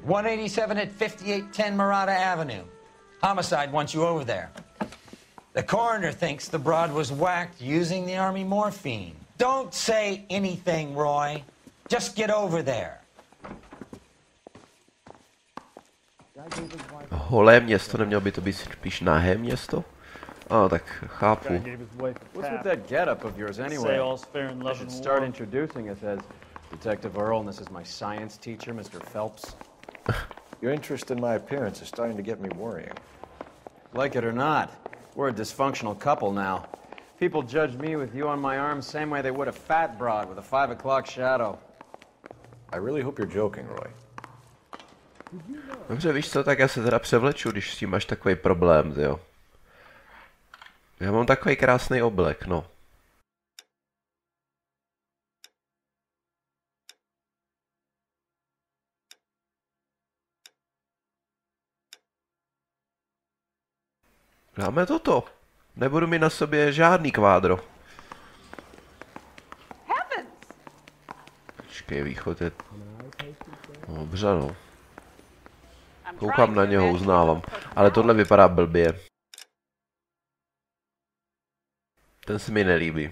187 at 5810 Murata Avenue. Homicide wants you over there. The coroner thinks the broad was whacked using the army morphine. Don't say anything, Roy. Just get over there. Holé město, nemělo by to být spíš nahé město? Tak chápu. What's with that getup of yours anyway? I should start introducing us as Detective Earl, and this is my science teacher, Mr. Phelps. Your interest in my appearance is starting to get me worrying. Like it or not, we're a dysfunctional couple now. People judge me with you on my arm same way they would a fat broad with a 5 o'clock shadow. I really hope you're joking, Roy. Dobře, víš co, tak já se teda převleču, když s tím máš takový problém, jo. Já mám takový krásný oblek, no. Dáme toto. Nebudu mít na sobě žádný kvádro. Počkej, východ je... Dobře, no. Koukám na něho, uznávám. Ale tohle vypadá blbě. Ten se mi nelíbí.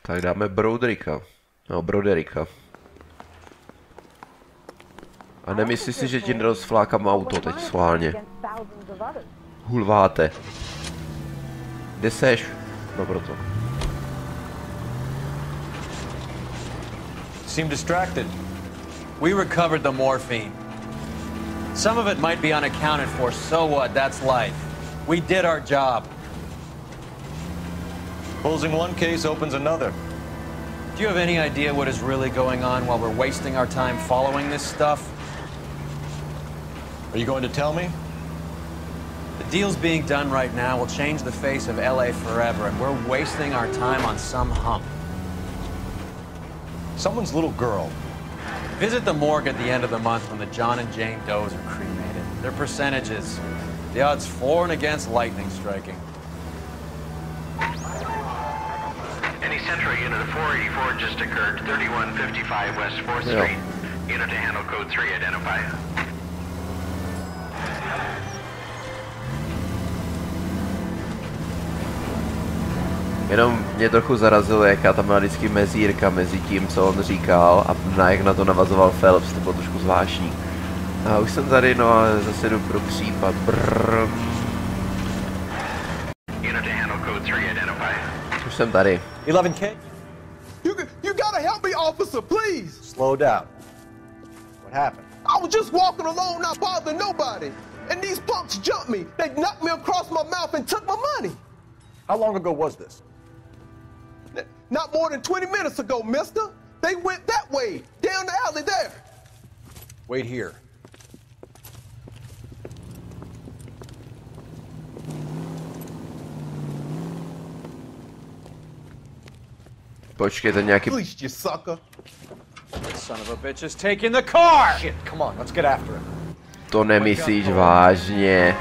Tak dáme Broderika. No, Broderika. A nemyslí si, že ti rozflákám auto teď schválně. Hulváte. Kde seš? No proto. Seem distracted. We recovered the morphine. Some of it might be unaccounted for, so what? That's life. We did our job. Closing one case opens another. Do you have any idea what is really going on while we're wasting our time following this stuff? Are you going to tell me? The deals being done right now will change the face of LA forever, and we're wasting our time on some hump. Someone's little girl. Visit the morgue at the end of the month when the John and Jane Does are cremated. Their percentages. The odds for and against lightning striking. Any Central unit of 484 just occurred, 3155 West 4th Street. Unit to handle code 3, identify. Jenom mě trochu zarazilo, jaká tam byla vždycky mezírka mezi tím, co on říkal a jak na to navazoval Phelps, to bylo trošku zvláštní. A už jsem tady, no a zase jdu pro případ. Brrr. Už jsem tady. 11K? You gotta help me, officer, please! Slow down. What happened? I was just walking along, not bothering nobody. And these punks jumped me. They knocked me across my mouth and took my money. How long ago was this? Not more than 20 minutes ago, mister. They went that way, down the alley there. Wait here. Počkej, to nějaký... Please, you sucker. Son of a bitch is taking the car! Shit, come on, let's get after him. To nemyslíš vážně.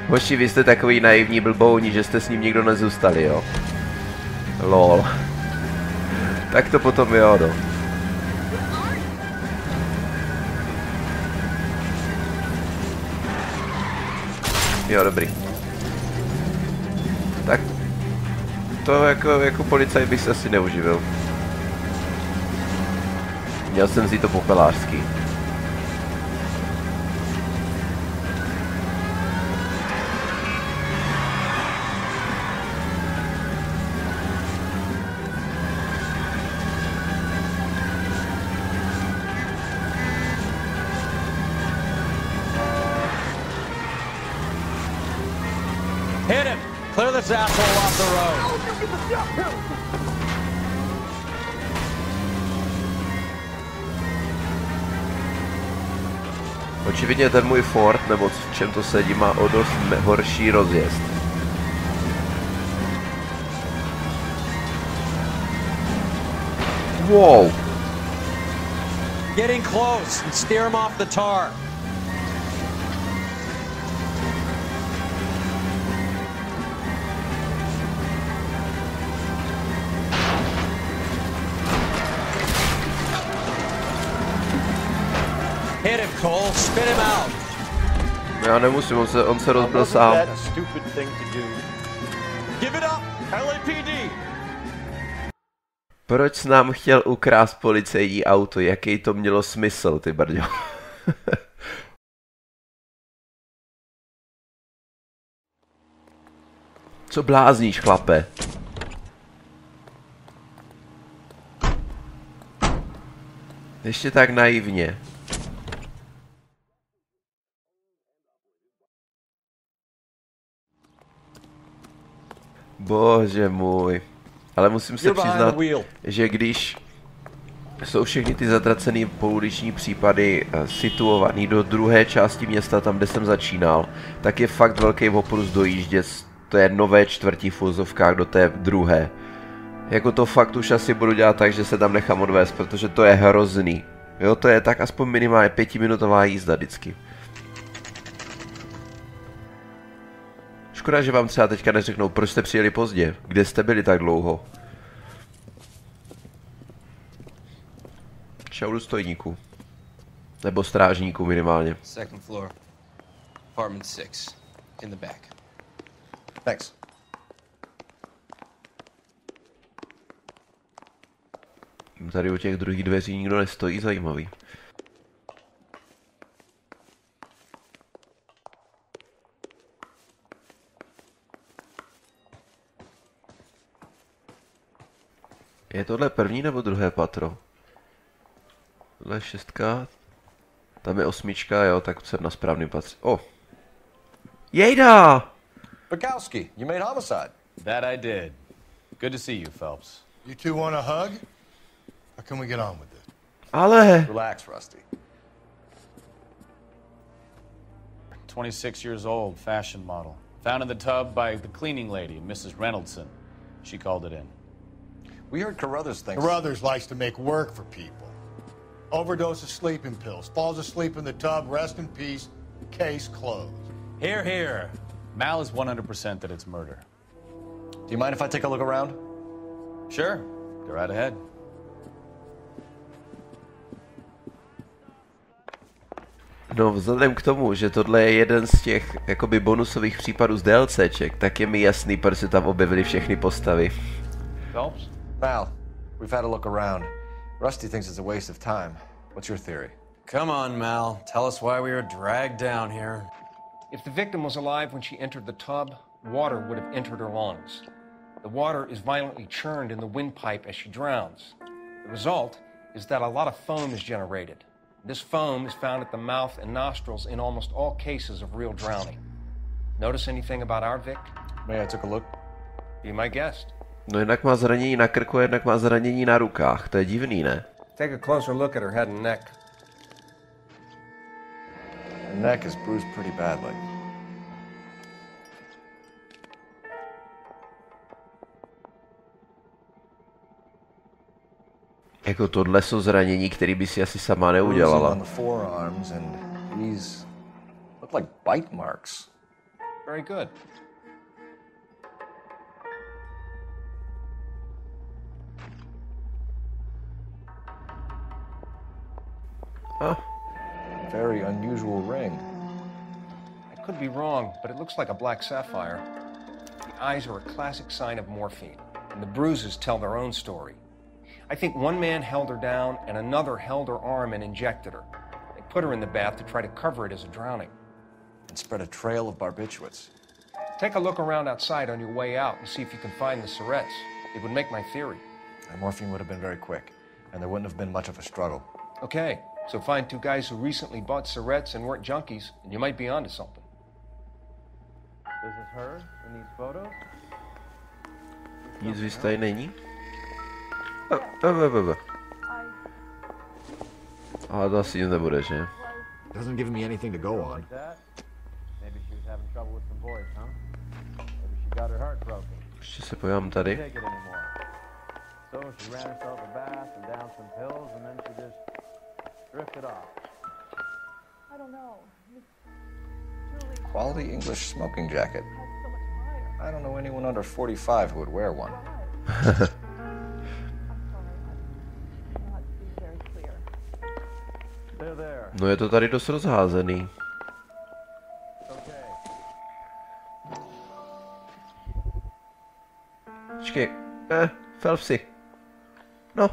Hoši, vy jste takový naivní blbouni, že jste s ním nikdo nezůstali, jo? Lol. Tak to potom jo, no. Jo, dobrý. Tak to jako policajt bych se asi neuživil. Měl jsem si to popelářský. Hit him! Clear this asshole off the road! Očividně ten můj Ford, nebo v čem to sedí, má o dost horší rozjezd. Wow! Getting close and steer him off the tar. Hit him, Cole. Spit him out. Já nemusím, on se rozbil sám. That a stupid thing to do. Give it up, LAPD. Proč jsi nám chtěl ukrást policejní auto? Jaký to mělo smysl, ty brďo? Co blázníš, chlape? Ještě tak naivně. Bože můj. Ale musím se přiznat, že když jsou všechny ty zatracené pouliční případy situovaný do druhé části města, tam, kde jsem začínal, tak je fakt velký oprus dojíždět z té nové čtvrtí v uvozovkách do té druhé. Jako to fakt už asi budu dělat tak, že se tam nechám odvést, protože to je hrozný. Jo, to je tak aspoň minimálně 5minutová jízda vždycky. Škoda, že vám třeba teďka neřeknou, proč jste přijeli pozdě, kde jste byli tak dlouho. Čau důstojníku. Nebo strážníku minimálně. Second floor. Apartment 6. In the back. Thanks. Tady u těch druhých dveří nikdo nestojí, zajímavý. Je tohle první nebo druhé patro? Tohle je 6, tam je 8, jo, tak jsem na správném patře. Oh. Jejda! Bukowski, you made homicide. That I did. Good to see you, Phelps. You two want a hug? How can we get on with it? Ale! Relax, Rusty. 26 years old, fashion model. Found in the tub by the cleaning lady, Mrs. Reynoldson. She called it in. We heard Carruthers thinks... Carruthers likes to make work for people. Overdose of sleeping pills. Falls asleep in the tub. Rest in peace. Case closed. Here, here. Mal is 100% that it's murder. Do you mind if I take a look around? Sure. Go right ahead. No, vzhledem k tomu, že tohle je jeden z těch jakoby bonusových případů z DLCček, tak je mi jasný, proč se tam objevily všechny postavy. Phelps? Mal, we've had a look around. Rusty thinks it's a waste of time. What's your theory? Come on, Mal. Tell us why we were dragged down here. If the victim was alive when she entered the tub, water would have entered her lungs. The water is violently churned in the windpipe as she drowns. The result is that a lot of foam is generated. This foam is found at the mouth and nostrils in almost all cases of real drowning. Notice anything about our Vic? May I took a look? Be my guest. No jednak má zranění na krku, jednak má zranění na rukách. To je divný, ne? Take a closer look at her head and neck. Her neck is bruised pretty badly. Jako tohle jsou zranění, které by si asi sama neudělala. On the forearms and these look like bite marks. Very good. Ah. Very unusual ring. I could be wrong, but it looks like a black sapphire. The eyes are a classic sign of morphine, and the bruises tell their own story. I think one man held her down and another held her arm and injected her. They put her in the bath to try to cover it as a drowning. And spread a trail of barbiturates. Take a look around outside on your way out and see if you can find the syrettes. It would make my theory. The morphine would have been very quick, and there wouldn't have been much of a struggle. Okay, so find two guys who recently bought syrettes and weren't junkies, and you might be onto something. This is her in these photos? Nic víc tady není? Ale to asi nic nebude, že? Doesn't give me anything to go on. Maybe she was having trouble with some boys, huh? Maybe she got her heart broken. Ještě se podívám tady. Take it anymore. So she ran herself a bath and down some pills and then she just drifted off. I don't know. Quality English smoking jacket. I don't know anyone under 45 who would wear one. No je to tady dost rozházený. Počkej, Phelpsi. No.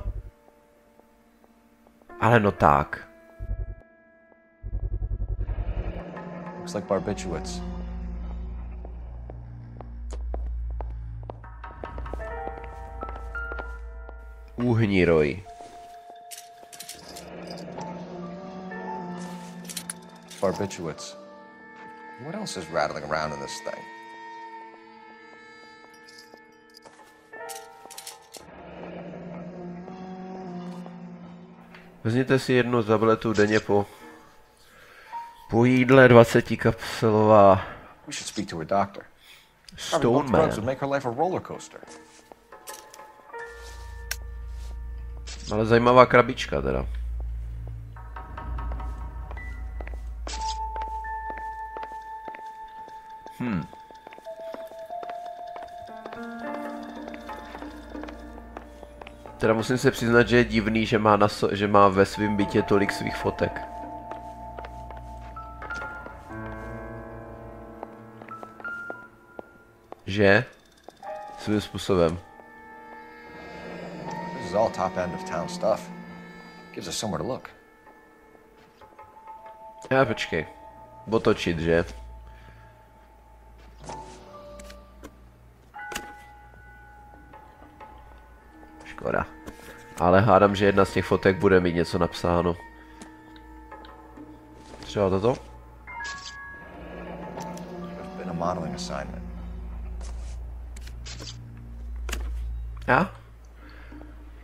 Ale no tak. Looks like barbiturates. Uhniroj. Barbiturates. What else is rattling around in this thing? Vezměte si jednu tabletu denně po jídle 20 kapsulová. We should speak to a doctor. Stone Man. Would make her life a roller coaster. Ale zajímavá krabička teda. Teda musím se přiznat, že je divný, že má ve svém bytě tolik svých fotek. Že? Svým způsobem. This is all top end of town stuff. Gives us somewhere to look. Počkej. Otočit, že? Škoda. Ale hádám, že jedna z těch fotek bude mít něco napsáno. Třeba toto? Been a modeling assignment. Já?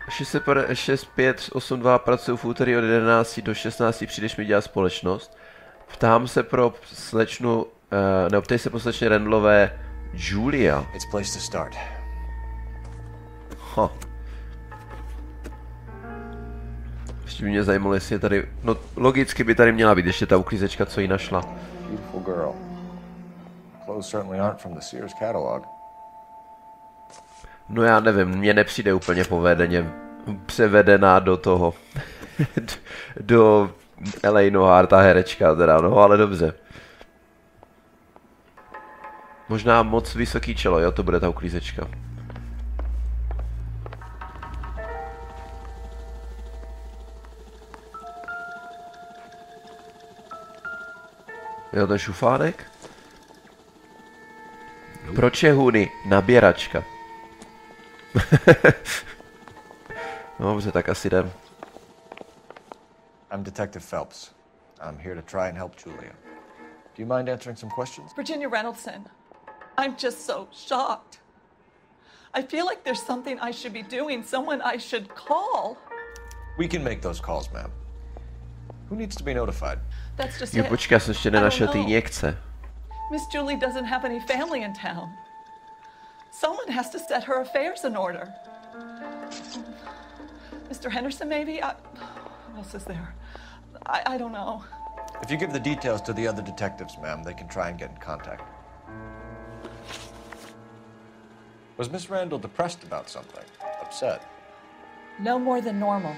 6582 pracuji v úterý od 11 do 16, přijdeš mi dělat společnost. Ptám se pro slečnu, neoptej se po slečně Randallové Julia. It's place to start. Ještě mě zajímalo, jestli je tady, no logicky by tady měla být ještě ta uklízečka, co jí našla. Beautiful girl. Clothes certainly aren't from the Sears catalog. No já nevím, mně nepřijde úplně povedeně převedená do toho, do LA Noire, ta herečka teda, no ale dobře. Možná moc vysoký čelo, jo, to bude ta uklízečka. Jo, ten šufánek? Proč je Huny? Naběračka. Dobře, tak asi jdem. I'm Detective Phelps. I'm here to try and help Julia. Do you mind answering some questions? Virginia Reynoldsson, I'm just so shocked. I feel like there's something I should be doing, someone I should call. We can make those calls, ma'am. Who needs to be notified? That's just Jo, it. počkej, já jsem ještě nenašel ty někce. Miss Julie doesn't have any family in town. Someone has to set her affairs in order. Mr. Henderson, maybe? Who else is there? I don't know. If you give the details to the other detectives, ma'am, they can try and get in contact. Was Miss Randall depressed about something? Upset? No more than normal.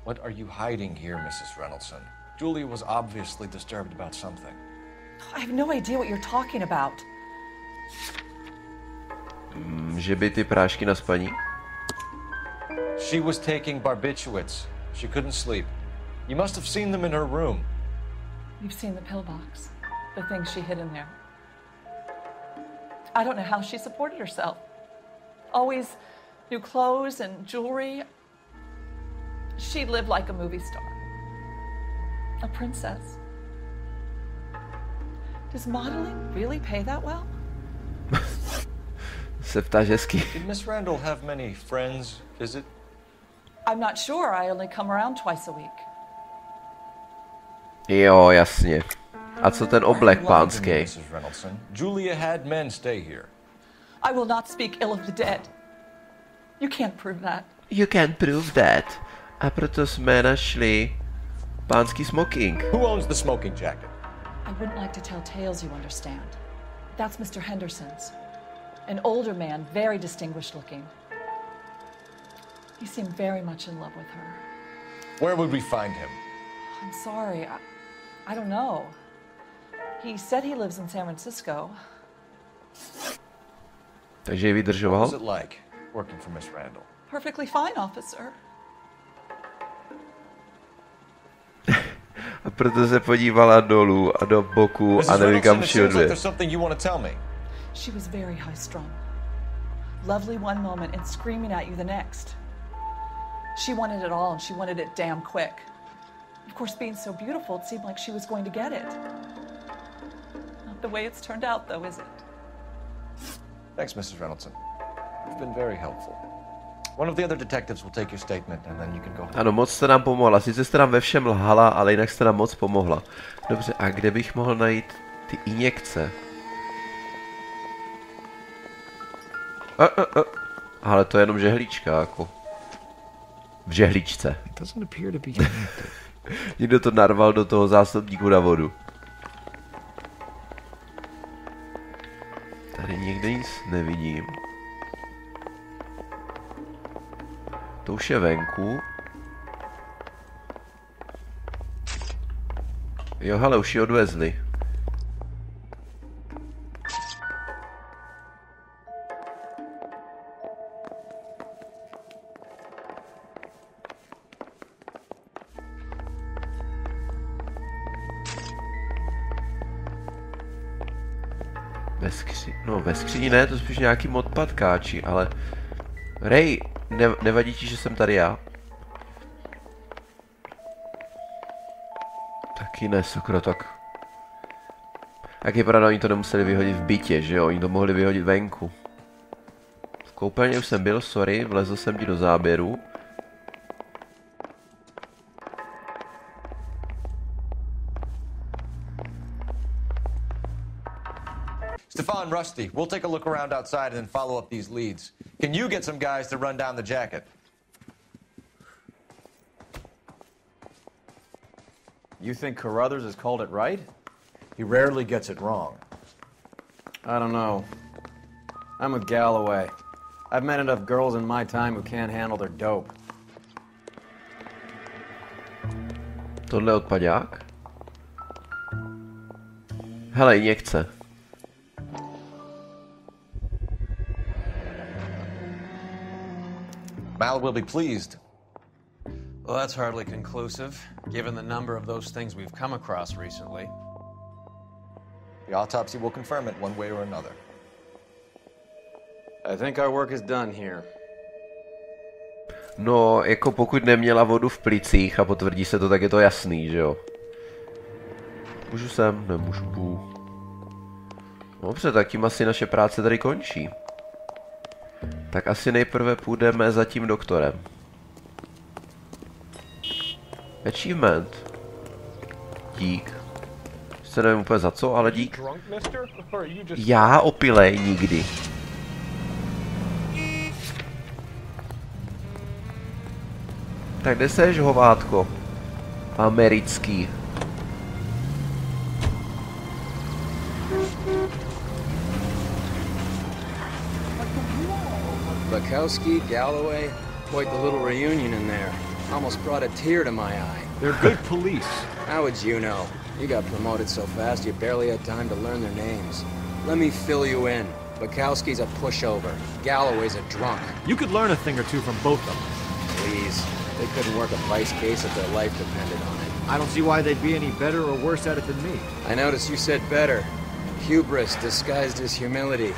What are you hiding here, Mrs. Reynoldsson? Julia was obviously disturbed about something. I have no idea what you're talking about. Že by ty prášky na spaní? She was taking barbiturates. She couldn't sleep. You must have seen them in her room. You've seen the pillbox, the things she hid in there. I don't know how she supported herself. Always new clothes and jewelry. She lived like a movie star. A princess. Does modeling really pay that well? Se ptáš hezky. Did Miss Randall have many friends visit? I'm not sure. I only come around twice a week. Jo, jasně. A co ten oblek pánský? Mrs. Reynoldsson. Julia had men stay here. I will not speak ill of the dead. You can't prove that. You can't prove that. A proto jsme našli pánský smoking. Who owns the smoking jacket? I wouldn't like to tell tales, you understand. That's Mr. Henderson's. An older man, very distinguished looking. He seemed very much in love with her. Where would we find him? I'm sorry, I don't know. He said he lives in San Francisco. Takže ji vydržoval? What was it like working for Miss Randall? Perfectly fine, officer. A proto se podívala dolů a do boku a nevím kam šilduje. She was very high strung. Lovely one moment and screaming at you the next. She wanted it all and she wanted it damn quick. Of course, being so beautiful, it seemed like she was going to get it. Not the way it's turned out, though, is it? Thanks, Mrs. Reynolds. You've been very helpful. One of the other detectives will take your statement and then you can go home. Ano, moc jste nám pomohla. Sice jste nám ve všem lhala, ale jinak jste nám moc pomohla. Dobře, a kde bych mohl najít ty injekce? Ale to je jenom žehlička, jako. V žehličce. Někdo to narval do toho zásobníku na vodu. Tady nikde nic nevidím. To už je venku. Jo, hele, už ji odvezli. Ve skříni ne, to spíš nějaký odpadkáči, ale... Ray, nevadí ti, že jsem tady já? Taky ne, sakra, tak... Jak je pravda, oni to nemuseli vyhodit v bytě, že jo? Oni to mohli vyhodit venku. V koupelně už jsem byl, sorry, vlezl jsem ti do záběru. Stefan, Rusty, we'll take a look around outside and then follow up these leads. Can you get some guys to run down the jacket? You think Carruthers has called it right? He rarely gets it wrong. I don't know. I'm with Galloway. I've met enough girls in my time who can't handle their dope. Tohle je odpadák? Hele, injekce. Mal will be pleased. Well, that's hardly conclusive, given the number of those things we've come across recently. The autopsy will confirm it one way or another. I think our work is done here. No, jako pokud neměla vodu v plicích a potvrdí se to, tak je to jasný, že jo? Můžu sem? Nemůžu. Dobře, tak tím asi naše práce tady končí. Tak asi nejprve půjdeme za tím doktorem. Achievement. Dík. Se nevím úplně za co, ale dík. Já opilej nikdy. Tak kde seš, hovátko? Americký. Bukowski, Galloway, quite the little reunion in there. Almost brought a tear to my eye. They're good police. How would you know? You got promoted so fast you barely had time to learn their names. Let me fill you in. Bukowski's a pushover. Galloway's a drunk. You could learn a thing or two from both of them. Please. They couldn't work a vice case if their life depended on it. I don't see why they'd be any better or worse at it than me. I noticed you said better. Hubris disguised as humility.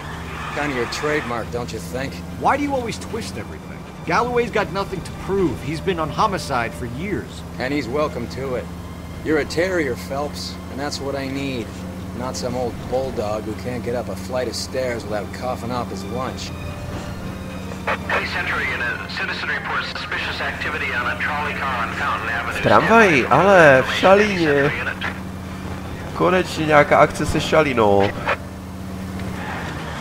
Kind of your trademark, don't you think? Why do you always twist everything? Galloway's got nothing to prove. He's been on homicide for years. And he's welcome to it. You're a terrier, Phelps, and that's what I need. Not some old bulldog who can't get up a flight of stairs without coughing off his lunch. Hey, Central Unit. Citizen reports suspicious activity on a trolley car on Fountain Avenue. V tramvaji, ale v Šalíně. Konečně nějaká akce se Šalínou.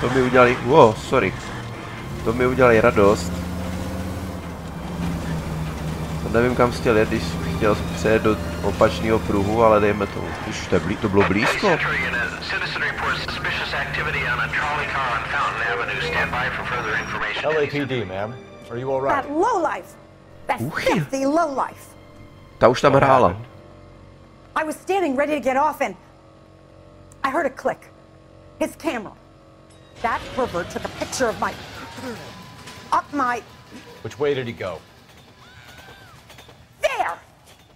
To mi udělali, sorry. To mi udělali radost. A nevím kam chtěl jet, když chtěl přejet do opačného pruhu, ale dejme tomu. Už to bylo blízko. LAPD, ma'am. Are you all right? That lowlife! That filthy lowlife! Ta už tam hrála. I was standing ready to get off and I heard a click. His camera. That pervert took a picture of my... up my... Which way did he go? There!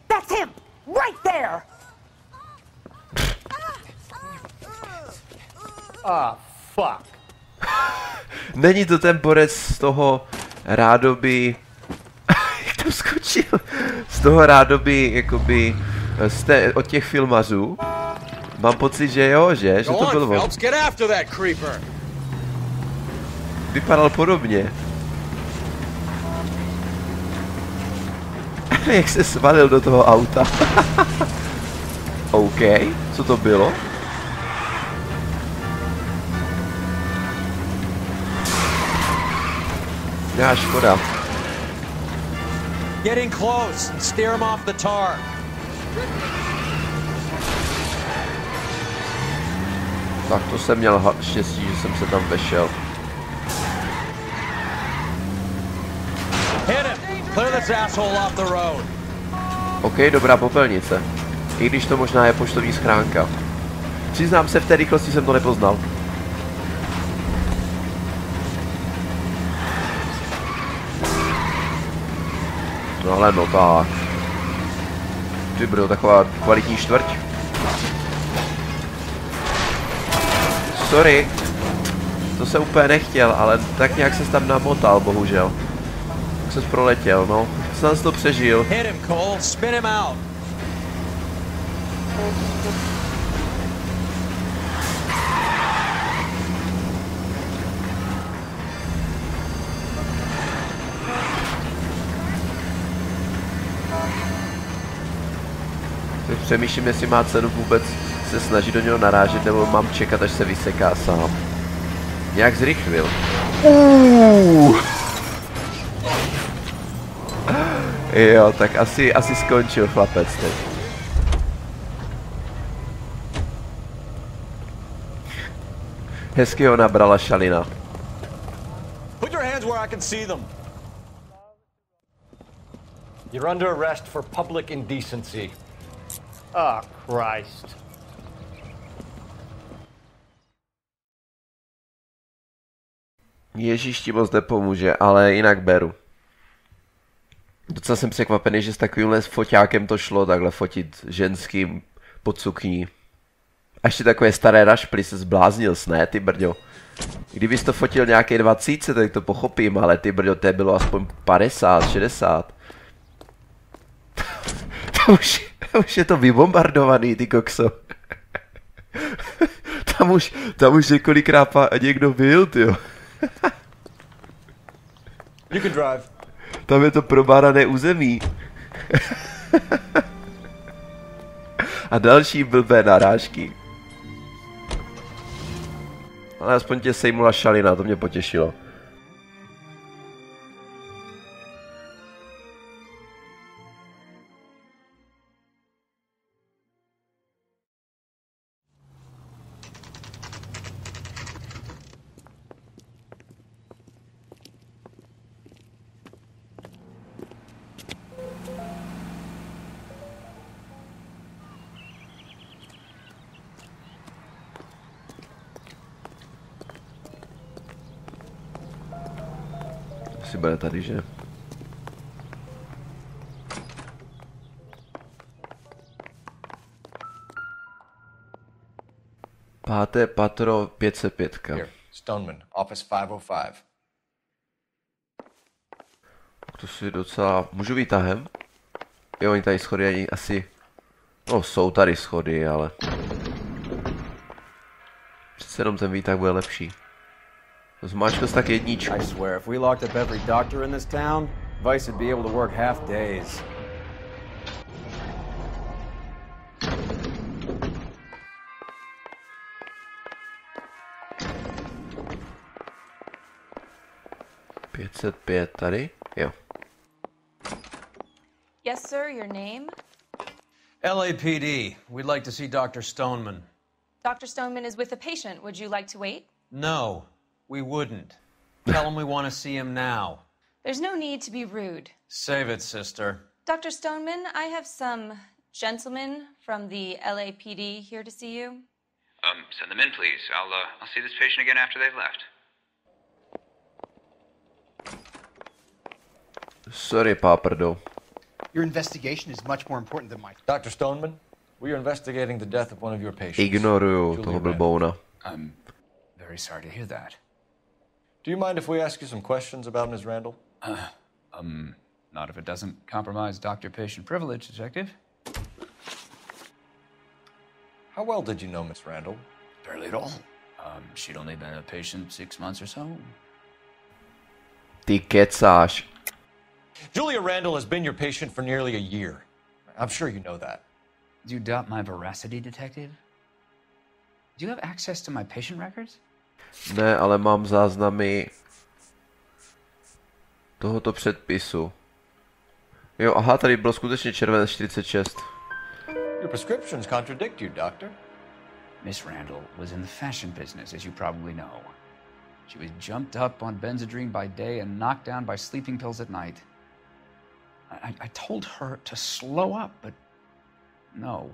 That's him! Right there! Ah, fuck. Není to ten borec z toho rádoby... Jak to skočil? Z toho rádoby, jakoby... od těch filmařů. Mám pocit, že jo, že to byl on. Vypadal podobně. Jak se svalil do toho auta. OK, co to bylo? Já, škoda. Get in close and steer him off the tar. Tak to jsem měl štěstí, že jsem se tam vešel. Hit him! Clear this asshole off the road. OK, dobrá popelnice. I když to možná je poštovní schránka. Přiznám se, v té rychlosti jsem to nepoznal. No ale no tak. Ty bro, taková kvalitní čtvrť. Sorry. To jsem úplně nechtěl, ale tak nějak se tam namotal, bohužel. Tak jsem proletěl, no. Jsem to přežil. Hit him, Cole. Spin him out. Teď přemýšlím, jestli má cenu vůbec se snažit do něho narážet, nebo mám čekat, až se vyseká sám. Nějak zrychlil. Jo, tak asi skončil chlapec teď. Hezky ho nabrala šalina. Put your hands where I can see them. You're under arrest for public indecency. Oh, Christ. Ježíš ti moc nepomůže, ale jinak beru. Docela jsem překvapený, že s takovýmhle foťákem to šlo takhle fotit ženským pod sukní. A ještě takové staré rašply, se zbláznil, ne, ty brďo. Kdybys to fotil nějaké 20, tak to pochopím, ale ty brďo, to bylo aspoň 50, 60. Už je to vybombardovaný, ty kokso. tam už několikrát někdo byl, tyjo. You can drive. Tam je to probárané území. A další blbé narážky. Ale aspoň tě sejmula šalina, to mě potěšilo. Asi bude tady, že? Páté patro 505. Here, Stoneman, office 505. To si docela... Můžu výtahem? Jo, oni tady schody ani asi... No, jsou tady schody, ale... Přece jenom ten výtah bude lepší. Zmáčkl jsi tak jedničku. I swear, if we locked up every doctor in this town, Vice would be able to work half days. Tady? Jo. Yes, sir, your name? LAPD. We'd like to see Dr. Stoneman. Dr. Stoneman is with a patient. Would you like to wait? No, we wouldn't. Tell him we want to see him now. There's no need to be rude. Save it, sister. Dr. Stoneman, I have some gentlemen from the LAPD here to see you. Send them in, please. I'll see this patient again after they've left. Sorry, Papardo. Your investigation is much more important than my... Dr. Stoneman, we are investigating the death of one of your patients. Ignoruju toho blbouna. I'm very sorry to hear that. Do you mind if we ask you some questions about Ms. Randall? Not if it doesn't compromise doctor-patient privilege, Detective. How well did you know Miss Randall? Barely at all. She'd only been a patient 6 months or so. Ty kecáš. Julia Randall has been your patient for nearly a year. I'm sure you know that. Do you doubt my veracity, Detective? Do you have access to my patient records? Ne, ale mám záznamy tohoto předpisu. Jo, aha, tady byl skutečně červenec 46. Your prescriptions contradict you, doctor. Miss Randall was in the fashion business, as you probably know. She was jumped up on Benzedrine by day and knocked down by sleeping pills at night. I told her to slow up, but no.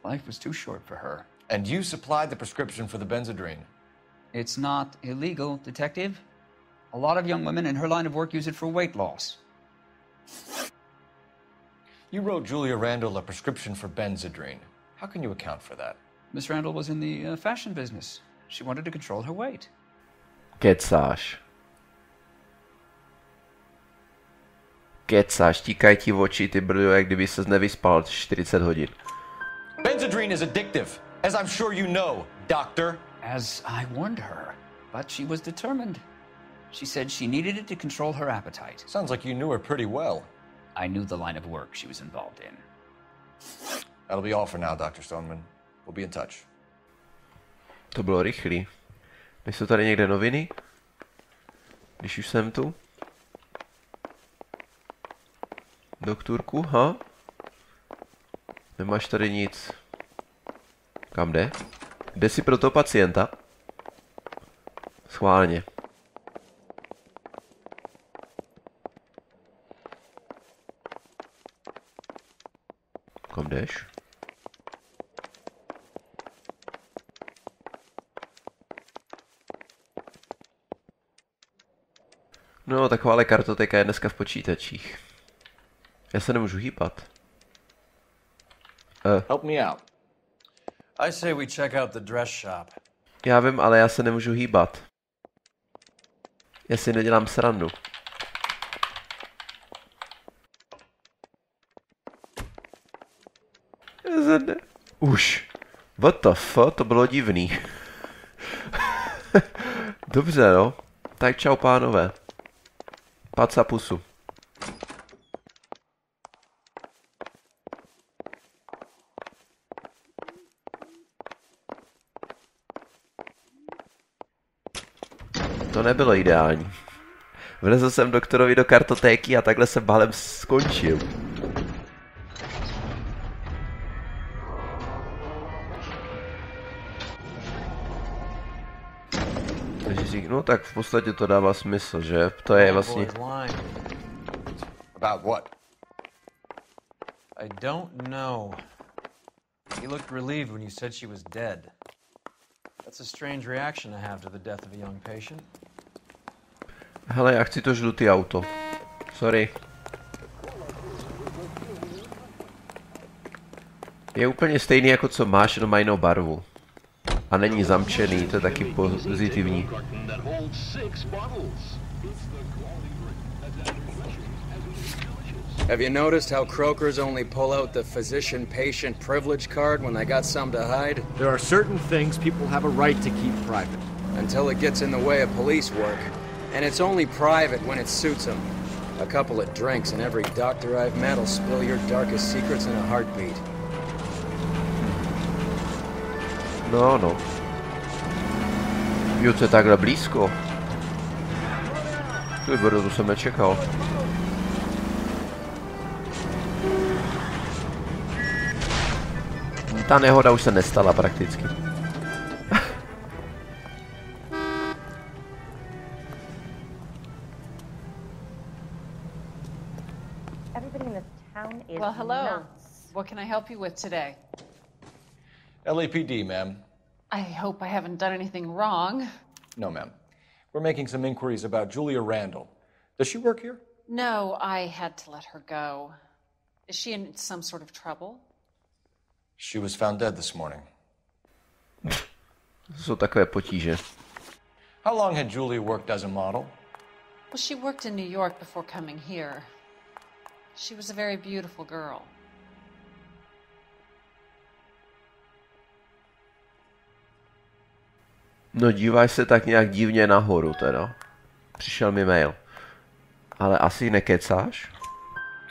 Life was too short for her. And you supplied the prescription for the Benzedrine? It's not illegal, Detective. A lot of young women in her line of work use it for weight loss. You wrote Julia Randall a prescription for Benzedrine. How can you account for that? Miss Randall was in the fashion business. She wanted to control her weight. Kecáš. Kecáš, tíkají ti v oči, ty brdo, jak kdyby ses nevyspal 40 hodin. Benzedrine is addictive, as I'm sure you know, doctor. As I warned her, but she was determined. She said she needed it to control her appetite. Sounds like you knew her pretty well. I knew the line of work she was involved in. That'll be all for now, Dr. Stoneman. We'll be in touch. To bylo rychlý. Jsou tady někde noviny? Když už jsem tu. Doktorku, ha? Nemáš tady nic. Kam jde? Jde si pro toho pacienta? Schválně. Kam jdeš? No, takováhle kartoteka je dneska v počítačích. Já se nemůžu hýbat. Help me out. I say we check out the dress shop. Já vím, ale já se nemůžu hýbat. Já si nedělám srandu. Už. What the fuck? To bylo divný. Dobře, no. Tak čau, pánové. Paca pusu. To nebylo ideální. Vlezl jsem doktorovi do kartotéky a takhle jsem bálem skončil. No tak v podstatě to dává smysl, že? To je vlastně... About what? I don't know. He looked relieved when you said she was dead. That's a strange reaction to have to the death of a young patient. Hele, já chci to žlutý auto. Sorry. Je úplně stejný jako co máš, jenom má jinou barvu. A není zamčený, to je taky pozitivní. Have you noticed how croakers only pull out the physician-patient privilege card when they got something to hide? There are certain things people have a right to keep private. Until it gets in the way of police work. And it's only private when it suits them. A couple of drinks and every doctor I've met will spill your darkest secrets in a heartbeat. No, no. Jo, to je takhle blízko. Tu jsem nečekal. ta nehoda už se nestala prakticky. Well, hello. What can I help you with today? LAPD, ma'am. I hope I haven't done anything wrong. No, ma'am. We're making some inquiries about Julia Randall. Does she work here? No, I had to let her go. Is she in some sort of trouble? She was found dead this morning. Jsou takové potíže. How long had Julia worked as a model? Well, she worked in New York before coming here. She was a very beautiful girl. No díváš se tak nějak divně nahoru teda. Přišel mi mail. Ale asi nekecáš?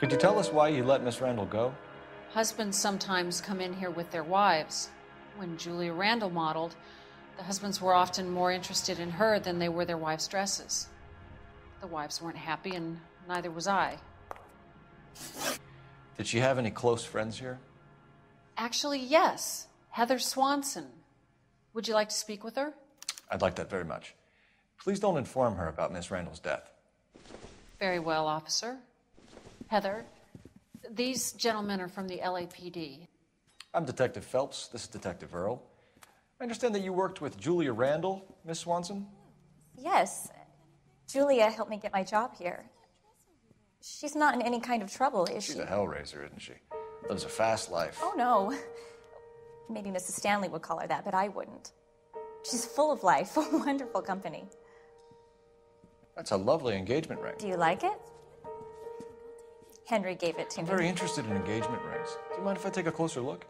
Could you tell us why you let Miss Randall go? Husbands sometimes come in here with their wives. When Julia Randall modeled, the husbands were often more interested in her than they were their wives' dresses. The wives weren't happy, and neither was I. Did she have any close friends here? Actually, yes. Heather Swanson. Would you like to speak with her? I'd like that very much. Please don't inform her about Miss Randall's death. Very well, officer. Heather, these gentlemen are from the LAPD. I'm Detective Phelps. This is Detective Earl. I understand that you worked with Julia Randall, Miss Swanson? Yes. Julia helped me get my job here. She's not in any kind of trouble, is she? She's a hellraiser, isn't she? Lives a fast life. Oh, no. Maybe Mrs. Stanley would call her that, but I wouldn't. She's full of life, wonderful company. That's a lovely engagement ring. Do you like it? Henry gave it to me. I'm very interested in engagement rings. Do you mind if I take a closer look?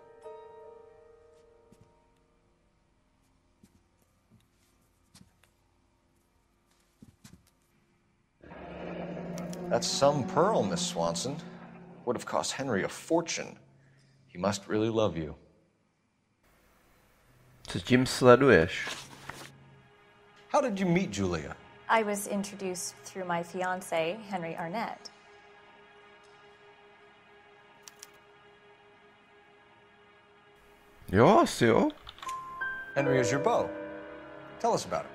That's some pearl, Miss Swanson. Would have cost Henry a fortune. He must really love you. Co tím sleduješ? How did you meet Julia? I was introduced through my fiancé, Henry Arnett. Jo, asi jo. Henry is your beau. Tell us about it.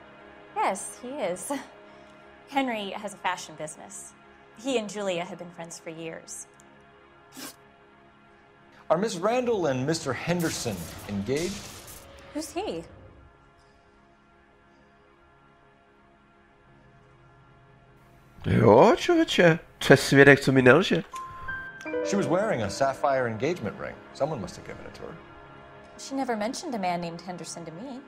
Yes, he is. Henry has a fashion business. He and Julia have been friends for years. Are Miss Randall and Mr. Henderson engaged? Who's he? Jo, člověče. To je svědek, co mi nelže. She was wearing a sapphire engagement ring. Someone must have given it to her. She never mentioned a man named Henderson to me.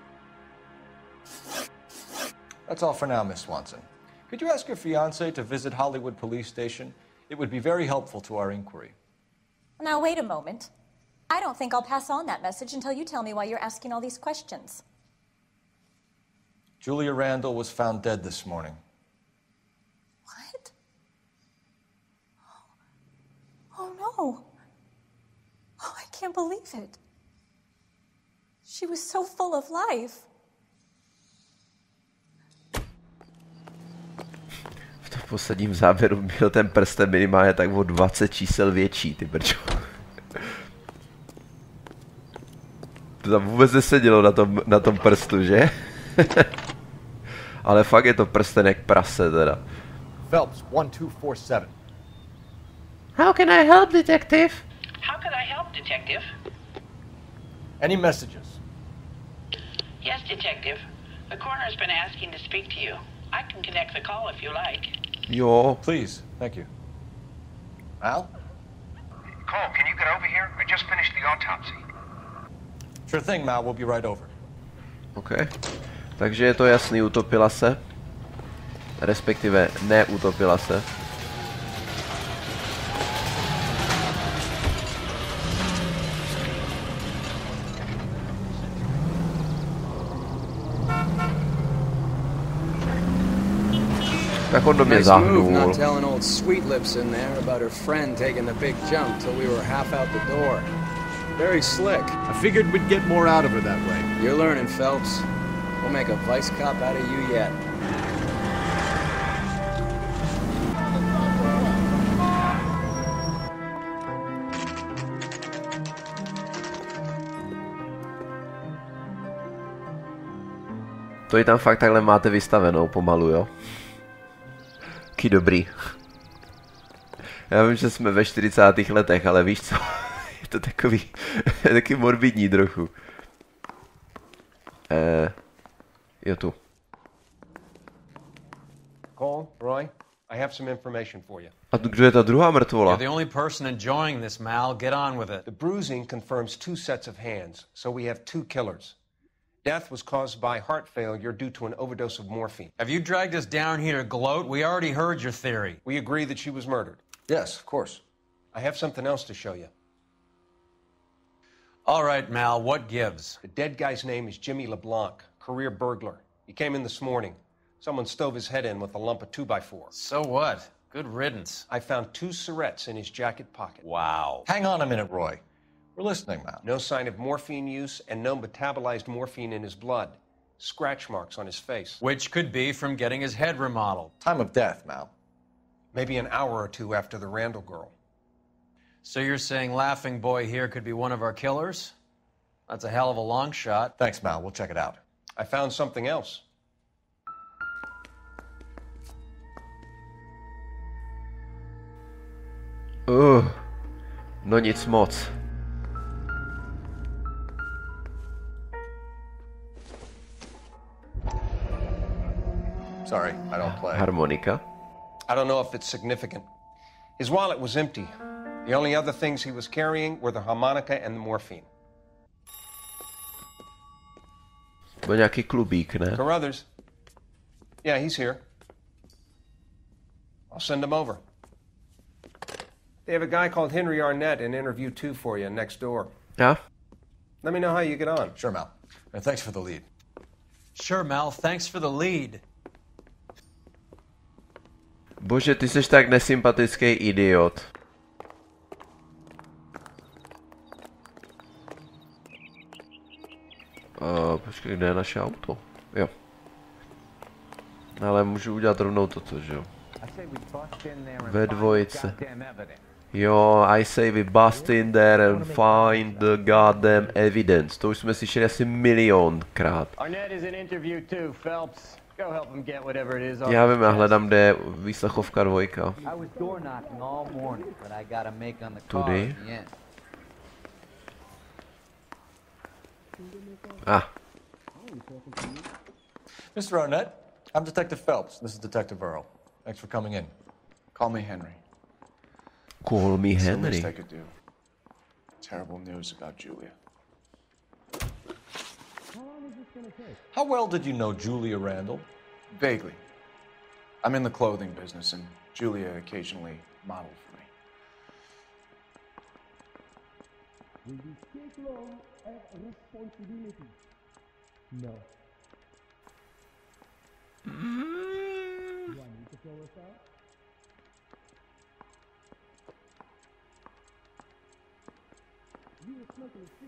That's all for now, Miss Swanson. Could you ask your fiancé to visit Hollywood Police Station? It would be very helpful to our inquiry. Now, wait a moment. I don't think I'll pass on that message until you tell me why you're asking all these questions. Julia Randall was found dead this morning. What? Oh, no. Oh, I can't believe it. She was so full of life. V posledním záběru byl ten prsten minimálně tak o 20 čísel větší, ty brčo. To tam vůbec nesedělo na tom prstu, že? Ale fakt je to prsten jak prase teda. Phelps, 1247. How can I help, detective? How can I help, detective? Any messages? Yes, detective. The coroner's been asking to speak to you. I can connect the call if you like. Jo. Please, thank you. Al? Cole, can you get over here? I just finished the autopsy. Sure thing, Mal. We'll be right over. OK. Takže je to jasný, utopila se. Respektive neutopila se. Tak on do mě zahnul. Not telling old Sweet Lips in there about her friend taking the big jump till we were half out the door. Very slick. I figured we'd get more out of her that way. You're learning, Phelps. We'll make a vice cop out of you yet. To i tam fakt takhle máte vystavenou pomalu, jo? Ký dobrý. Já vím, že jsme ve 40. letech, ale víš co? Je to takový, taky morbidní trochu. Jo tu. Cole, Roy, I have some information for you. A kdo je ta druhá mrtvola? You're the only person enjoying this, Mal. Get on with it. The bruising confirms 2 sets of hands, so we have 2 killers. Death was caused by heart failure due to an overdose of morphine. Have you dragged us down here to gloat? We already heard your theory. We agree that she was murdered. Yes, of course. I have something else to show you. All right, Mal, what gives? The dead guy's name is Jimmy LeBlanc, career burglar. He came in this morning. Someone stove his head in with a lump of 2x4. So what? Good riddance. I found 2 cigarettes in his jacket pocket. Wow. Hang on a minute, Roy. We're listening now. No sign of morphine use and no metabolized morphine in his blood. Scratch marks on his face. Which could be from getting his head remodeled. Time of death, Mal. Maybe an hour or 2 after the Randall girl. So you're saying Laughing Boy here could be one of our killers? That's a hell of a long shot. Thanks, Mal. We'll check it out. I found something else. No nic moc. Sorry, I don't play. Harmonika. I don't know if it's significant. His wallet was empty. The only other things he was carrying were the harmonica and the morphine. Byl nějaký klubík, ne? Carruthers. Yeah, he's here. I'll send him over. They have a guy called Henry Arnett in interview 2 for you next door. Yeah? Let me know how you get on. Sure, Mal. And thanks for the lead. Sure, Mal. Thanks for the lead. Bože, ty jsi tak nesympatický idiot. Počkej, kde je naše auto? Jo. Ale můžu udělat rovnou toto, že jo? Ve dvojice. Jo, I say we bust in there and find the goddamn evidence. To už jsme slyšeli asi milionkrát. Já vím, já hledám, kde je výslechovka 2. Tudy. Mr. Arnett, I'm Detective Phelps. This is Detective Earl. Thanks for coming in. Call me Henry. Call me It's the Henry. least I could do. Terrible news about Julia. How well did you know Julia Randall? Vaguely. I'm in the clothing business, and Julia occasionally modeled for me. No.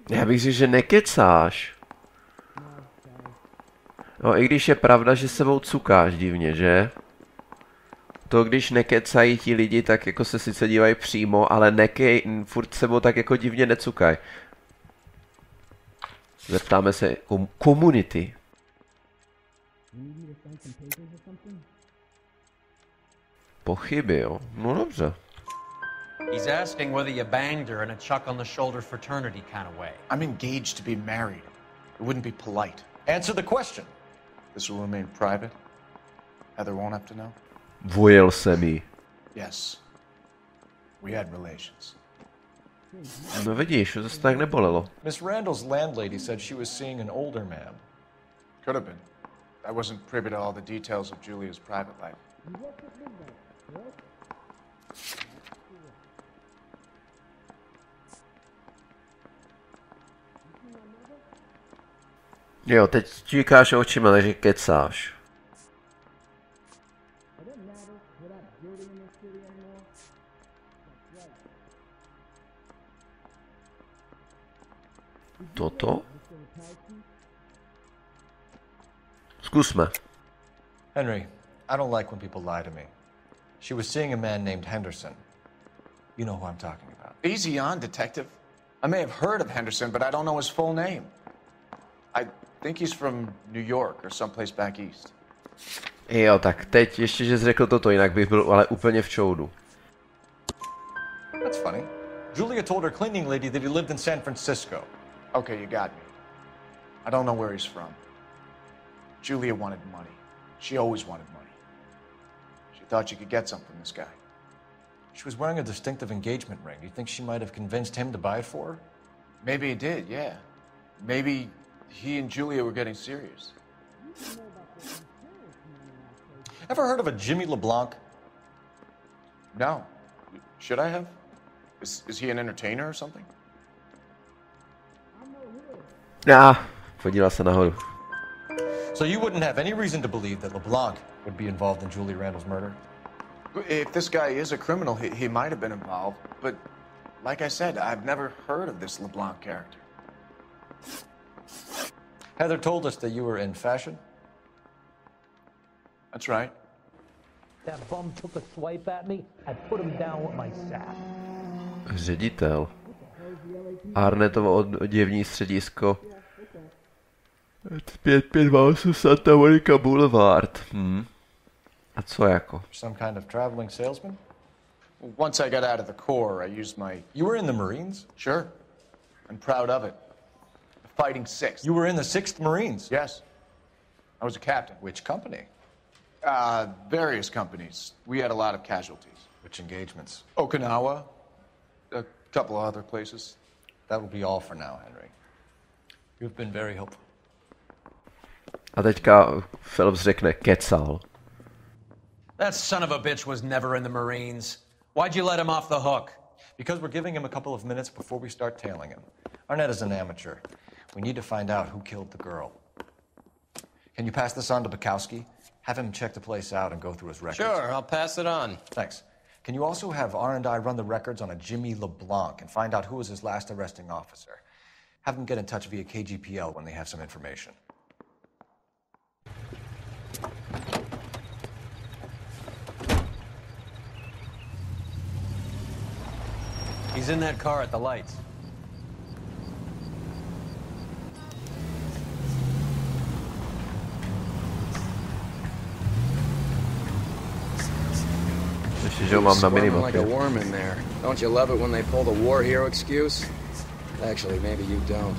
Já bych si, že nekecáš. No, i když je pravda, že sebou cukáš divně, že? To, když nekecají ti lidi, tak jako se sice dívají přímo, ale furt sebou tak jako divně necukaj. Zeptáme se komunity. Pochyby, jo? No dobře. He's asking whether you banged her in a chuck on the shoulder fraternity kind of way. I'm engaged to be married. It wouldn't be polite. Answer the question. This will remain private. Heather won't have to know. Vojel se mi. Yes. We had relations. No vidíš, to se tak nebolelo. Miss Randall's landlady said she was seeing an older man. Could have been. I wasn't privy to all the details of Julia's private life. Jo, teď číkáš očima, takže kecáš. Toto? Zkusme. Henry, I don't like when people lie to me. She was seeing a man named Henderson. You know who I'm talking about. Easy on, detective. I may have heard of Henderson, but I don't know his full name. I think he's from New York or someplace back east. Jo, tak teď ještě, že jsi řekl toto, jinak bych byl ale úplně v čoudu. That's funny. Julia told her cleaning lady that he lived in San Francisco. Okay, you got me. I don't know where he's from. Julia wanted money. She always wanted money. She thought she could get some from this guy. She was wearing a distinctive engagement ring. Do you think she might have convinced him to buy it for her? Maybe he did, yeah. Maybe he and Julia were getting serious. Ever heard of a Jimmy LeBlanc? No. Should I have? Is he an entertainer or something? Podíval se nahoru. So you wouldn't have any reason to believe that LeBlanc would be involved in Julie Randall's murder? If this guy is a criminal, he might have been involved. But like I said, I've never heard of this LeBlanc character. Heather told us that you were in fashion. That's right. That bum took a swipe at me. I put him down with my sack. Ředitel. Arnettovo oděvní středisko. 5528 Santa Monica Boulevard. A co jako? Some kind of traveling salesman? Once I got out of the Corps, I used my... You were in the Marines? Sure. I'm proud of it. The Fighting Sixth. You were in the 6th Marines? Yes. I was a captain. Which company? Various companies. We had a lot of casualties. Which engagements? Okinawa. A couple of other places. That will be all for now, Henry. You've been very helpful. A teďka Phelps řekne kecal. That son of a bitch was never in the Marines. Why'd you let him off the hook? Because we're giving him a couple of minutes before we start tailing him. Arnett is an amateur. We need to find out who killed the girl. Can you pass this on to Bukowski? Have him check the place out and go through his records. Sure, I'll pass it on. Thanks. Can you also have R&I run the records on a Jimmy LeBlanc and find out who was his last arresting officer? Have them get in touch via KGPL when they have some information. He's in that car at the lights. Squirming like a worm in there. Don't you love it when they pull the war hero excuse? Actually, maybe you don't.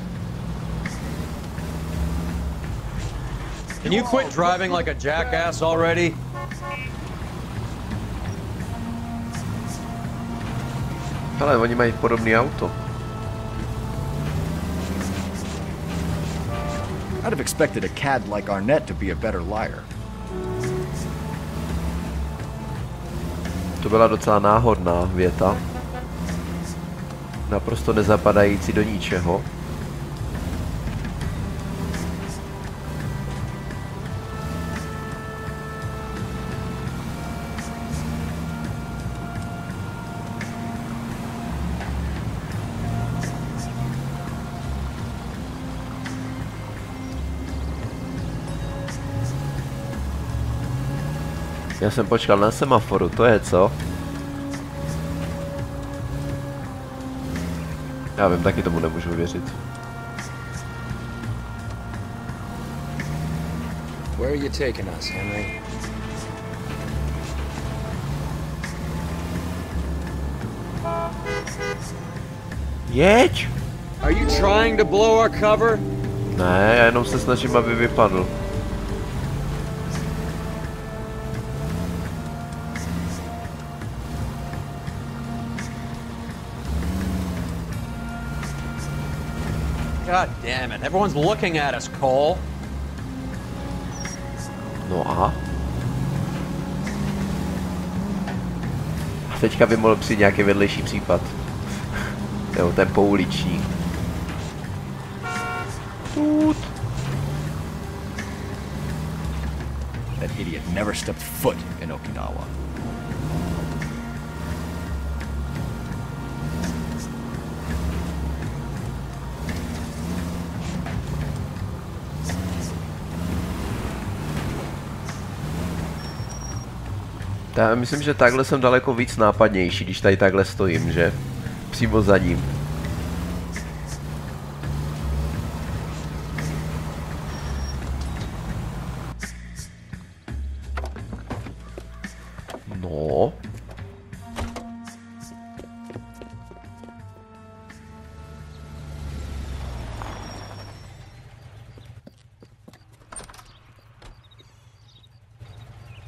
Can you quit driving like a jackass already? Ale oni mají podobné auto. I'd have expected a cad like Arnett to be a better liar. To byla docela náhodná věta. Naprosto nezapadající do ničeho. Já jsem počkal na semaforu, to je co? Já vím, taky tomu nemůžu věřit. Where are you taking us, Henry? Jeď! Are you trying to blow our cover? Ne, já jenom se snažím, aby vypadl. God damn it, everyone's looking at us, Cole. No a? A teďka by mohl přijít nějaký vedlejší případ. Jo, ten pouliční. Tut. That idiot never stepped foot in Okinawa. Já myslím, že takhle jsem daleko víc nápadnější, když tady takhle stojím, že? Přímo za ním. No.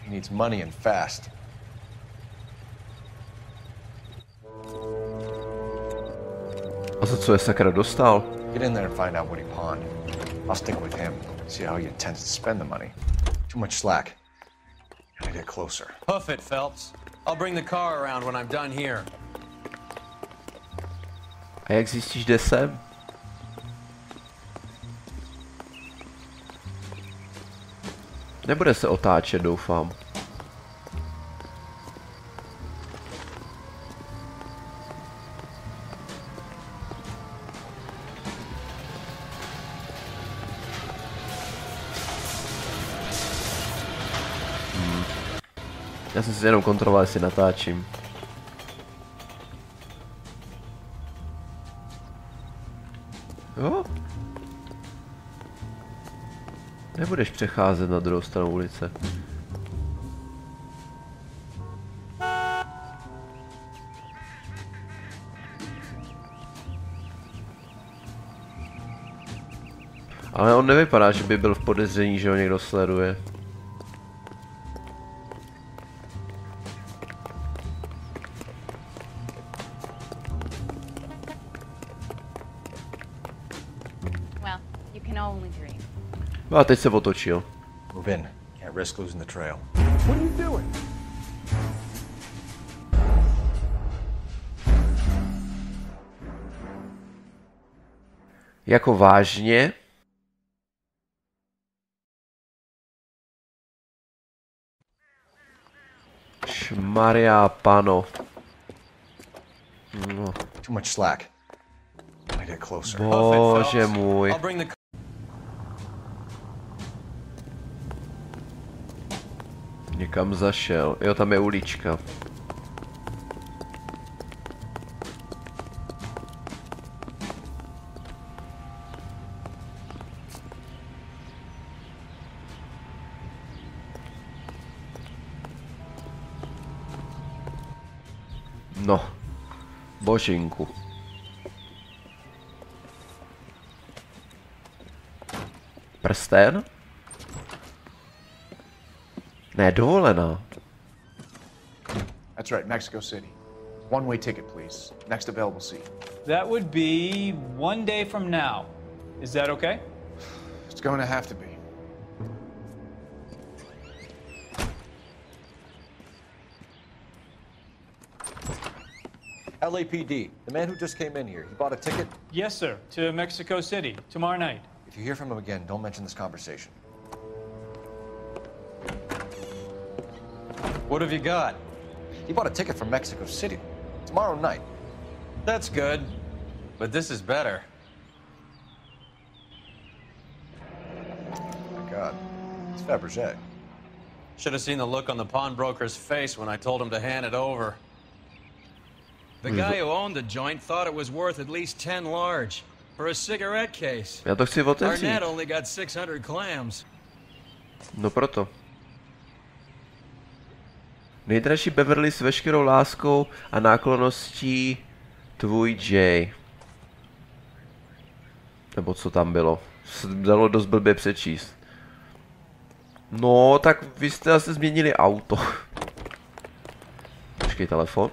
He needs money and fast. A za co je sakra dostal? Get in there and find out what he pawned. I'll stick with him. See how he intends to spend the money. Too much slack. Gotta get closer. Hoof it, Phelps. I'll bring the car around when I'm done here. A jak zjistíš, kde jsem? Nebude se otáčet, doufám. Já jsem si jenom kontroloval, jestli natáčím. Jo? Nebudeš přecházet na druhou stranu ulice. Ale on nevypadá, že by byl v podezření, že ho někdo sleduje. A teď se otočil. Move in. Can't risk losing the trail. What are you doing? Jako vážně? Šmaria pano. No. Too much slack. Gotta get closer. Bože můj. Někam zašel. Jo, tam je ulička. No. Božinku. Prsten? Ne, dovolená. That's right, Mexico City. One-way ticket, please. Next available seat. That would be 1 day from now. Is that okay? It's going to have to be. LAPD, the man who just came in here, he bought a ticket? Yes, sir, to Mexico City, tomorrow night. If you hear from him again, don't mention this conversation. What have you got? He bought a ticket from Mexico City. Tomorrow night. That's good. But this is better. Oh my God. It's Fabergé. Should have seen the look on the pawnbroker's face when I told him to hand it over. The guy who owned the joint thought it was worth at least 10 large for a cigarette case. Já to chci otevřít. Arnett only got 600 clams. No proto. Nejdražší Beverly s veškerou láskou a náklonností tvůj Jay. Nebo co tam bylo. Se dalo dost blbě přečíst. No, tak vy jste asi změnili auto. Počkej, telefon.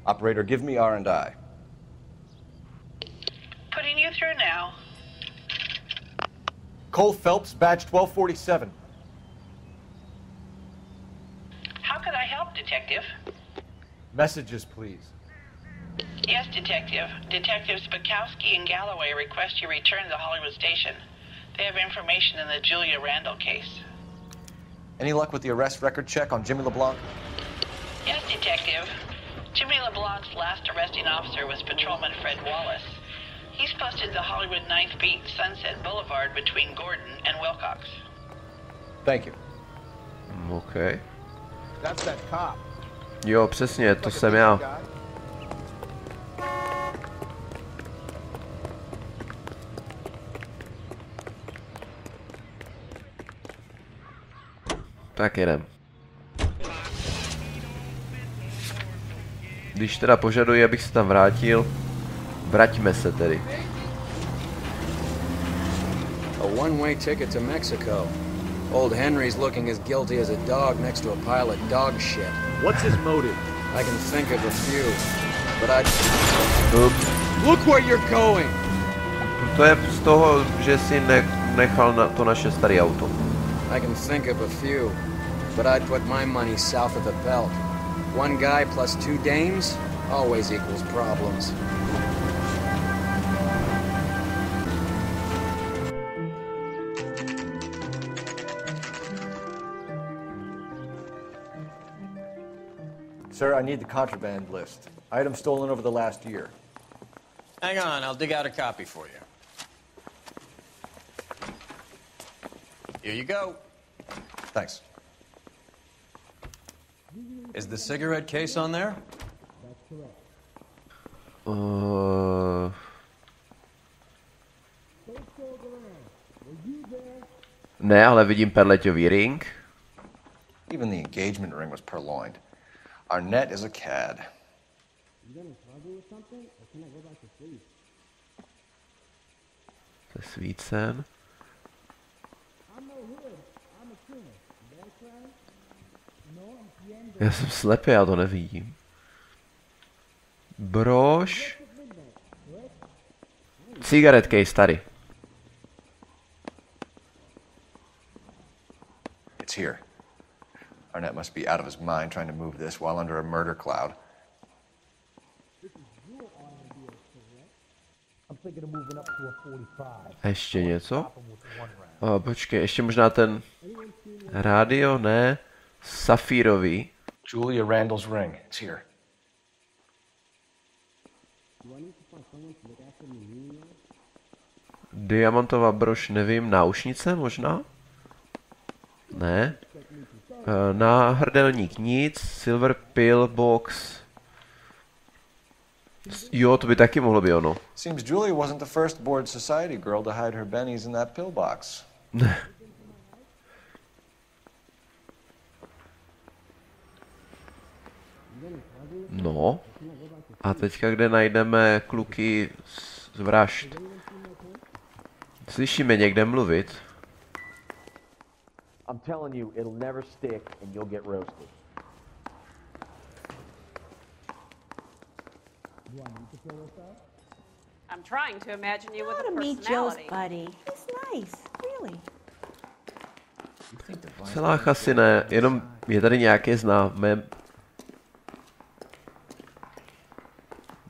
Operator, give me R&I. Putting you through now. Cole Phelps, badge 1247. How could I help, Detective? Messages, please. Yes, Detective. Detectives Bukowski and Galloway request you return to the Hollywood station. They have information in the Julia Randall case. Any luck with the arrest record check on Jimmy LeBlanc? Yes, Detective. Jimmy LeBlanc's last arresting officer was Patrolman Fred Wallace. He's posted the Hollywood 9th Beat Sunset Boulevard between Gordon and Wilcox. Thank you. Okay. That's that cop. Jo, přesně, to jsem já. Tak jedem. Když teda požaduji, abych se tam vrátil, vraťme se tedy. A one-way ticket to Mexico. Old Henry's looking as guilty as a dog next to a pile of dog shit. What's his motive? I can think of a few, but Look where you're going! To je z toho, že si nechal na to naše staré auto. I can think of a few, but I'd put my money south of the belt. One guy plus 2 dames always equals problems. Sir, I need the contraband list. Items stolen over the last year. Hang on, I'll dig out a copy for you. Here you go. Thanks. Is the cigarette case on there? Ne, ale vidím perleťový ring. Even the engagement ring was purloined. Our net is a cad. To je svícen. Já jsem slepý, já to nevidím. Brož. Cigaret case tady. It's here. Arnett must be out of his mind trying to move this while under a murder cloud. Ještě něco? Počkej, ještě možná ten rádio, ne? Safírový. Julia Randall's ring. It's here. Diamantová brož, nevím, náušnice možná? Ne. Náhrdelník nic, silver pill box. Jo, to by taky mohlo být ono. Seems Julia wasn't the first bored society girl to hide her bennies in that pill box. No. A teďka kde najdeme kluky z vražd? Slyšíme někde mluvit? I'm telling you, it'll never stick and you'll get roasted. I'm trying to imagine you with a to meet Joe's personality. buddy. He's nice, really. Celá asi ne, jenom je tady nějaké známé.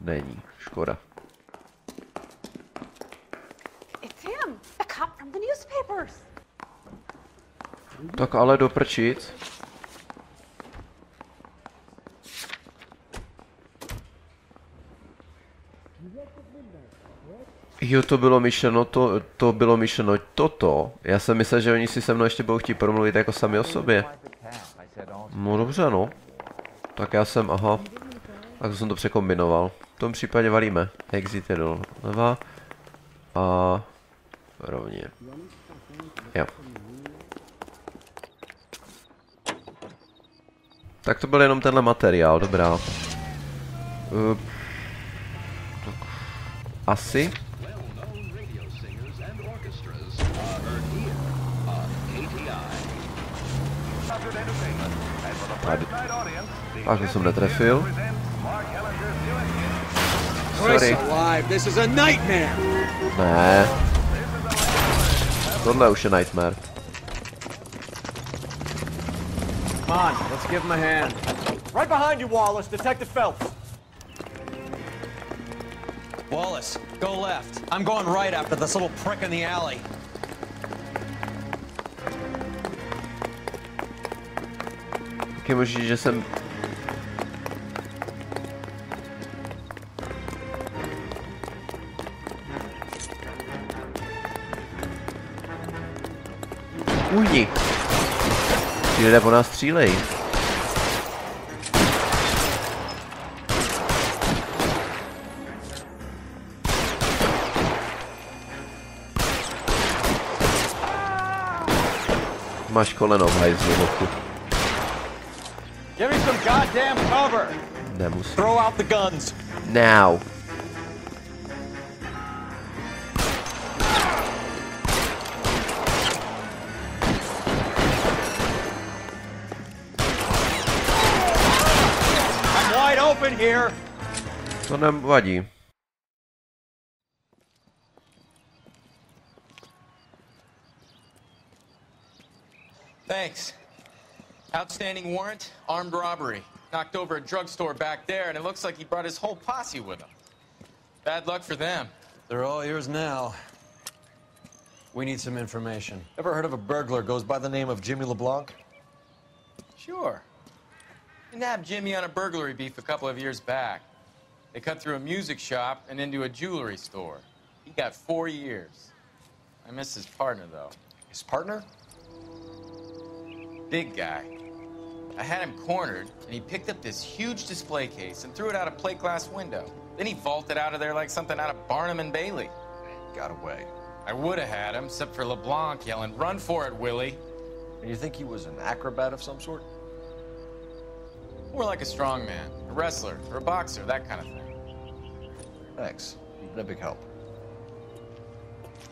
Není, škoda. It's him, the cop from the newspapers. Tak ale doprčit. Jo, to bylo myšleno, to bylo myšleno toto. Já jsem myslel, že oni si se mnou ještě budou chtít promluvit jako sami o sobě. No dobře, no. Tak já jsem, aha. Tak jsem to překombinoval. V tom případě valíme. Exit je doleva. A rovně. Jo. Tak to byl jenom tenhle materiál, dobrá. Tak. Asi. Tady. Tak, to jsem netrefil. Sorry. Ne. Tohle už je nightmare. Come on, let's give him a hand. Right behind you, Wallace, Detective Phelps. Wallace, go left. I'm going right after this little prick in the alley. Jak je možný, že jsem... Únik! Ti lidé po nás střílejí. máš koleno v hajzlu, hochu. Give me some goddamn cover. Nemusím. Throw out the guns. Now. I'm wide open here. To nevadí. Thanks. Outstanding warrant, armed robbery. Knocked over a drugstore back there, and it looks like he brought his whole posse with him. Bad luck for them. They're all yours now. We need some information. Ever heard of a burglar goes by the name of Jimmy LeBlanc? Sure. We nabbed Jimmy on a burglary beef a couple of years back. They cut through a music shop and into a jewelry store. He got 4 years. I miss his partner, though. His partner? Big guy. I had him cornered, and he picked up this huge display case and threw it out a plate glass window. Then he vaulted out of there like something out of Barnum and Bailey. Got away. I would have had him, except for LeBlanc yelling, "Run for it, Willie!" And you think he was an acrobat of some sort? More like a strongman, a wrestler, or a boxer, that kind of thing. Thanks. You've been a big help.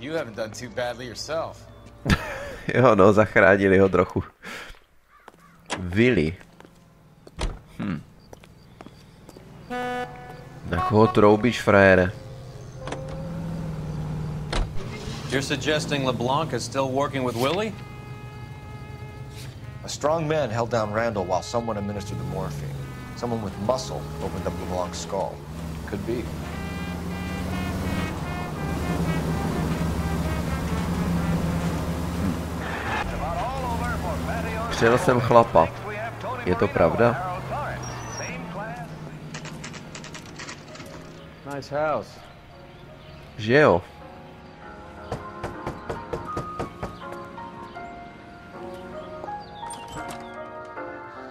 You haven't done too badly yourself. Jo, no, zachránili ho trochu. Willy. Na koho troubíš, frajere? You're suggesting LeBlanc is still working with Willie? A strong man held down Randall while someone administered the morphine. Someone with muscle opened up LeBlanc's skull. Could be. Přijel jsem chlapa. Je to pravda? Nice house. Že jo?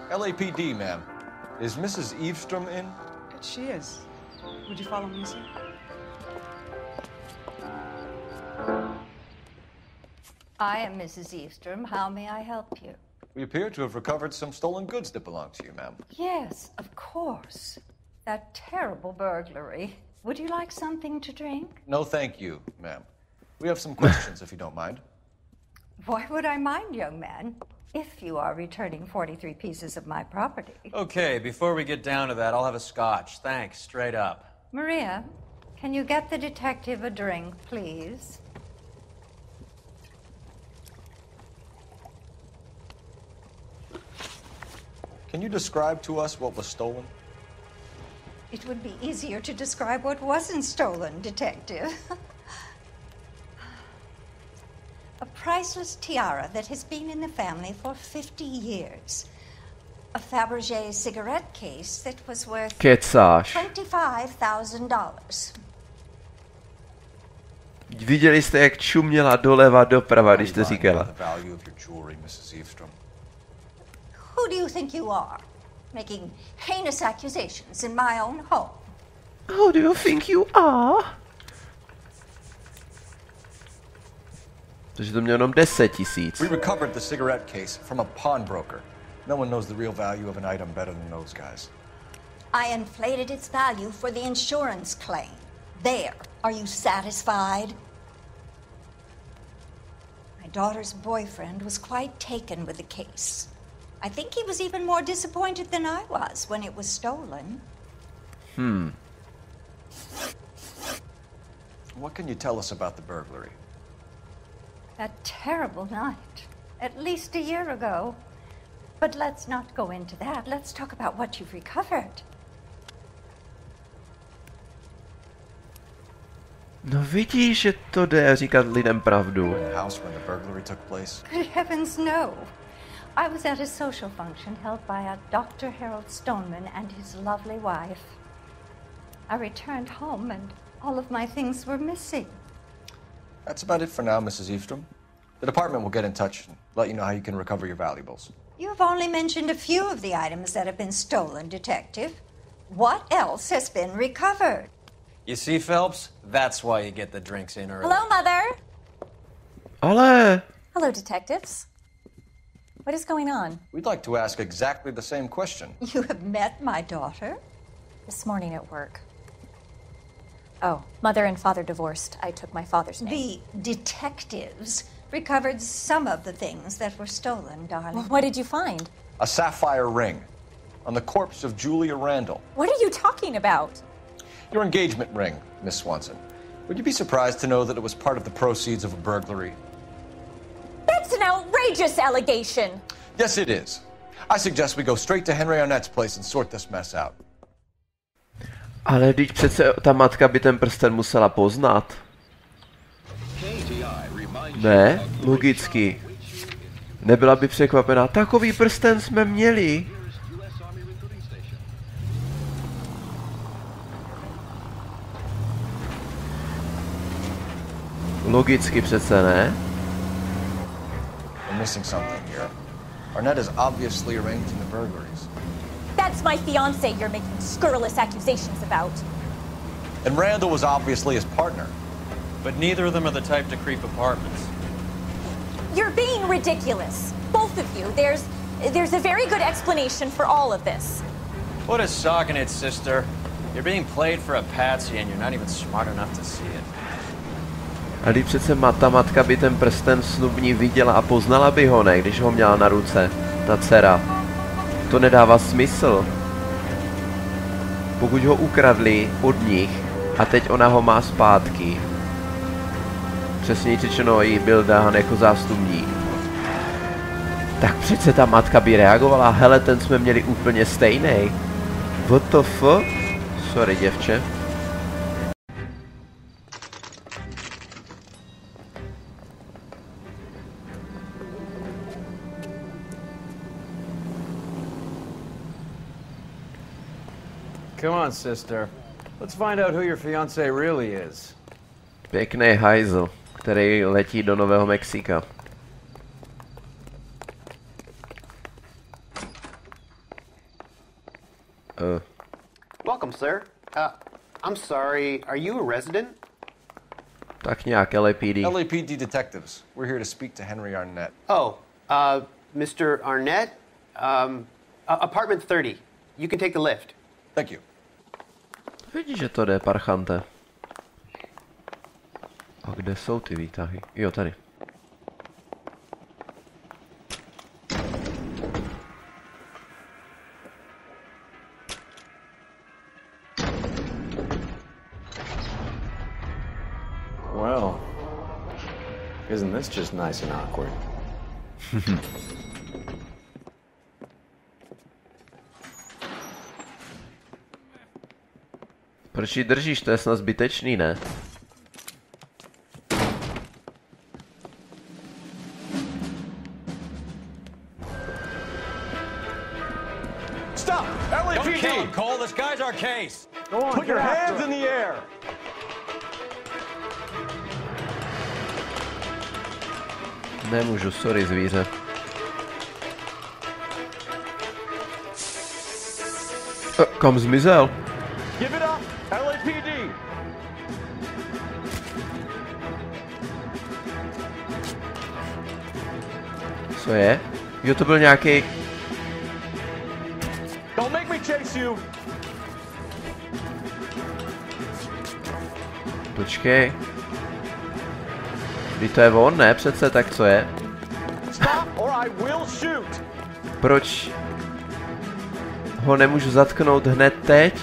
LAPD, ma'am. Is Mrs. Eavestrom in? She is. Would you follow me, sir? I am Mrs. Eavestrom. How may I help you? We appear to have recovered some stolen goods that belong to you, ma'am. Yes, of course. That terrible burglary. Would you like something to drink? No, thank you, ma'am. We have some questions, if you don't mind. Why would I mind, young man? If you are returning 43 pieces of my property. Okay, before we get down to that, I'll have a scotch. Thanks, straight up. Maria, can you get the detective a drink, please? Can you describe to us what was stolen? It would be easier to describe what wasn't stolen, Detective. A priceless tiara that has been in the family for 50 years. A Fabergé cigarette case that was worth $25,000. Viděli jste, jak čuměla doleva doprava, když to říkala. Who do you think you are? Making heinous accusations in my own home. Who do you think you are? Takže to mělo jenom 10 000. We recovered the cigarette case from a pawnbroker. No one knows the real value of an item better than those guys. I inflated its value for the insurance claim. There. Are you satisfied? My daughter's boyfriend was quite taken with the case. I think he was even more disappointed than I was when it was stolen. What can you tell us about the burglary? That terrible night. At least a year ago. But let's not go into that. Let's talk about what you've recovered. No vidíš, že to jde říkat lidem pravdu. Good heavens, no. I was at a social function held by a Dr. Harold Stoneman and his lovely wife. I returned home and all of my things were missing. That's about it for now, Mrs. Eavestrom. The department will get in touch and let you know how you can recover your valuables. You've only mentioned a few of the items that have been stolen, Detective. What else has been recovered? You see, Phelps? That's why you get the drinks in early. Hello, Mother. Ale. Hello, detectives. What is going on? We'd like to ask exactly the same question. You have met my daughter? This morning at work. Oh, mother and father divorced. I took my father's name. The detectives recovered some of the things that were stolen, darling. Well, what did you find? A sapphire ring on the corpse of Julia Randall. What are you talking about? Your engagement ring, Miss Swanson. Would you be surprised to know that it was part of the proceeds of a burglary? That's an outrageous allegation. Yes, it is. I suggest we go straight to Henry Arnett's place and sort this mess out. Ale teď přece ta matka by ten prsten musela poznat. Ne, logicky. Nebyla by překvapená. Takový prsten jsme měli. Logicky přece, ne? We're missing something here. Arnett is obviously arranging the burglaries. That's my fiancé you're making scurrilous accusations about. And Randall was obviously his partner. But neither of them are the type to creep apartments. You're being ridiculous. Both of you. There's a very good explanation for all of this. What is sogging it, sister? You're being played for a patsy and you're not even smart enough to see it. A když přece ta matka by ten prsten snubní viděla a poznala by ho, ne, když ho měla na ruce, ta dcera. To nedává smysl. Pokud ho ukradli od nich a teď ona ho má zpátky. Přesně řečeno, jí byl dán jako zástupník. Tak přece ta matka by reagovala, hele, ten jsme měli úplně stejný. What the fuck? Sorry, děvče. Come on, sister. Let's find out who your fiancé really is. Pěkný hajzl, který letí do Nového Mexika. Welcome, sir. I'm sorry, are you a resident? Tak nějak, LAPD. LAPD detectives. We're here to speak to Henry Arnett. Oh, Mr. Arnett? Apartment 30. You can take the lift. Thank you. Vidíš, že to jde, parchante. A kde jsou ty výtahy? Jo, tady. Well, isn't this just nice and awkward? Proč ji držíš? To je snad zbytečný, ne? Stop! LAPD! Don't kill him, Cole. This guy's our case. Go on, put your hands in the air. Nemůžu, sorry, zvíře. Kam zmizel? Give it up, LAPD! Co je? Jo, to byl nějaký. Don't make me chase you. Počkej. Kdy to je on, ne? Přece, tak co je? Stop or I will shoot. Proč ho nemůžu zatknout hned teď?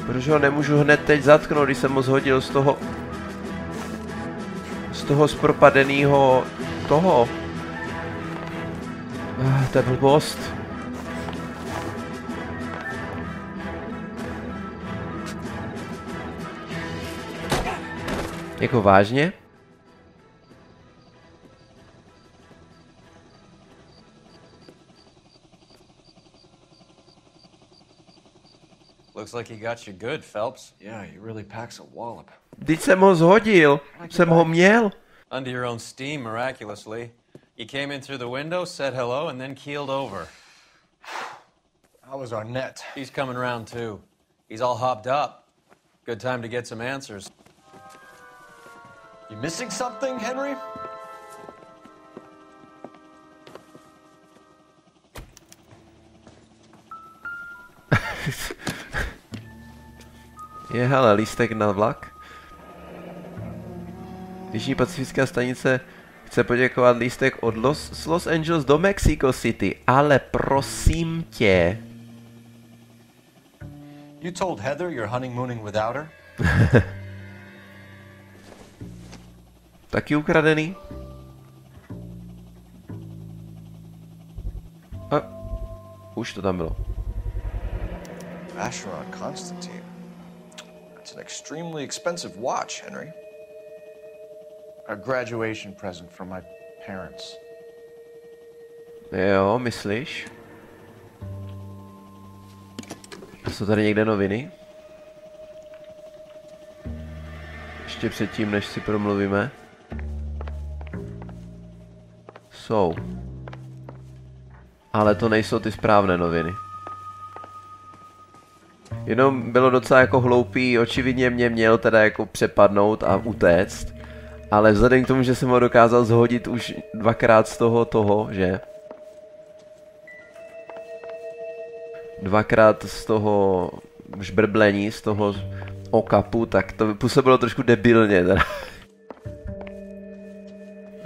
Proč ho nemůžu hned teď zatknout, když jsem ho zhodil z toho zpropadeného toho? To je blbost. Jako vážně? Looks like he got you good, Phelps. Yeah, he really packs a wallop. Teď jsem ho zhodil. Jsem ho měl. Under your own steam, miraculously. You came in through the window, said hello, and then keeled over. How was Arnett? He's coming around, too. He's all hopped up. Good time to get some answers. You missing something, Henry? Je, hele, lístek na vlak. Jižní pacifická stanice chce poděkovat lístek od Los Angeles do Mexico City, ale prosím tě. You told Heather you're honeymooning without her? Taky ukradený? A, už to tam bylo. Vacheron Constantine. That's an extremely expensive watch, Henry. A graduation present from my parents. Jo, myslíš? Jsou tady někde noviny? Ještě předtím, než si promluvíme. Jsou. Ale to nejsou ty správné noviny. Jenom bylo docela jako hloupý, očividně mě měl teda jako přepadnout a utéct. Ale vzhledem k tomu, že jsem ho dokázal zhodit už dvakrát z toho, že? Dvakrát z toho žbrblení, z toho okapu, tak to působilo trošku debilně teda.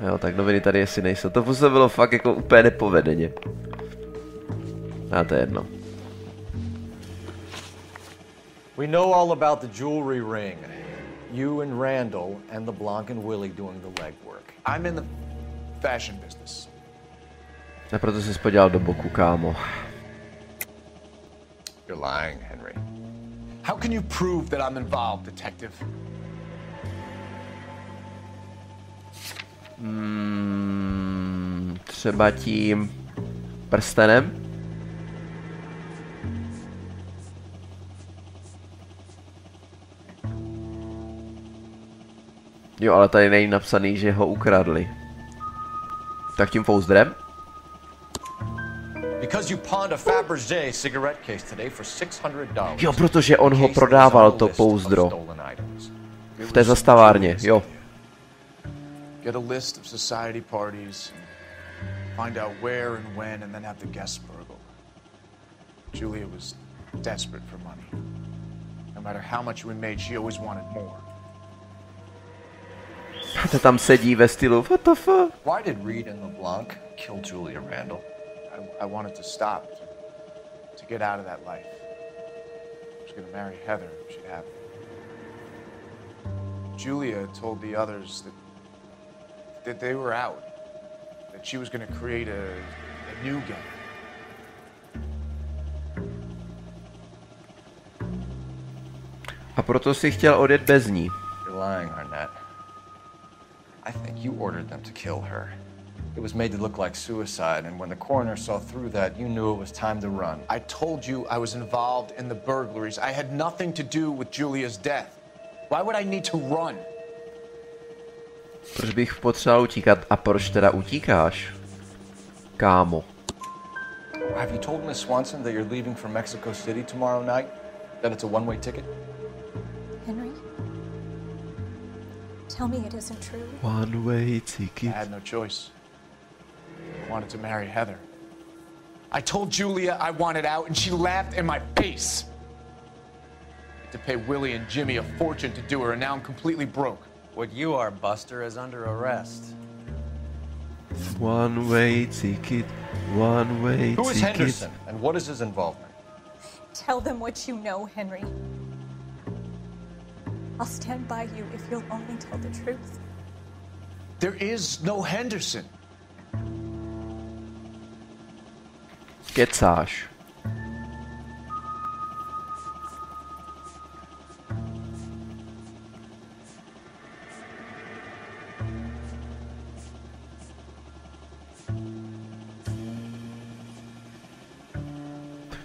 Jo, tak noviny tady jestli nejsou. To působilo fakt jako úplně nepovedeně. A to je jedno. We know all about the jewelry ring. You and Randall and LeBlanc and Willie doing the legwork. I'm in the fashion business. A proto jsi podělal do boku, kámo. You're lying, Henry. How can you prove that I'm involved, detective? Třeba tím prstenem? Jo, ale tady není napsaný, že ho ukradli. Tak tím pouzdrem? Because you pawned a Fabergé cigarette case today for $600. Jo, protože on ho prodával, to pouzdro. V té zastavárně, jo. Get a list of society parties, find out where and when, and then have the guests burgled. Julia was desperate for money. No matter how much we made, she always wanted more. To tam sedí ve stylu, what the fuck? Why did Reed and LeBlanc kill Julia Randall? I wanted to stop, to get out of that life. I was gonna marry Heather if she'd have me. Julia told the others that they were out, that she was gonna create a new gang. A proto si chtěl odjet bez ní. You're lying, Arnett. I think you ordered them to kill her. It was made to look like suicide, and when the coroner saw through that, you knew it was time to run. I told you I was involved in the burglaries. I had nothing to do with Julia's death. Why would I need to run? Proč bych potřeboval utíkat? A proč teda utíkáš? Kámo. Have you told Miss Swanson that you're leaving for Mexico City tomorrow night? That it's a one-way ticket? Henry? Tell me it isn't true. One-way ticket. I had no choice. I wanted to marry Heather. I told Julia I wanted out, and she laughed in my face. I had to pay Willie and Jimmy a fortune to do her, and now I'm completely broke. What you are, Buster, is under arrest. One-way ticket. One-way ticket. Who is Henderson, and what is his involvement? Tell them what you know, Henry. I'll stand by you if you'll only tell the truth. There is no Henderson. Kecáš.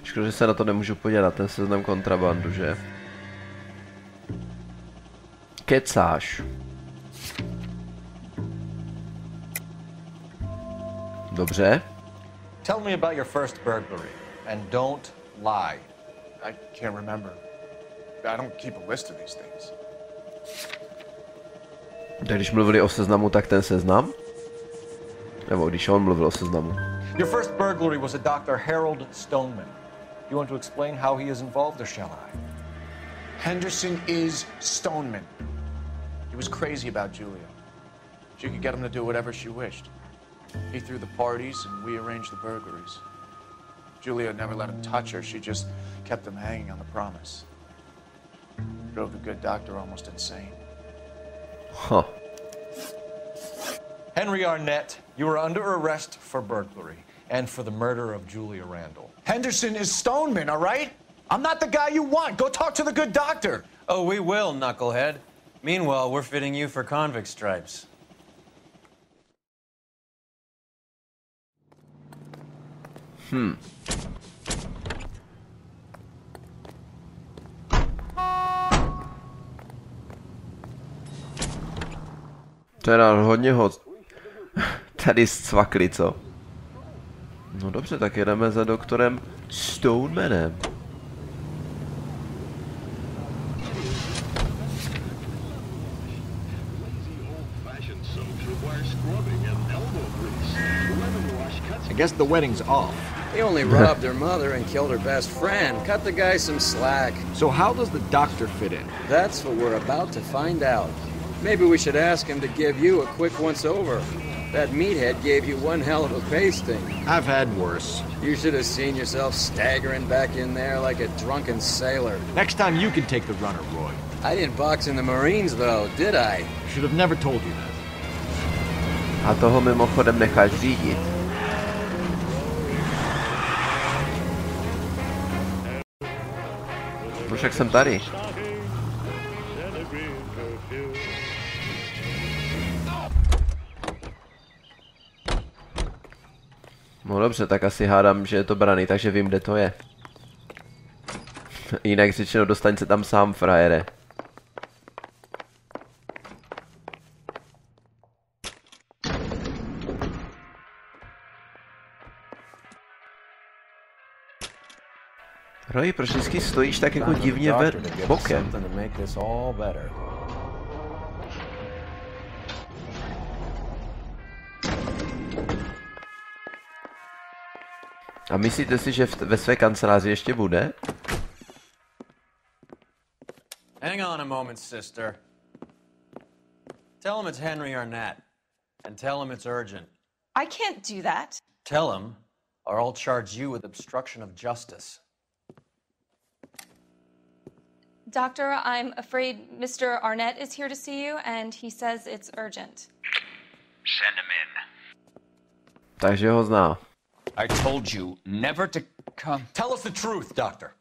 Škoda, že se na to nemůžu podívat, ten seznam kontrabandu, že? Kecáš. Dobře. Tell me about your first burglary, and don't lie. I can't remember. I don't keep a list of these things. Tak když mluvili o seznamu, tak ten seznam? Nebo když on mluvil o seznamu. Your first burglary was a Dr. Harold Stoneman. You want to explain how he is involved, or shall I? Henderson is Stoneman. He was crazy about Julia. She could get him to do whatever she wished. He threw the parties and we arranged the burglaries. Julia never let him touch her. She just kept him hanging on the promise. Drove the good doctor almost insane. Huh. Henry Arnett, you are under arrest for burglary and for the murder of Julia Randall. Henderson is Stoneman, all right? I'm not the guy you want. Go talk to the good doctor. Oh, we will, knucklehead. Meanwhile, we're fitting you for convict stripes. Teda hodně tady zcvakli, co? No dobře, tak jedeme za doktorem Stonemanem. I guess the wedding's off. He only robbed her mother and killed her best friend. Cut the guy some slack. So how does the doctor fit in? That's what we're about to find out. Maybe we should ask him to give you a quick once-over. That meathead gave you one hell of a pasting. I've had worse. You should have seen yourself staggering back in there like a drunken sailor. Next time you can take the runner, Roy. I didn't box in the Marines, though, did I? Should have never told you that. A toho mimochodem necháš řídit. No však jsem tady. No dobře, tak asi hádám, že je to braný, takže vím, kde to je. Jinak řečeno, dostaň se tam sám, frajere. Roy, proč vždycky stojíš tak jako divně bokem? A myslíte si, že ve své kanceláři ještě bude? Hang on a moment, sister. Tell him it's Henry Arnett. And tell him it's urgent. I can't do that. Tell him, or I'll charge you with obstruction of justice. Doctor, I'm afraid Mr. Arnett is here to see you, and he says it's urgent. Send him in. Takže ho zná. I told you never to come. Tell us the truth, Doctor.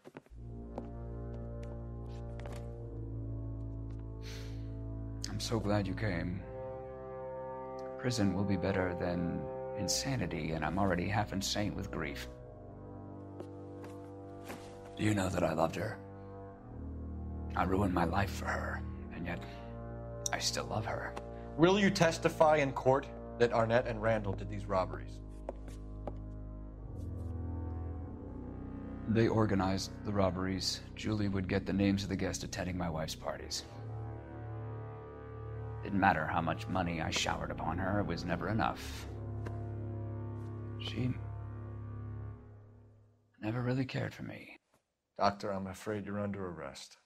I'm so glad you came. Prison will be better than insanity, and I'm already half insane with grief. Do you know that I loved her? I ruined my life for her, and yet I still love her. Will you testify in court that Arnett and Randall did these robberies? They organized the robberies. Julie would get the names of the guests attending my wife's parties. Didn't matter how much money I showered upon her, it was never enough. She never really cared for me. Doctor, I'm afraid you're under arrest.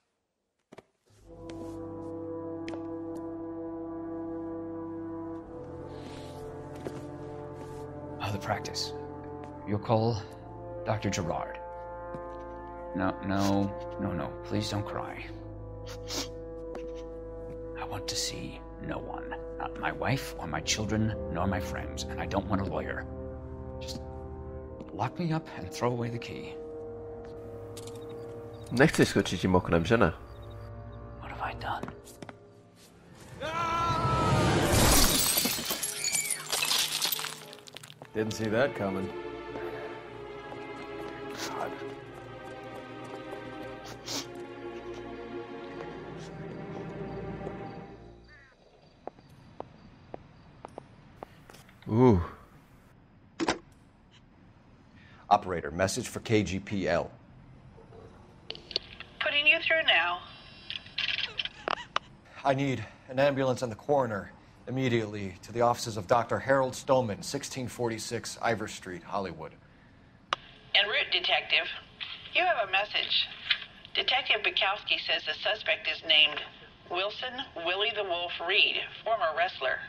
Oh, the practice. You'll call Dr. Gerard. No. Please don't cry. I want to see no one. Not my wife or my children, nor my friends. And I don't want a lawyer. Just lock me up and throw away the key. Nechci skočit tím oknem, že ne? What have I done? Didn't see that coming. God. Ooh. Operator, message for KGPL. Putting you through now. I need an ambulance, and the coroner immediately to the offices of Dr. Harold Stoneman, 1646 Ivor Street, Hollywood. En route, Detective. You have a message. Detective Bukowski says the suspect is named Wilson Willie the Wolf Reed, former wrestler.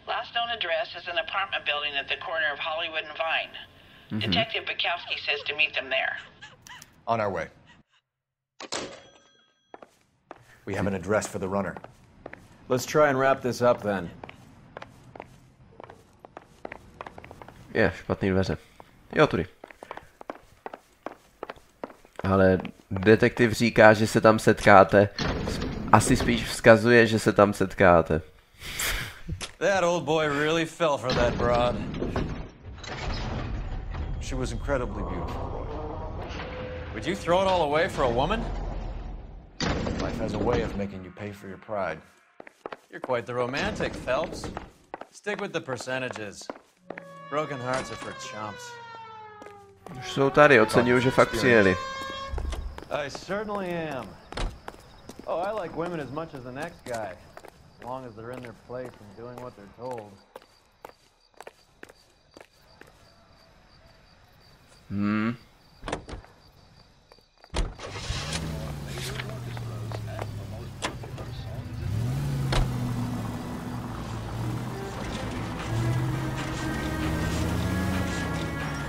Last known address is an apartment building at the corner of Hollywood and Vine. Detective Bukowski says to meet them there. On our way. We have an address for the runner. Let's try and wrap this up then. Špatný dveře. Jo, tudy. Ale detektiv říká, že se tam setkáte. Asi spíš vzkazuje, že se tam setkáte. That old boy really fell for that broad. She was incredibly beautiful. Would you throw it all away for a woman? Life has a way of making you pay for your pride. You're quite the romantic, Phelps. Stick with the percentages. Broken hearts are for chumps. Už jsou tady, oceňuju, že fakt přijeli. I certainly am. Oh, I like women as much as the next guy. As long as they're in their place and doing what they're told.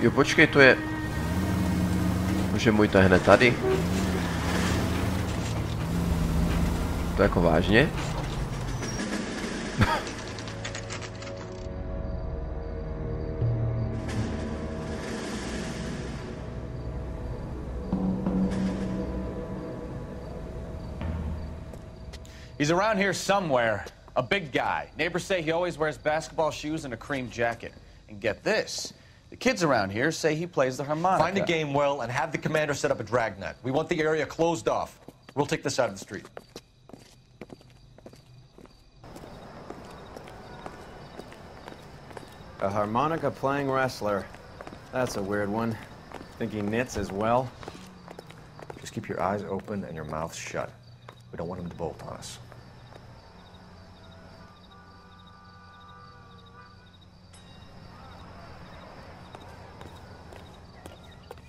Jo, počkej, to je... Bože můj, to je hned tady. To jako vážně? He's around here somewhere. A big guy. Neighbors say he always wears basketball shoes and a cream jacket. And get this. The kids around here say he plays the harmonica. Find the game well and have the commander set up a dragnet. We want the area closed off. We'll take this out of the street. A harmonica playing wrestler. That's a weird one. Think he knits as well? Just keep your eyes open and your mouth shut. We don't want him to bolt on us.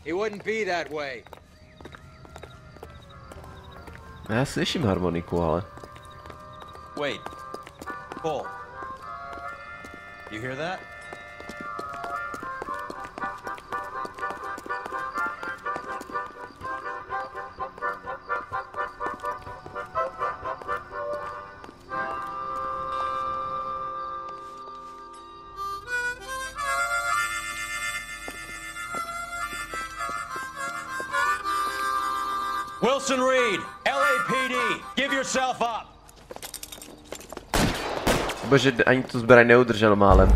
He wouldn't be that way. Já slyším harmoniku, ale... Wait. Pull. You hear that? Wilson Reed, LAPD, give yourself up. Bože, ani tu zbraň neudržel málem.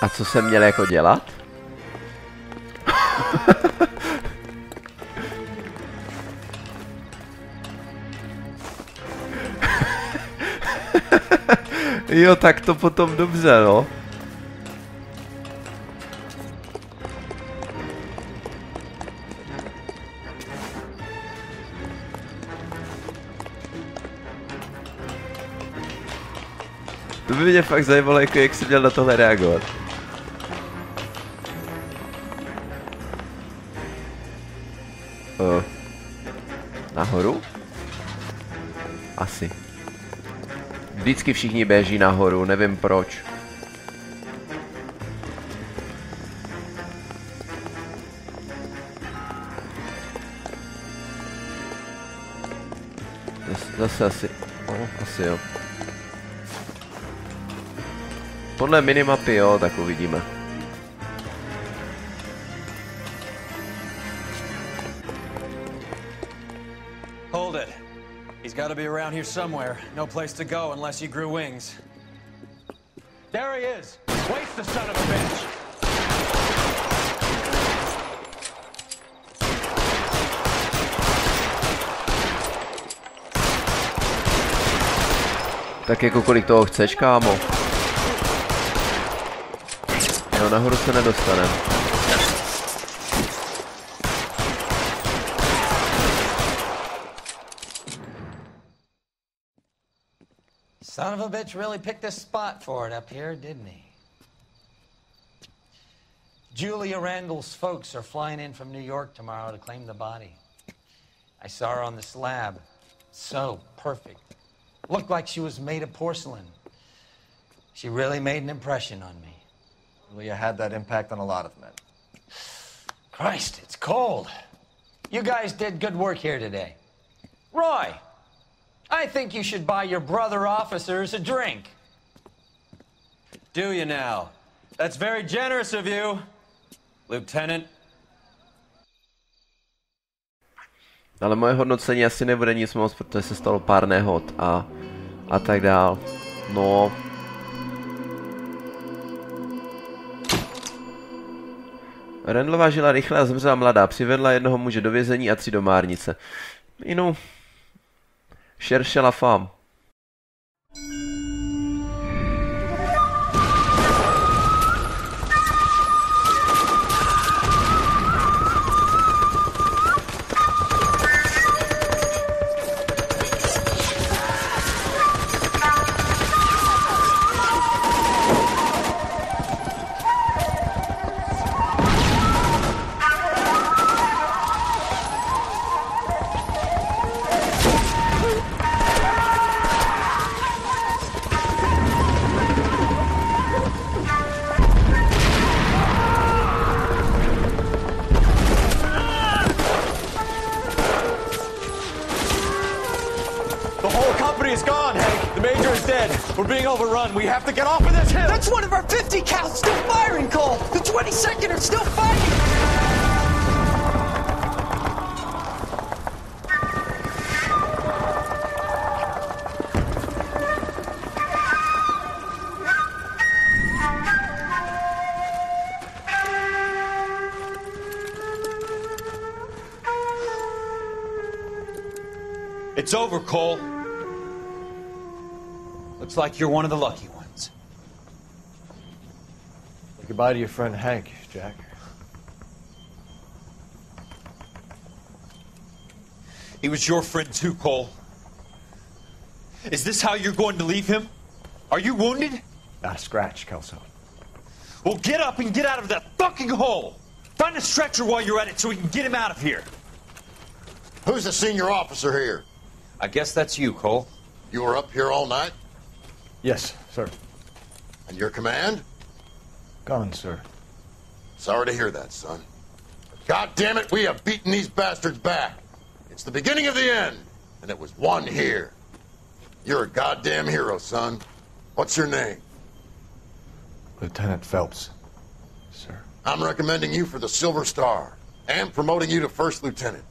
A co jsem měl jako dělat? Jo, tak to potom dobře, no. To by mě fakt zajímalo, jako jak jsi měl na tohle reagovat. Nahoru? Asi. Vždycky všichni běží nahoru, nevím proč. Zase asi... asi jo. Podle minimapy jo, tak uvidíme. Hold it. He's got to be around here somewhere. No place to go unless he grew wings. There he is. Waste the son of a bitch. Tak jako kolik toho chceš, kámo? No, nahoru se nedostanem. Son of a bitch really picked a spot for it up here, didn't he? Julia Randall's folks are flying in from New York tomorrow to claim the body. I saw her on the slab. So perfect. Looked like she was made of porcelain. She really made an impression on me. Julia had that impact on a lot of men. Christ, it's cold. You guys did good work here today. Roy, I think you should buy your brother officers a drink. Do you now? That's very generous of you, Lieutenant. Ale moje hodnocení asi nebude nic moc, protože se stalo pár nehod a tak dál. No. Randallová žila rychle a zemřela mladá. Přivedla jednoho muže do vězení a 3 do márnice. Jinou. Cherche la femme. We're being overrun. We have to get off of this hill. That's one of our 50 cows still firing, Cole. The 22nd are still fighting. It's over, Cole. Looks like you're one of the lucky ones. Say goodbye to your friend Hank, Jack. He was your friend too, Cole. Is this how you're going to leave him? Are you wounded? Not a scratch, Kelso. Well, get up and get out of that fucking hole! Find a stretcher while you're at it so we can get him out of here. Who's the senior officer here? I guess that's you, Cole. You were up here all night? Yes, sir. And your command? Gone, sir. Sorry to hear that, son. God damn it, we have beaten these bastards back. It's the beginning of the end, and it was one here. You're a goddamn hero, son. What's your name? Lieutenant Phelps, sir. I'm recommending you for the Silver Star, and promoting you to First Lieutenant.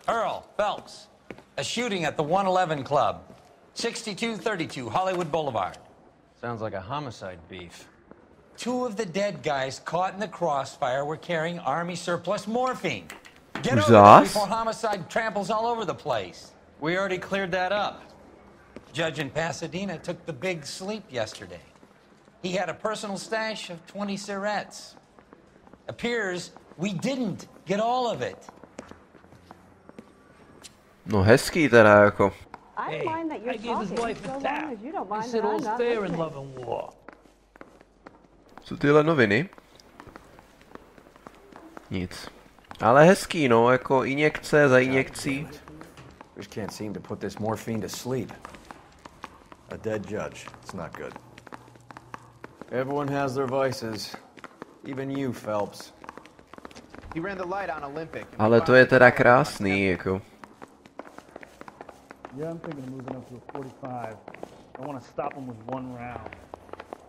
Earl Phelps, a shooting at the 111 Club, 6232 Hollywood Boulevard. Sounds like a homicide beef. 2 of the dead guys caught in the crossfire were carrying Army surplus morphine. Get Who's over there that? before homicide tramples all over the place. We already cleared that up. Judge in Pasadena took the big sleep yesterday. He had a personal stash of 20 cigarettes. Appears we didn't get all of it. No hezký teda jako. I don't mind that you're talking, so long as you don't mind that I'm not fair in listening. love and war. Co tyhle noviny? Nic. Ale hezký, no, jako injekce za injekcí. Just can't seem to put this morphine to sleep. A dead judge. It's not good. Everyone has their vices. Even you, Phelps. He ran the light on Olympic. Ale to je teda krásný, jako. Yeah, I'm thinking of moving up to a 45. I want to stop him with 1 round.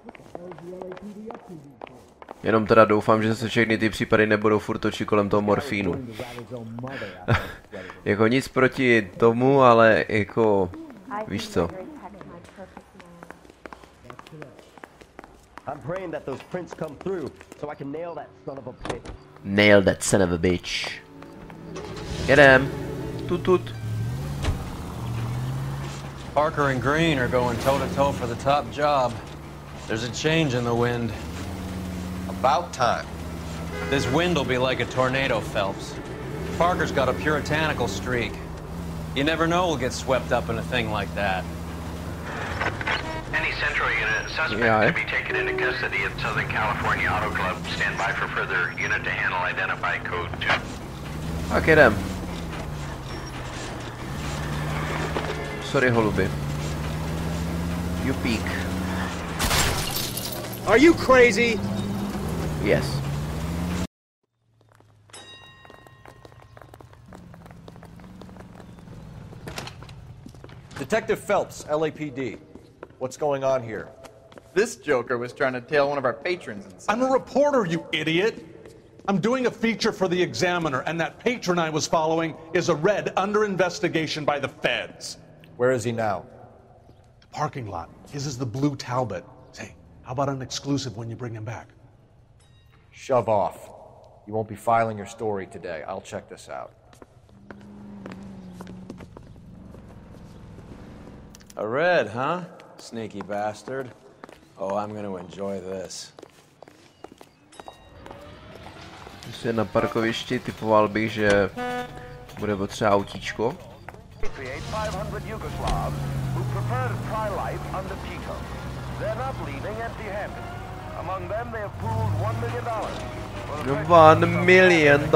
What the hell is the LAPD up to these days? Jenom teda doufám, že se všechny ty případy nebudou furt točit kolem toho morfínu. Jako nic proti tomu, ale jako... Víš co? Nail that son of a bitch. Jedem. Tut. Parker and Green are going toe-to-toe for the top job. There's a change in the wind. About time. This wind will be like a tornado, Phelps. Parker's got a puritanical streak. You never know we'll get swept up in a thing like that. Any Central unit, suspect to be taken into custody at Southern California Auto Club. Stand by for further unit to handle identify code 2. Tak jedem. Sorry, holuby. You peek. Are you crazy? Yes. Detective Phelps, LAPD. What's going on here? This joker was trying to tail one of our patrons inside. I'm a reporter, you idiot! I'm doing a feature for the Examiner, and that patron I was following is a red under investigation by the feds. Where is he now? The parking lot. His is the blue Talbot. Say, how about an exclusive when you bring him back? Shove off. You won't be filing your story today. I'll check this out. A red, huh? Sneaky bastard. Oh, I'm gonna enjoy this. Když je na parkovišti, typoval bych, že bude potřeba autíčko. $1 million.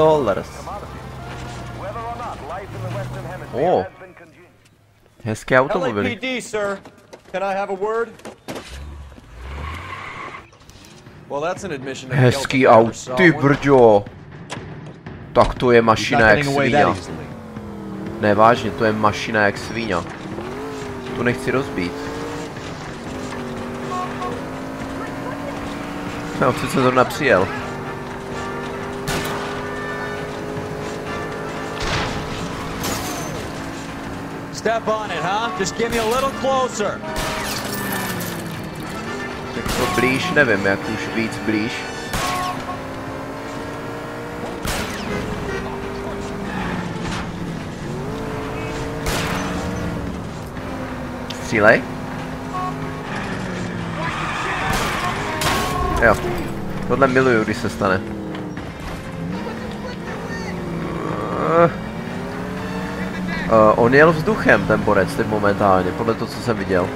Oh. Hezké automobily. LAPD, sir. Can I have a word? Well, that's an admission. Hezký aut, ty brďo. Tak to je mašina jak svíňa. Ne, vážně, to je mašina jak svíňa. Tu nechci rozbít. No, přece zrovna přijel. Step on it, huh? Just give me a little closer. Tak to blíž, nevím, jak už víc blíž. Střílej. Jo, tohle miluju, když se stane. On jel vzduchem, ten borec, teď momentálně, podle toho, co jsem viděl.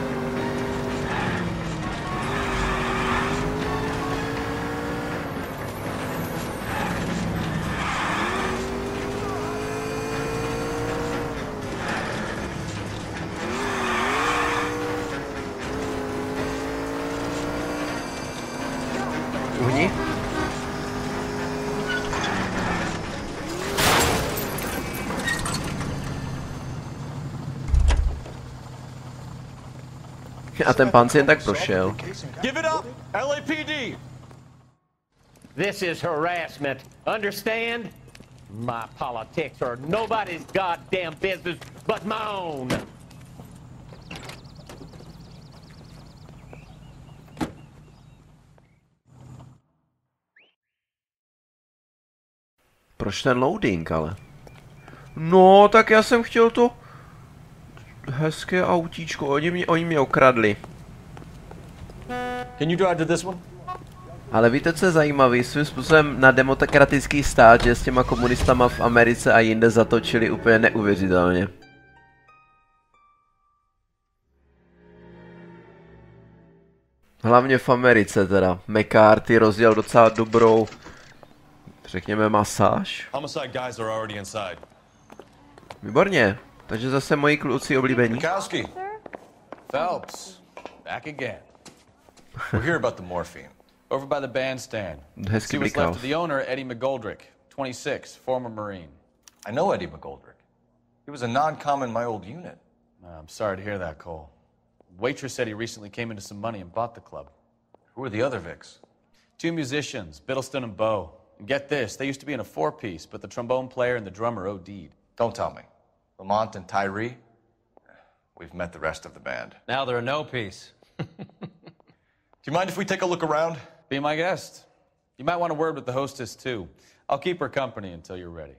Uhni. A ten pán si jen tak prošel. Give it up, LAPD! This is harassment. Understand? My politics are nobody's goddamn business but my own. Proč ten loading, ale? No, tak já jsem chtěl to hezké autíčko, oni mě okradli. Can you drive to this one? Ale víte, co je zajímavý? Svým způsobem na demokratický stát, že s těma komunistama v Americe a jinde zatočili úplně neuvěřitelně. Hlavně v Americe teda. McCarthy rozjel docela dobrou, řekněme, masáž. Výborně. Takže zase moji kluci oblíbení. Phelps, back again. We're here about the morphine. Over by the bandstand. See what's left of the owner, Eddie McGoldrick, 26, former Marine. I know Eddie McGoldrick. He was a non-com in my old unit. I'm sorry to hear that, Cole. Waitress said he recently came into some money and bought the club. Who are the other Vics? 2 musicians, Biddleston and Bow. And get this, they used to be in a 4-piece, but the trombone player and the drummer OD'd. Don't tell me. Lamont and Tyree? We've met the rest of the band. Now they're a no-piece. Do you mind if we take a look around? Be my guest. You might want a word with the hostess, too. I'll keep her company until you're ready.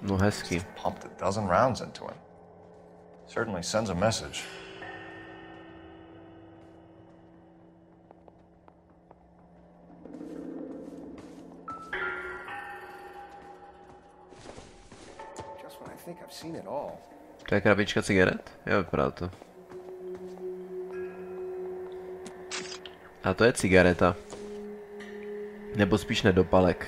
No, hezky. Pumped a dozen rounds into him. Certainly sends a message. Just when I think I've seen it all. To je krabička cigaret? Jo, vypadá to. A to je cigareta. Nebo spíš nedopalek.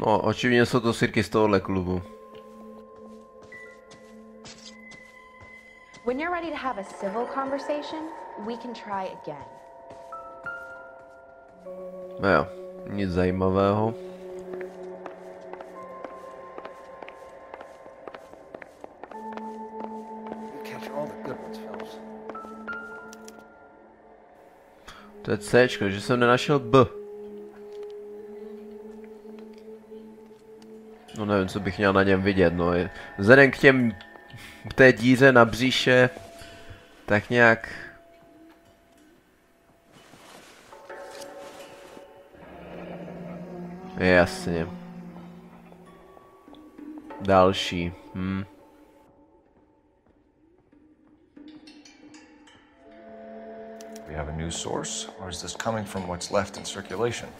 No, očividně jsou to sirky z tohohle klubu. When you're ready to have a civil conversation, we can try again. No jo, nic zajímavého. To je Cčko, že jsem nenašel B. No nevím, co bych měl na něm vidět, no. Vzhledem k té díře na břiše, tak nějak... Jasně. Další. We have a new source, or is this coming from what's left in circulation?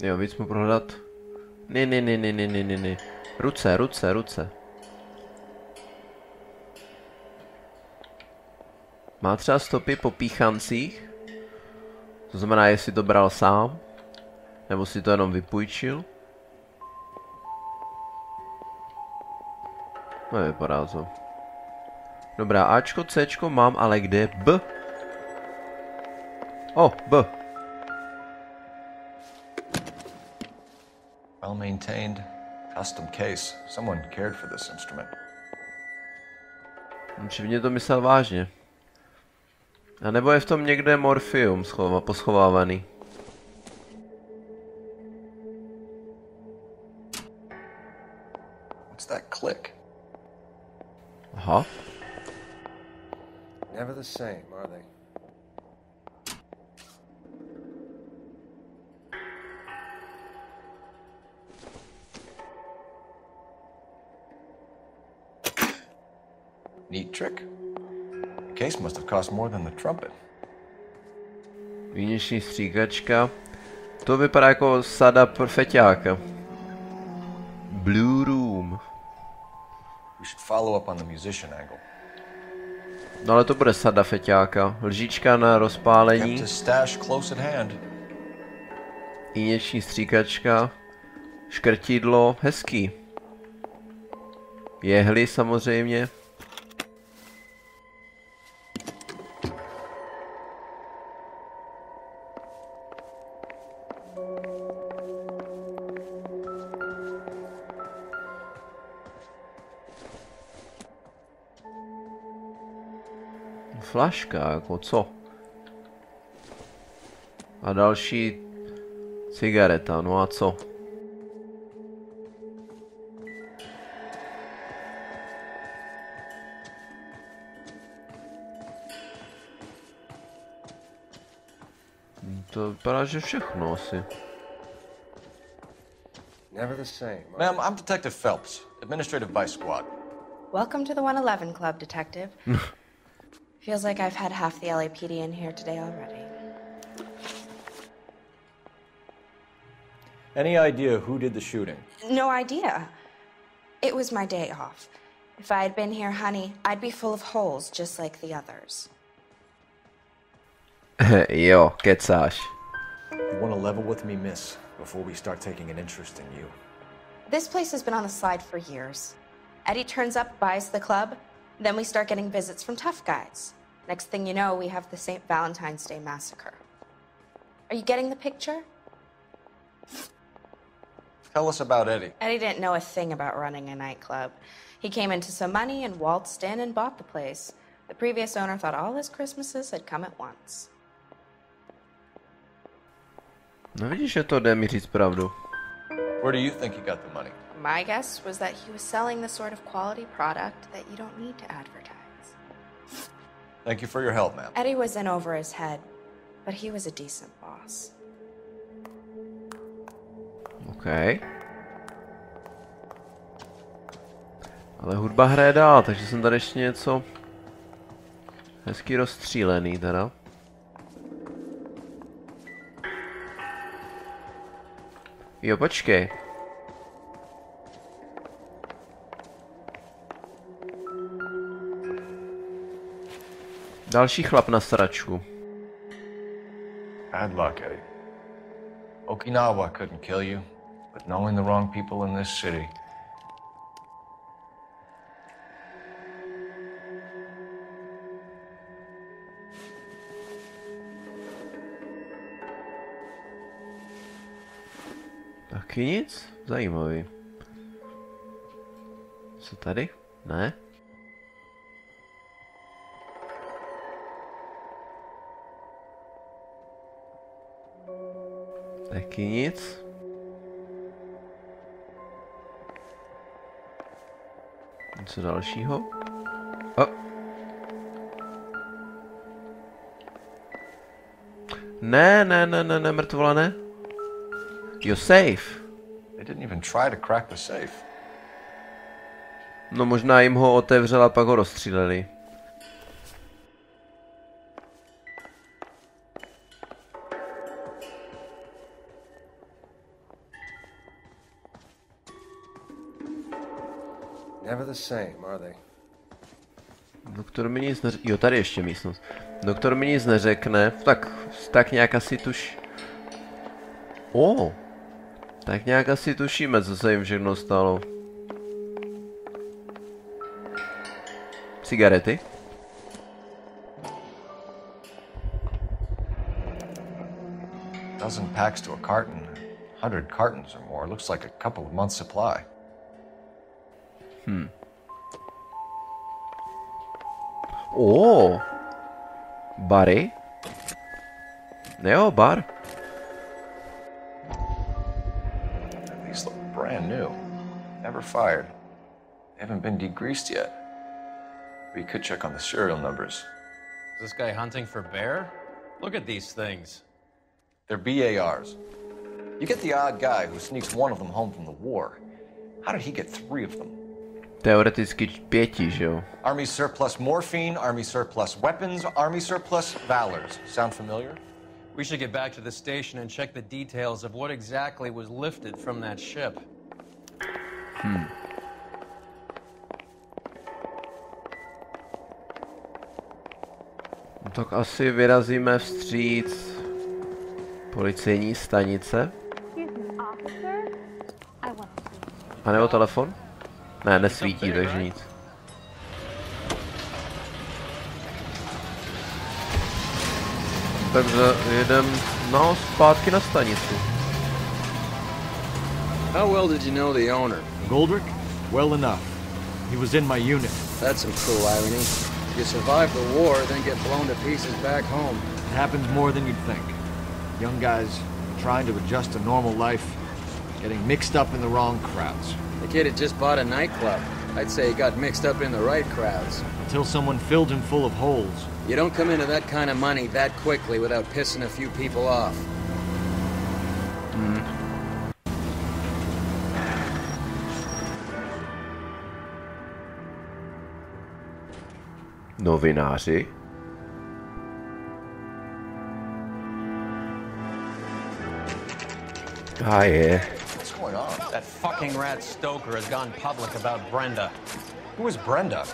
Jo, víc mu prohledat. Ne. Ruce. Má třeba stopy po píchancích. To znamená, jestli to bral sám. Nebo si to jenom vypůjčil. No, vypadá to. Dobrá, Ačko, Cčko mám, ale kde je B? B. Well maintained, custom case. Someone cared for this instrument. Očividně to myslel vážně. A nebo je v tom někde morfium poschovávaný. What's that click? Aha. Never the same, are they? Neat trick. The case must have cost more than the trumpet. Výjimečný stříkačka. To vypadá jako sada feťáka. Blue Room. We should follow up on the musician angle. No ale to bude sada feťáka. Lžička na rozpálení. Výjimečný stříkačka. Škrtidlo. Hezký. Jehly samozřejmě. Flaška, jako co? A další cigareta, no a co? To vypadá, že všechno asi. Never the same. Ma'am, I'm Detective Phelps, Administrative Vice Squad. Welcome to the 111 Club, Detective. Feels like I've had half the LAPD in here today already. Any idea who did the shooting? No idea. It was my day off. If I had been here, honey, I'd be full of holes just like the others. Jo, kecáš. You want to level with me, miss? before we start taking an interest in you. This place has been on the slide for years. Eddie turns up, buys the club, then we start getting visits from tough guys. Next thing you know, we have the St. Valentine's Day massacre. Are you getting the picture? Tell us about Eddie. Eddie didn't know a thing about running a nightclub. He came into some money and waltzed in and bought the place. The previous owner thought all his Christmases had come at once. No vidíš, že to jde mi říct pravdu. Where do you think he got the money? My guess was that he was selling the sort of quality product that you don't need to advertise. Thank you for your help, ma'am. Eddie was in over his head, but he was a decent boss. OK. Ale hudba hraje dál, takže jsem tady ještě něco hezky rozstřílený teda. Jo, počkej. Další chlap na sračku. Bad luck, Eddie. Okinawa couldn't kill you, but knowing the wrong people in this city. Taky nic? Zajímavý. Co tady? Ne? Taky nic. Něco dalšího? O. Ne, mrtvola ne. Your safe. They didn't even try to crack the safe. No možná jim ho otevřel a pak ho rozstříleli. Never the same, are they? Doktor mi nic neřekne. Jo, tady ještě místnost. Doktor mi nic neřekne. Tak nějak asi tak nějak asi tušíme, co se jim všechno stalo. Cigarety? Dozen packs to a carton. 100 cartons or more. Looks like a couple of months' supply. Bary? Jo, bar. These look brand new. Never fired. They haven't been degreased yet. We could check on the serial numbers. Is this guy hunting for bear? Look at these things. They're BARs. You get the odd guy who sneaks one of them home from the war. How did he get 3 of them? Teoreticky 5, že jo? Army surplus morphine, Army surplus weapons, Army surplus valors. Sound familiar? We should get back to the station and check the details of what exactly was lifted from that ship. Tak asi vyrazíme vstříc policejní stanice. A nebo telefon? Ne, nesvítí, takže nic. Takže jedem zpátky na stanici. How well did you know the owner? Goldrick? Well enough. He was in my unit. That's some cruel irony. You survive the war, then get blown to pieces back home. It happens more than you'd think. Young guys trying to adjust to normal life, getting mixed up in the wrong crowds. The kid had just bought a nightclub. I'd say he got mixed up in the right crowds. Until someone filled him full of holes. You don't come into that kind of money that quickly without pissing a few people off. Novináři? What's going on? That fucking rat Stoker has gone public about Brenda. Who is Brenda?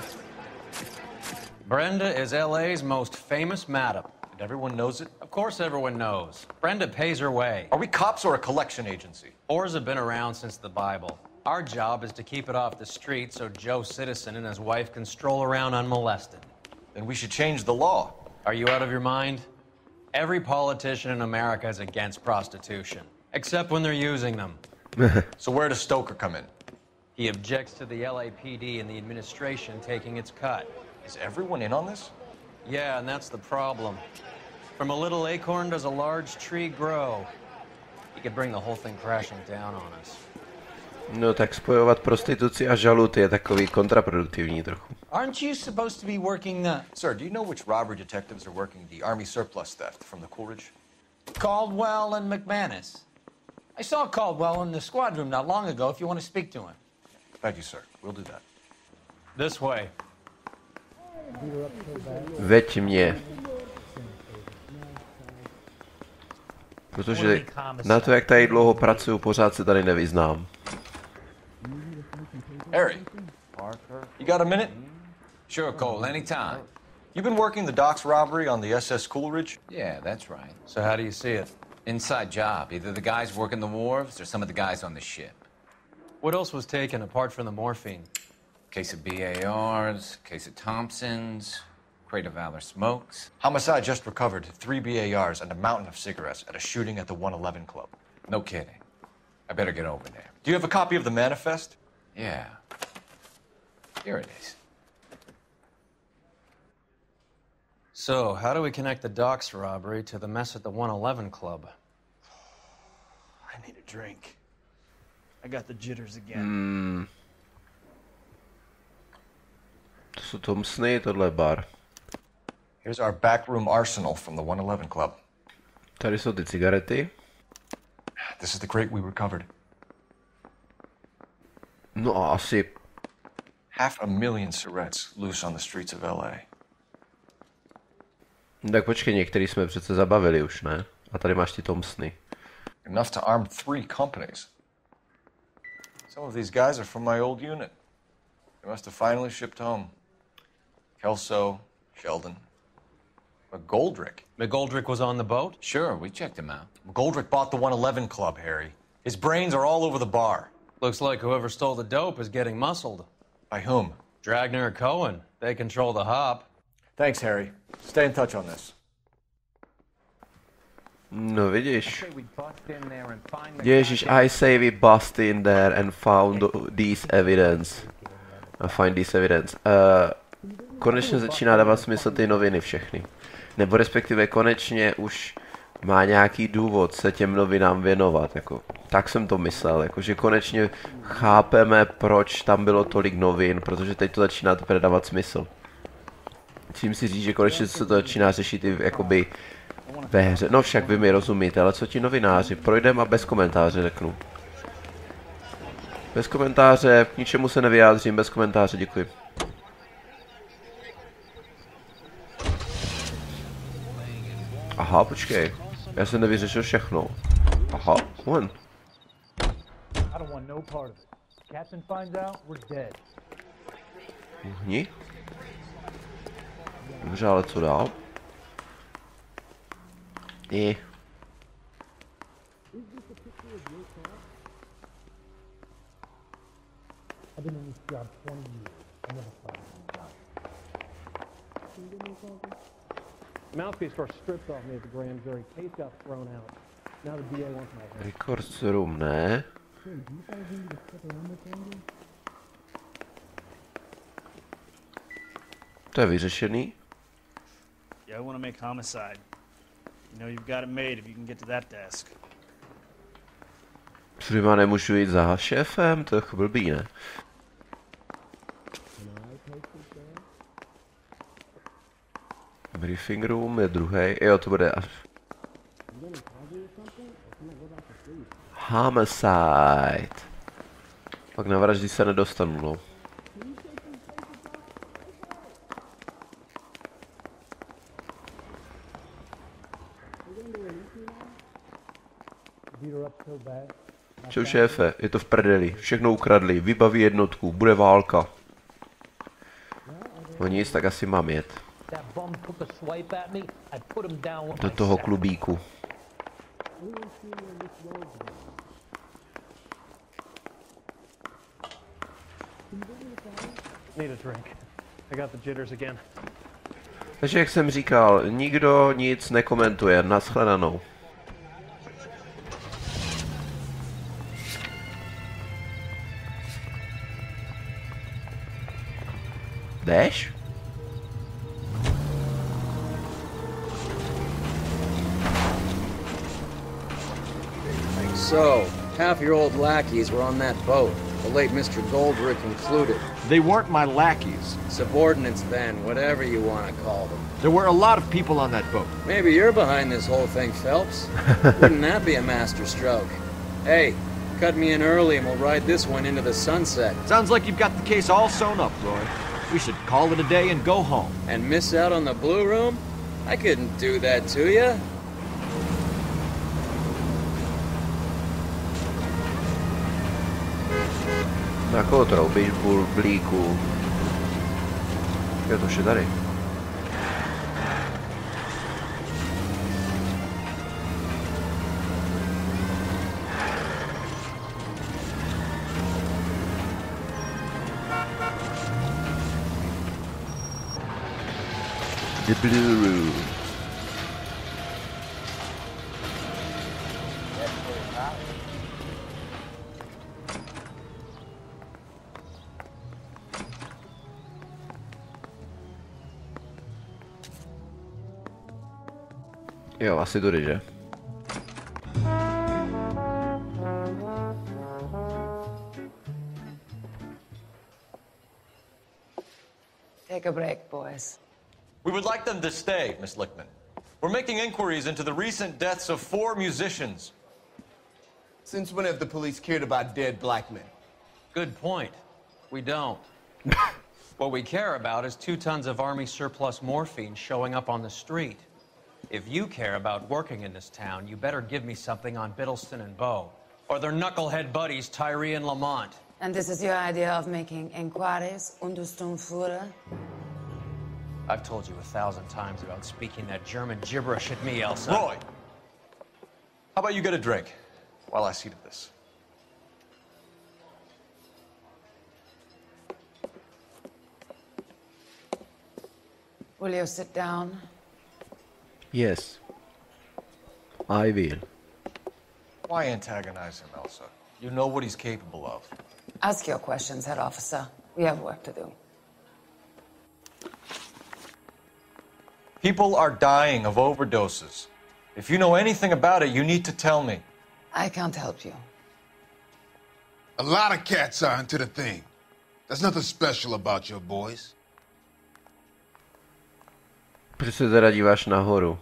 Brenda is LA's most famous madam. Everyone knows it? Of course everyone knows. Brenda pays her way. Are we cops or a collection agency? Whores have been around since the Bible. Our job is to keep it off the street so Joe Citizen and his wife can stroll around unmolested. Then we should change the law. Are you out of your mind? Every politician in America is against prostitution, except when they're using them. So where does Stoker come in? He objects to the LAPD and the administration taking its cut. Is everyone in on this? Yeah, and that's the problem. From a little acorn does a large tree grow. He could bring the whole thing crashing down on us. No tak spojovat prostituci a žalud je takový kontraproduktivní trochu. Aren't you supposed to be working the... Sir, do you know which robbery detectives are working the Army surplus theft from the Coolidge? Caldwell and McManus. I saw Caldwell in the squad room not long ago if you want to speak to him. Thank you, sir. We'll do that. This way. Veď mě. Protože na to, jak tady dlouho pracuju, pořád se tady nevyznám. Harry, you got a minute? Sure, Cole, anytime. You've been working the docks robbery on the SS Coolidge? Yeah, that's right. So how do you see it? Inside job. Either the guys working the wharves or some of the guys on the ship. What else was taken apart from the morphine? Case of BARs, case of Thompsons, crate of Valor smokes. Homicide just recovered 3 BARs and a mountain of cigarettes at a shooting at the 111 Club. No kidding. I better get over there. Do you have a copy of the manifest? Yeah. Here it is. So, how do we connect the docks robbery to the mess at the 111 Club? I need a drink. I got the jitters again. To jsou Thompsony, tohle je bar. Here's our backroom arsenal from the 111 Club. Tady jsou ty cigarety. This is the crate we recovered. No a asi 500,000 cigarettes loose on the streets of LA. Tak počkej, některý jsme přece zabavili už, ne? A tady máš ty Thompsony. Enough to arm 3 companies. Some of these guys are from my old unit. They must have finally shipped home. Kelso, Sheldon, McGoldrick. McGoldrick was on the boat? Sure, we checked him out. McGoldrick bought the 111 Club, Harry. His brains are all over the bar. Looks like whoever stole the dope is getting muscled. By whom? Dragner or Cohen. They control the hop. Thanks, Harry. Stay in touch on this. No vidíš. Ježíš, I say we bust in there and found these evidence. Find this evidence. Konečně začíná dávat smysl ty noviny všechny. Nebo respektive konečně už má nějaký důvod se těm novinám věnovat. Jako, tak jsem to myslel. Jako, že konečně chápeme, proč tam bylo tolik novin, protože teď to začíná teprve dávat smysl. Tím si říct, že konečně se to začíná řešit i jakoby ve hře. No však vy mi rozumíte, ale co ti novináři? Projdem a bez komentáře řeknu. Bez komentáře, k ničemu se nevyjádřím, bez komentáře, děkuji. Aha, počkej. Já jsem nevyřešil všechno. Aha, moment. Uhni. Dobře, ale co dál? I. Mouthpiece first stripped off me at the grand jury. Case got thrown out. Now the DA wants my head. Records room, ne? To je vyřešený. Yeah, I want to make homicide. You know you've got it made if you can get to that desk. Třeba nemůžu jít za šéfem, to je blbý, ne? Briefing room je druhý. Jo, to bude až... Homicide. Pak na vraždy se nedostanu, no. Čau šéfe, je to v prdeli, všechno ukradli, vybaví jednotku, bude válka. No nic, tak asi mám jet. Do toho klubíku. Need a drink. I got the jitters again. Takže jak jsem říkal, nikdo nic nekomentuje. Nashledanou. Jdeš? So, half your old lackeys were on that boat, the late Mr. Goldrick included. They weren't my lackeys. Subordinates then, whatever you want to call them. There were a lot of people on that boat. Maybe you're behind this whole thing, Phelps. Wouldn't that be a master stroke? Hey, cut me in early and we'll ride this one into the sunset. Sounds like you've got the case all sewn up, Roy. We should call it a day and go home. And miss out on the blue room? I couldn't do that to you. Na koho troubíš, blíku? Je to vše tady. The Blue Room. Jo, asi tudy, že? Take a break, boys. We would like them to stay, Miss Lichtman. We're making inquiries into the recent deaths of 4 musicians. Since when have the police cared about dead black men? Good point. We don't. What we care about is 2 tons of Army surplus morphine showing up on the street. If you care about working in this town, you better give me something on Biddleston and Bow, or their knucklehead buddies Tyree and Lamont. And this is your idea of making inquiries, Untersturmführer? I've told you 1,000 times about speaking that German gibberish at me, Elsa. Roy, how about you get a drink while I see to this? Will you sit down? Yes. I will. Why antagonize him, Elsa? You know what he's capable of. Ask your questions, head officer. We have work to do. People are dying of overdoses. If you know anything about it, you need to tell me. I can't help you. A lot of cats are into the thing. There's nothing special about your boys. Proč se teda díváš nahoru?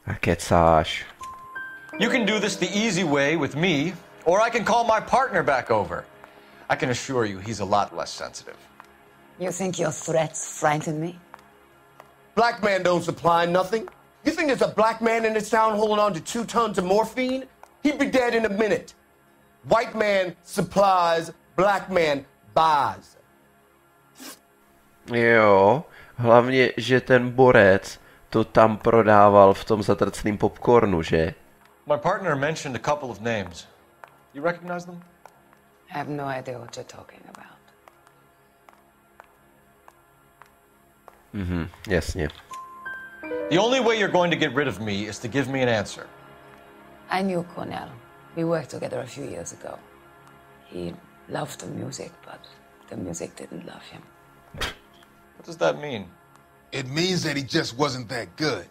A kecáš. You can do this the easy way with me, or I can call my partner back over. I can assure you he's a lot less sensitive. You think your threats frighten me? Black man don't supply nothing. You think there's a black man in this town holding on to 2 tons of morphine? He'd be dead in a minute. White man supplies, black man buys. Jo, hlavně, že ten borec to tam prodával v tom zatrcným popcornu, že? My partner mentioned a couple of names. You recognize them? I have no idea what you're talking about. Jasně. The only way you're going to get rid of me is to give me an answer. I knew Cornell. We worked together a few years ago. He loved the music, but the music didn't love him. What does that mean? It means that he just wasn't that good.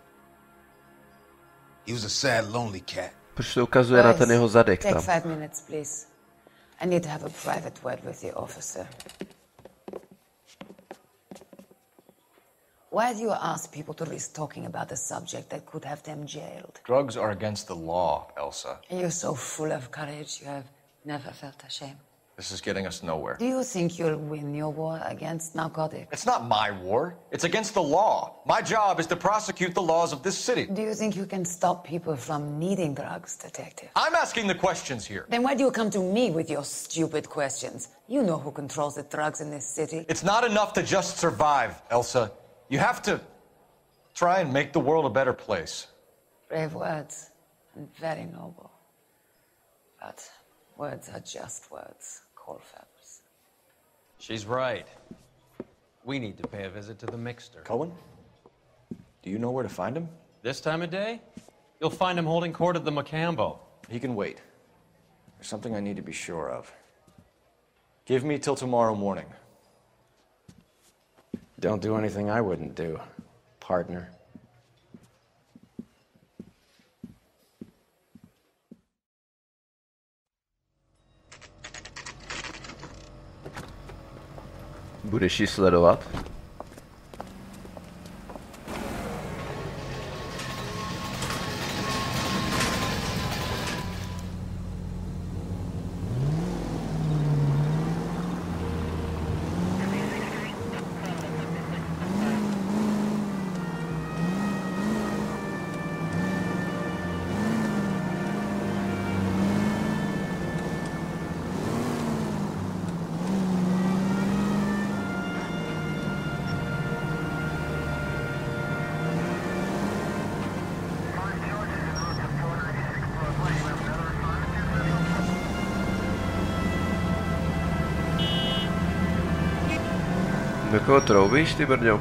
He was a sad, lonely cat. Proč to ukazuje na ten jeho zadek Take tam? 5 minutes, please. I need to have a private word with the officer. Why do you ask people to risk talking about a subject that could have them jailed? Drugs are against the law, Elsa. You're so full of courage, you have never felt ashamed. This is getting us nowhere. Do you think you'll win your war against narcotics? It's not my war. It's against the law. My job is to prosecute the laws of this city. Do you think you can stop people from needing drugs, detective? I'm asking the questions here. Then why do you come to me with your stupid questions? You know who controls the drugs in this city. It's not enough to just survive, Elsa. You have to try and make the world a better place. Brave words and very noble. But words are just words, Colfax. She's right. We need to pay a visit to the Mixter. Cohen? Do you know where to find him? This time of day? You'll find him holding court at the Macambo. He can wait. There's something I need to be sure of. Give me till tomorrow morning. Don't do anything I wouldn't do, partner. Budeš ji sledovat? Do koho troubíš, ty brďo?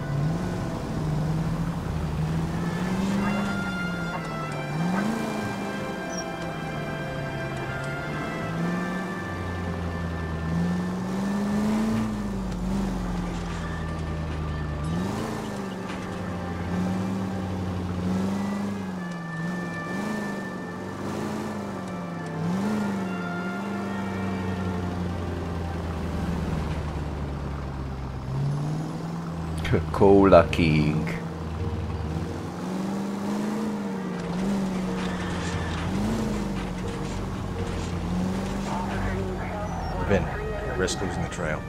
Cola King. Vin, risk losing the trail.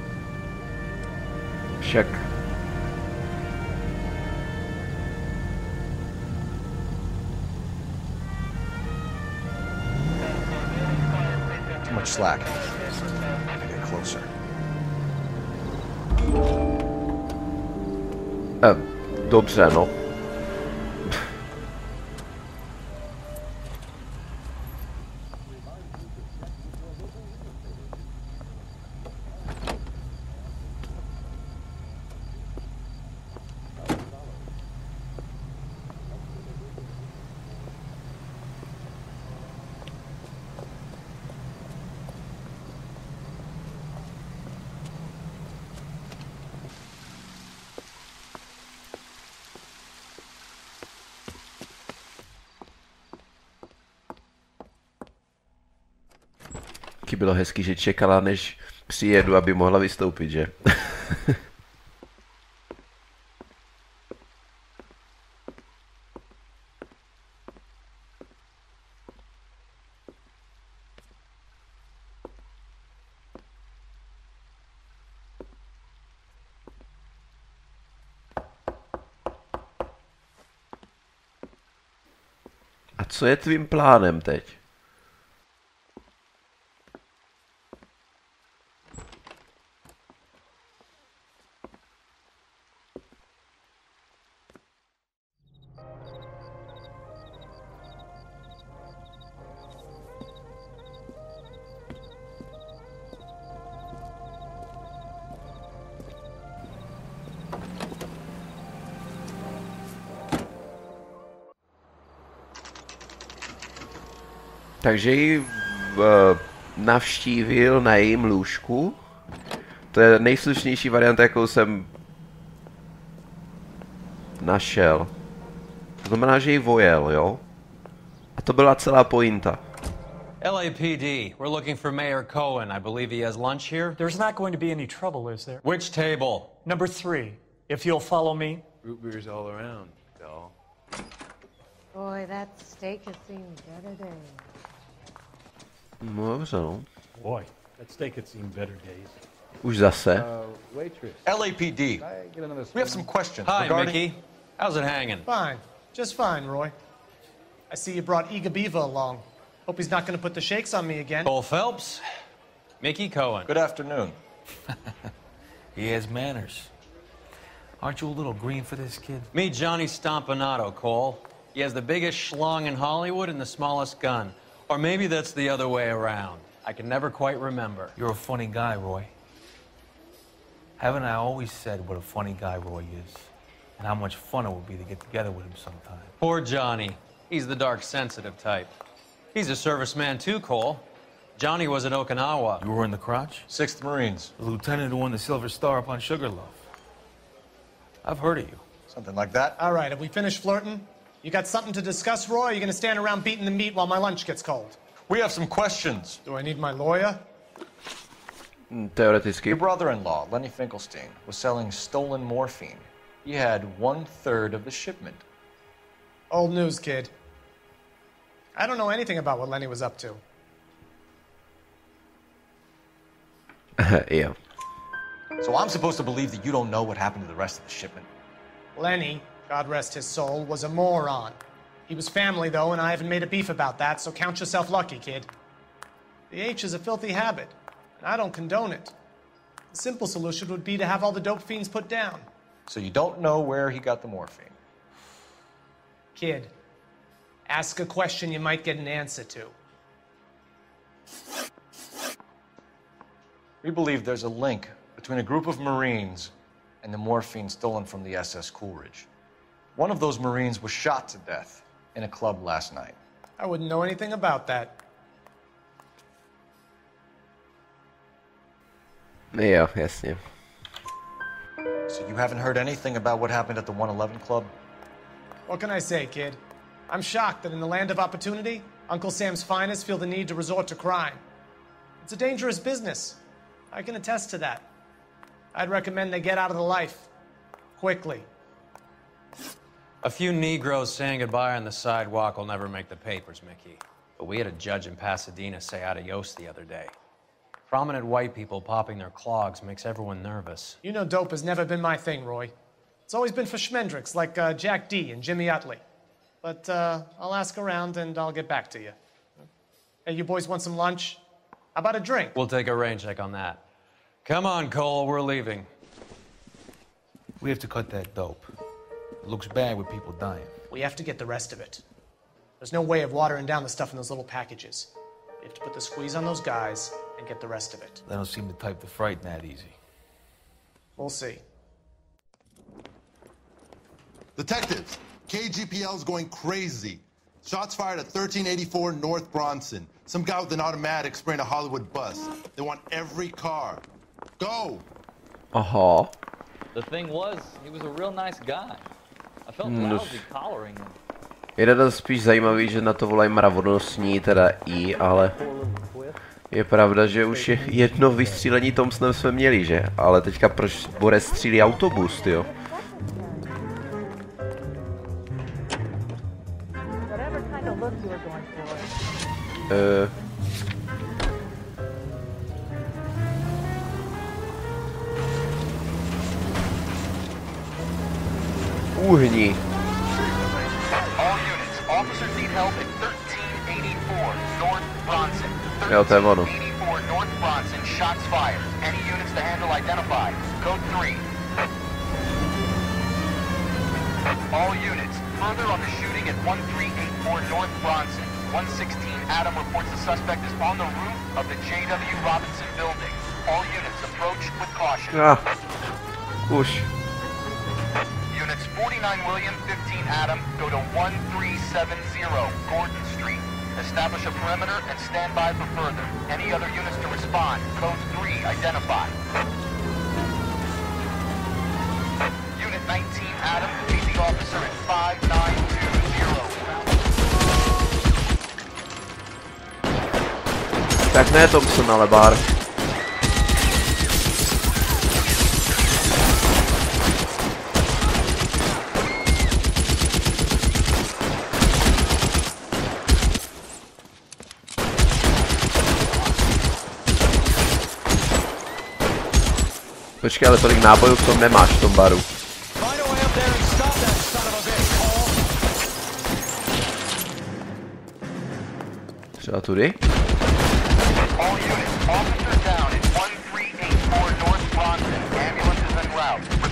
Však. Too much slack. Have to get closer. Dobře, no. Bylo hezky, že čekala, než přijedu, aby mohla vystoupit, že? A co je tvým plánem teď? Takže ji navštívil na jejím lůžku. To je nejslušnější varianta, jakou jsem našel. To znamená, že ji vojel, jo? A to byla celá pointa. LAPD, we're looking for Mayor Cohen. I believe he has lunch here. There's not going to be any trouble, is there? Which table? Number 3, if you'll follow me. Root beers all around, doll. Boy, that steak has seen better days. No, dobře, no. Boy, That steak had seen better days. Už zase. LAPD. We have some questions. Hi, regarding... Mickey. How's it hanging? Fine. Just fine, Roy. I see you brought Eager Beaver along. Hope he's not going to put the shakes on me again. Cole Phelps. Mickey Cohen. Good afternoon. He has manners. Aren't you a little green for this kid? Meet Johnny Stompanato, Cole. He has the biggest schlong in Hollywood and the smallest gun. Or maybe that's the other way around. I can never quite remember. You're a funny guy, Roy. Haven't I always said what a funny guy Roy is? And how much fun it would be to get together with him sometime. Poor Johnny. He's the dark, sensitive type. He's a serviceman too, Cole. Johnny was at Okinawa. You were in the crotch? 6th Marines. The lieutenant who won the Silver Star up on Sugarloaf. I've heard of you. Something like that. All right, have we finished flirting? You got something to discuss, Roy? Or are you going to stand around beating the meat while my lunch gets cold? We have some questions. Do I need my lawyer? Teoreticky. Your brother-in-law, Lenny Finkelstein, was selling stolen morphine. He had 1/3 of the shipment. Old news, kid. I don't know anything about what Lenny was up to. Yeah. So I'm supposed to believe that you don't know what happened to the rest of the shipment? Lenny, God rest his soul, was a moron. He was family, though, and I haven't made a beef about that, so count yourself lucky, kid. The H is a filthy habit, and I don't condone it. The simple solution would be to have all the dope fiends put down. So you don't know where he got the morphine? Kid, ask a question you might get an answer to. We believe there's a link between a group of Marines and the morphine stolen from the SS Coolidge. One of those Marines was shot to death in a club last night. I wouldn't know anything about that. Jo, jasně. So you haven't heard anything about what happened at the 111 Club? What can I say, kid? I'm shocked that in the land of opportunity, Uncle Sam's finest feel the need to resort to crime. It's a dangerous business. I can attest to that. I'd recommend they get out of the life. Quickly. A few Negroes saying goodbye on the sidewalk will never make the papers, Mickey. But we had a judge in Pasadena say adios the other day. Prominent white people popping their clogs makes everyone nervous. You know dope has never been my thing, Roy. It's always been for schmendricks like Jack D. and Jimmy Utley. But I'll ask around and I'll get back to you. Hey, you boys want some lunch? How about a drink? We'll take a rain check on that. Come on, Cole, we're leaving. We have to cut that dope. It looks bad with people dying. We have to get the rest of it. There's no way of watering down the stuff in those little packages. We have to put the squeeze on those guys and get the rest of it. They don't seem the type to frighten that easy. We'll see. Detectives, KGPL's going crazy. Shots fired at 1384 North Bronson. Some guy with an automatic spraying a Hollywood bus. They want every car. Go! Aha. The thing was, he was a real nice guy. I felt lousy collaring him. Je teda spíš zajímavý, že na to volají mravodnosní, teda I, ale je pravda, že už je jedno vystřílení Thompsonem jsme měli, že? Ale teďka proč Borec střílí autobus, tyjo? Uhni. Jo, to je ono. All units, further on the shooting at 1384 North Bronson. 116 Adam reports the suspect is on the roof of the J.W. Robinson building. All units approach with caution. Už. Units 49 William, 15 Adam, go to 1370 Gordon Street. Establish a perimeter and stand by for further. Any other units to respond. Code 3, identify. Unit 19 Adam, meet the officer at 5920. Tak ne Thompson, ale Bar. Počkej, ale tolik nábojů v tom nemáš, v tom baru. Třeba tudy?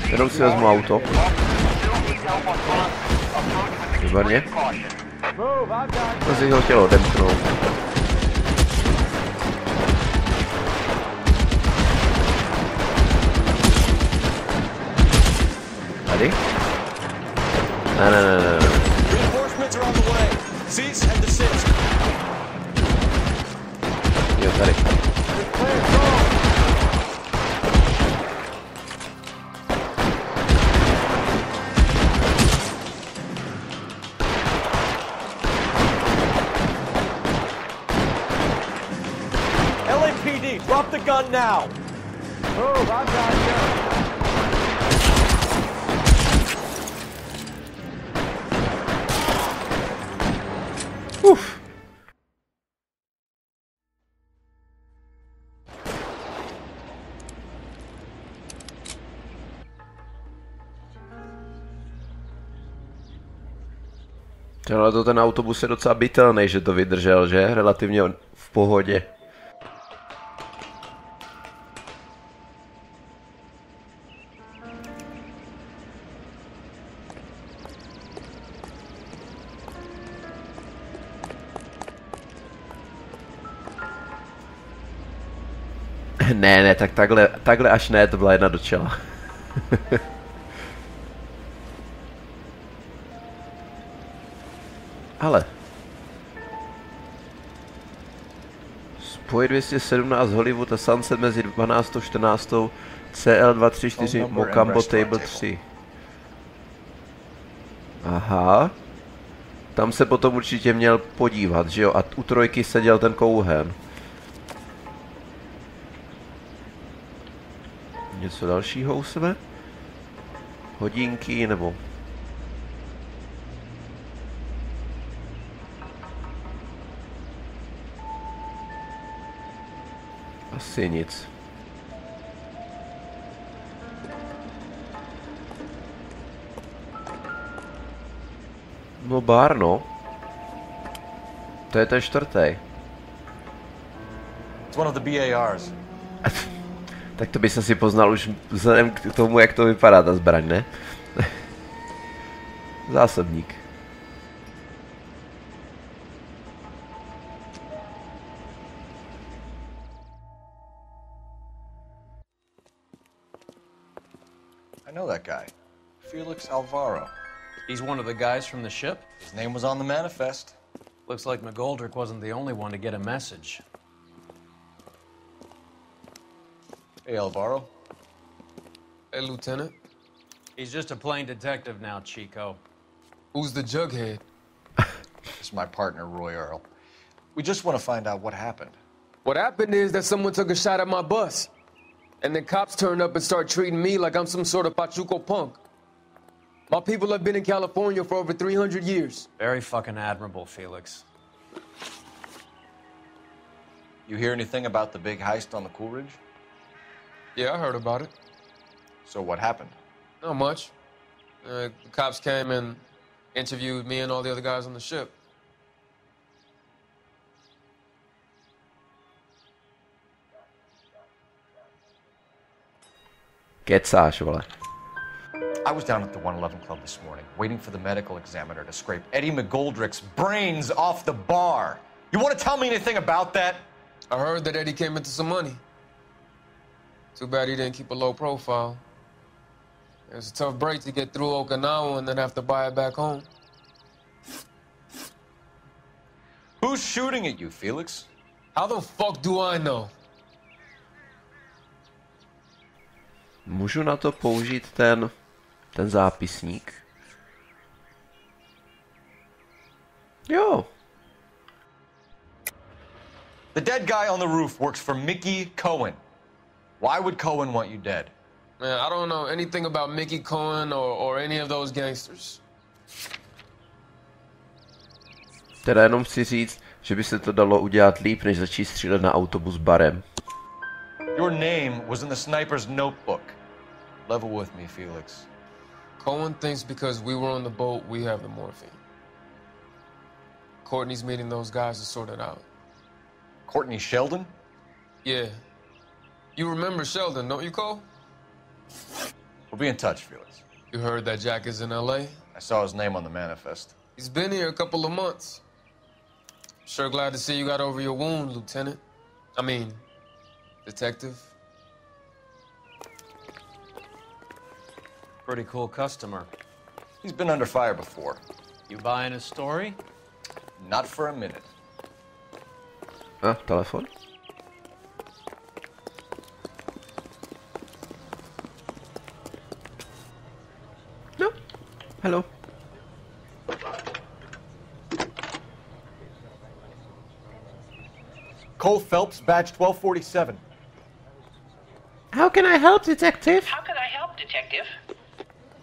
Jenom si vezmu auto. Výborně. To si ho chtělo odemknout. Tady? Ne. Jo, tady. LAPD, drop the gun now. Move, I've got you. Uf. Ale to ten autobus je docela bytelný, že to vydržel, že? Relativně v pohodě. Ne, tak takhle až ne, to byla jedna do čela. Ale. Spoj 217 Hollywood a Sunset mezi 12. a 14. CL 234 Mocambo Table 3. Aha. Tam se potom určitě měl podívat, že jo? A u trojky seděl ten kouhen. Něco dalšího u sebe? Hodinky nebo... Asi nic. No bar, no. To je ten čtvrtý. It's one of the BARs. Tak to bys asi poznal už vzhledem k tomu, jak to vypadá ta zbraň, ne? Zásobník. I know that guy. Felix Alvaro. He's one of the guys from the ship? His name was on the manifest. Looks like McGoldrick wasn't the only one to get a message. Hey, Alvaro. Hey, Lieutenant. He's just a plain detective now, Chico. Who's the jughead? This is my partner, Roy Earl. We just want to find out what happened. What happened is that someone took a shot at my bus. And then cops turned up and started treating me like I'm some sort of Pachuco punk. My people have been in California for over 300 years. Very fucking admirable, Felix. You hear anything about the big heist on the Coolidge? Yeah, I heard about it. So what happened? Not much. The cops came and interviewed me and all the other guys on the ship. Kecáš, vole. I was down at the 111 Club this morning, waiting for the medical examiner to scrape Eddie McGoldrick's brains off the bar. You want to tell me anything about that? I heard that Eddie came into some money. Too bad he didn't keep a low profile. It was a tough break to get through Okinawa and then have to buy it back home. Who's shooting at you, Felix? How the fuck do I know? Můžu na to použít ten zápisník? Jo. The dead guy on the roof works for Mickey Cohen. Why would Cohen want you dead? Man, I don't know anything about Mickey Cohen or any of those gangsters. Teda jenom chci říct, že by se to dalo udělat líp, než začít střílet na autobus barem. Your name was in the sniper's notebook. Level with me, Felix. Cohen thinks because we were on the boat, we have the morphine. Courtney's meeting those guys to sort it out. Courtney Sheldon? Yeah. You remember Sheldon, don't you, Cole? We'll be in touch, Felix. You heard that Jack is in L.A.? I saw his name on the manifest. He's been here a couple of months. Sure glad to see you got over your wound, Lieutenant. I mean, Detective. Pretty cool customer. He's been under fire before. You buying his story? Not for a minute. Ah, telefon. No. Hello. Cole Phelps, badge 1247. How can I help, Detective? How can I help, Detective?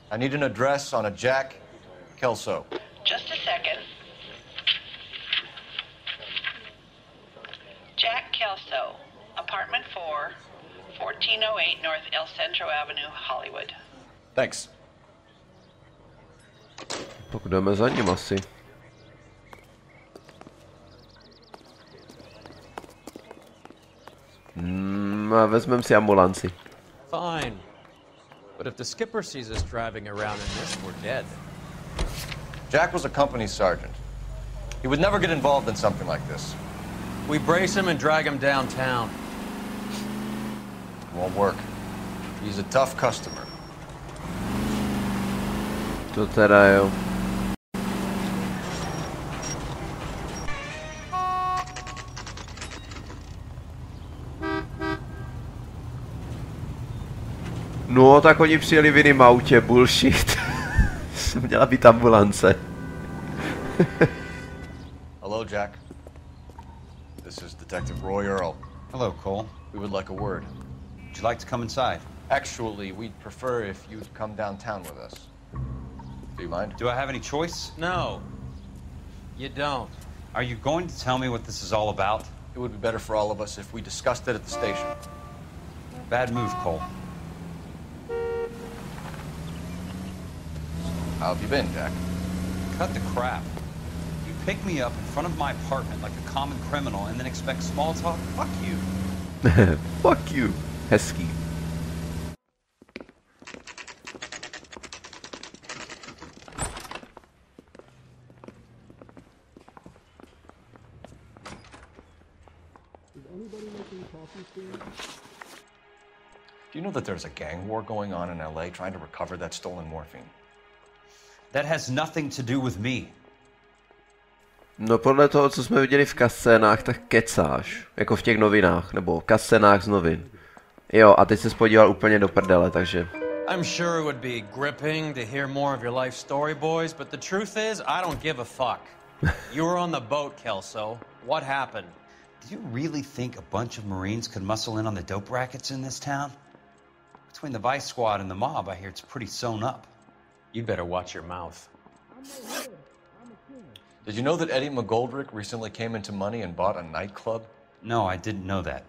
I need an address on a Jack Kelso. Just a second. Jack Kelso, apartment 4, 1408 North El Centro Avenue, Hollywood. Thanks. Tak jdeme za ním asi. A vezmeme si ambulanci. Fine. But if the skipper sees us driving around in this, we're dead. Jack was a company sergeant. He would never get involved in something like this. We brace him and drag him downtown. Won't work. He's a tough customer. To teda jo. No, tak oni přijeli v jiném autě, bullshit. Měla být ambulance. Hello, Jack. This is Detective Roy Earl. Hello, Cole. We would like a word. Would you like to come inside? Actually, we'd prefer if you'd come downtown with us. Do you mind? Do I have any choice? No. You don't. Are you going to tell me what this is all about? It would be better for all of us if we discussed it at the station. Bad move, Cole. How have you been, Jack? Cut the crap. You pick me up in front of my apartment like a common criminal and then expect small talk? Fuck you. Fuck you. Hezký. Do you know that there's a gang war going on in LA trying to recover that stolen morphine? That has nothing to do with me. No podle toho, co jsme viděli v kascénách, tak kecáš. Jako v těch novinách, nebo kascénách z novin. Jo, a teď se podíval úplně do prdele, takže... I'm sure it would be gripping to hear more of your life story, boys, but the truth is, I don't give a fuck. You were on the boat, Kelso. What happened? Do you really think a bunch of Marines could muscle in on the dope rackets in this town? Between the Vice Squad and the mob, I hear it's pretty sewn up. You'd better watch your mouth. Did you know that Eddie McGoldrick recently came into money and bought a nightclub? No, I didn't know that.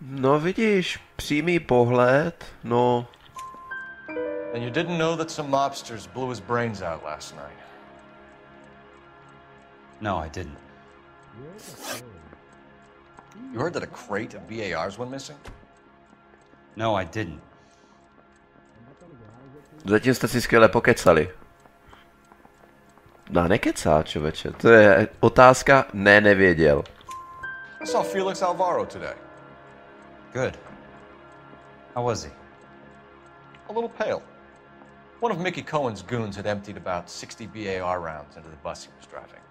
No vidíš, přímý pohled, no... And you didn't know that some mobsters blew his brains out last night? No, I didn't. You heard that a crate of BARs went missing? No, I didn't. Zatím jste si skvěle pokecali. No nekecá, člověče. To je otázka, ne, nevěděl. I saw Felix Alvaro today. Good. How was he? A little pale. One of Mickey Cohen's goons had emptied about 60 BAR rounds into the bus he was driving.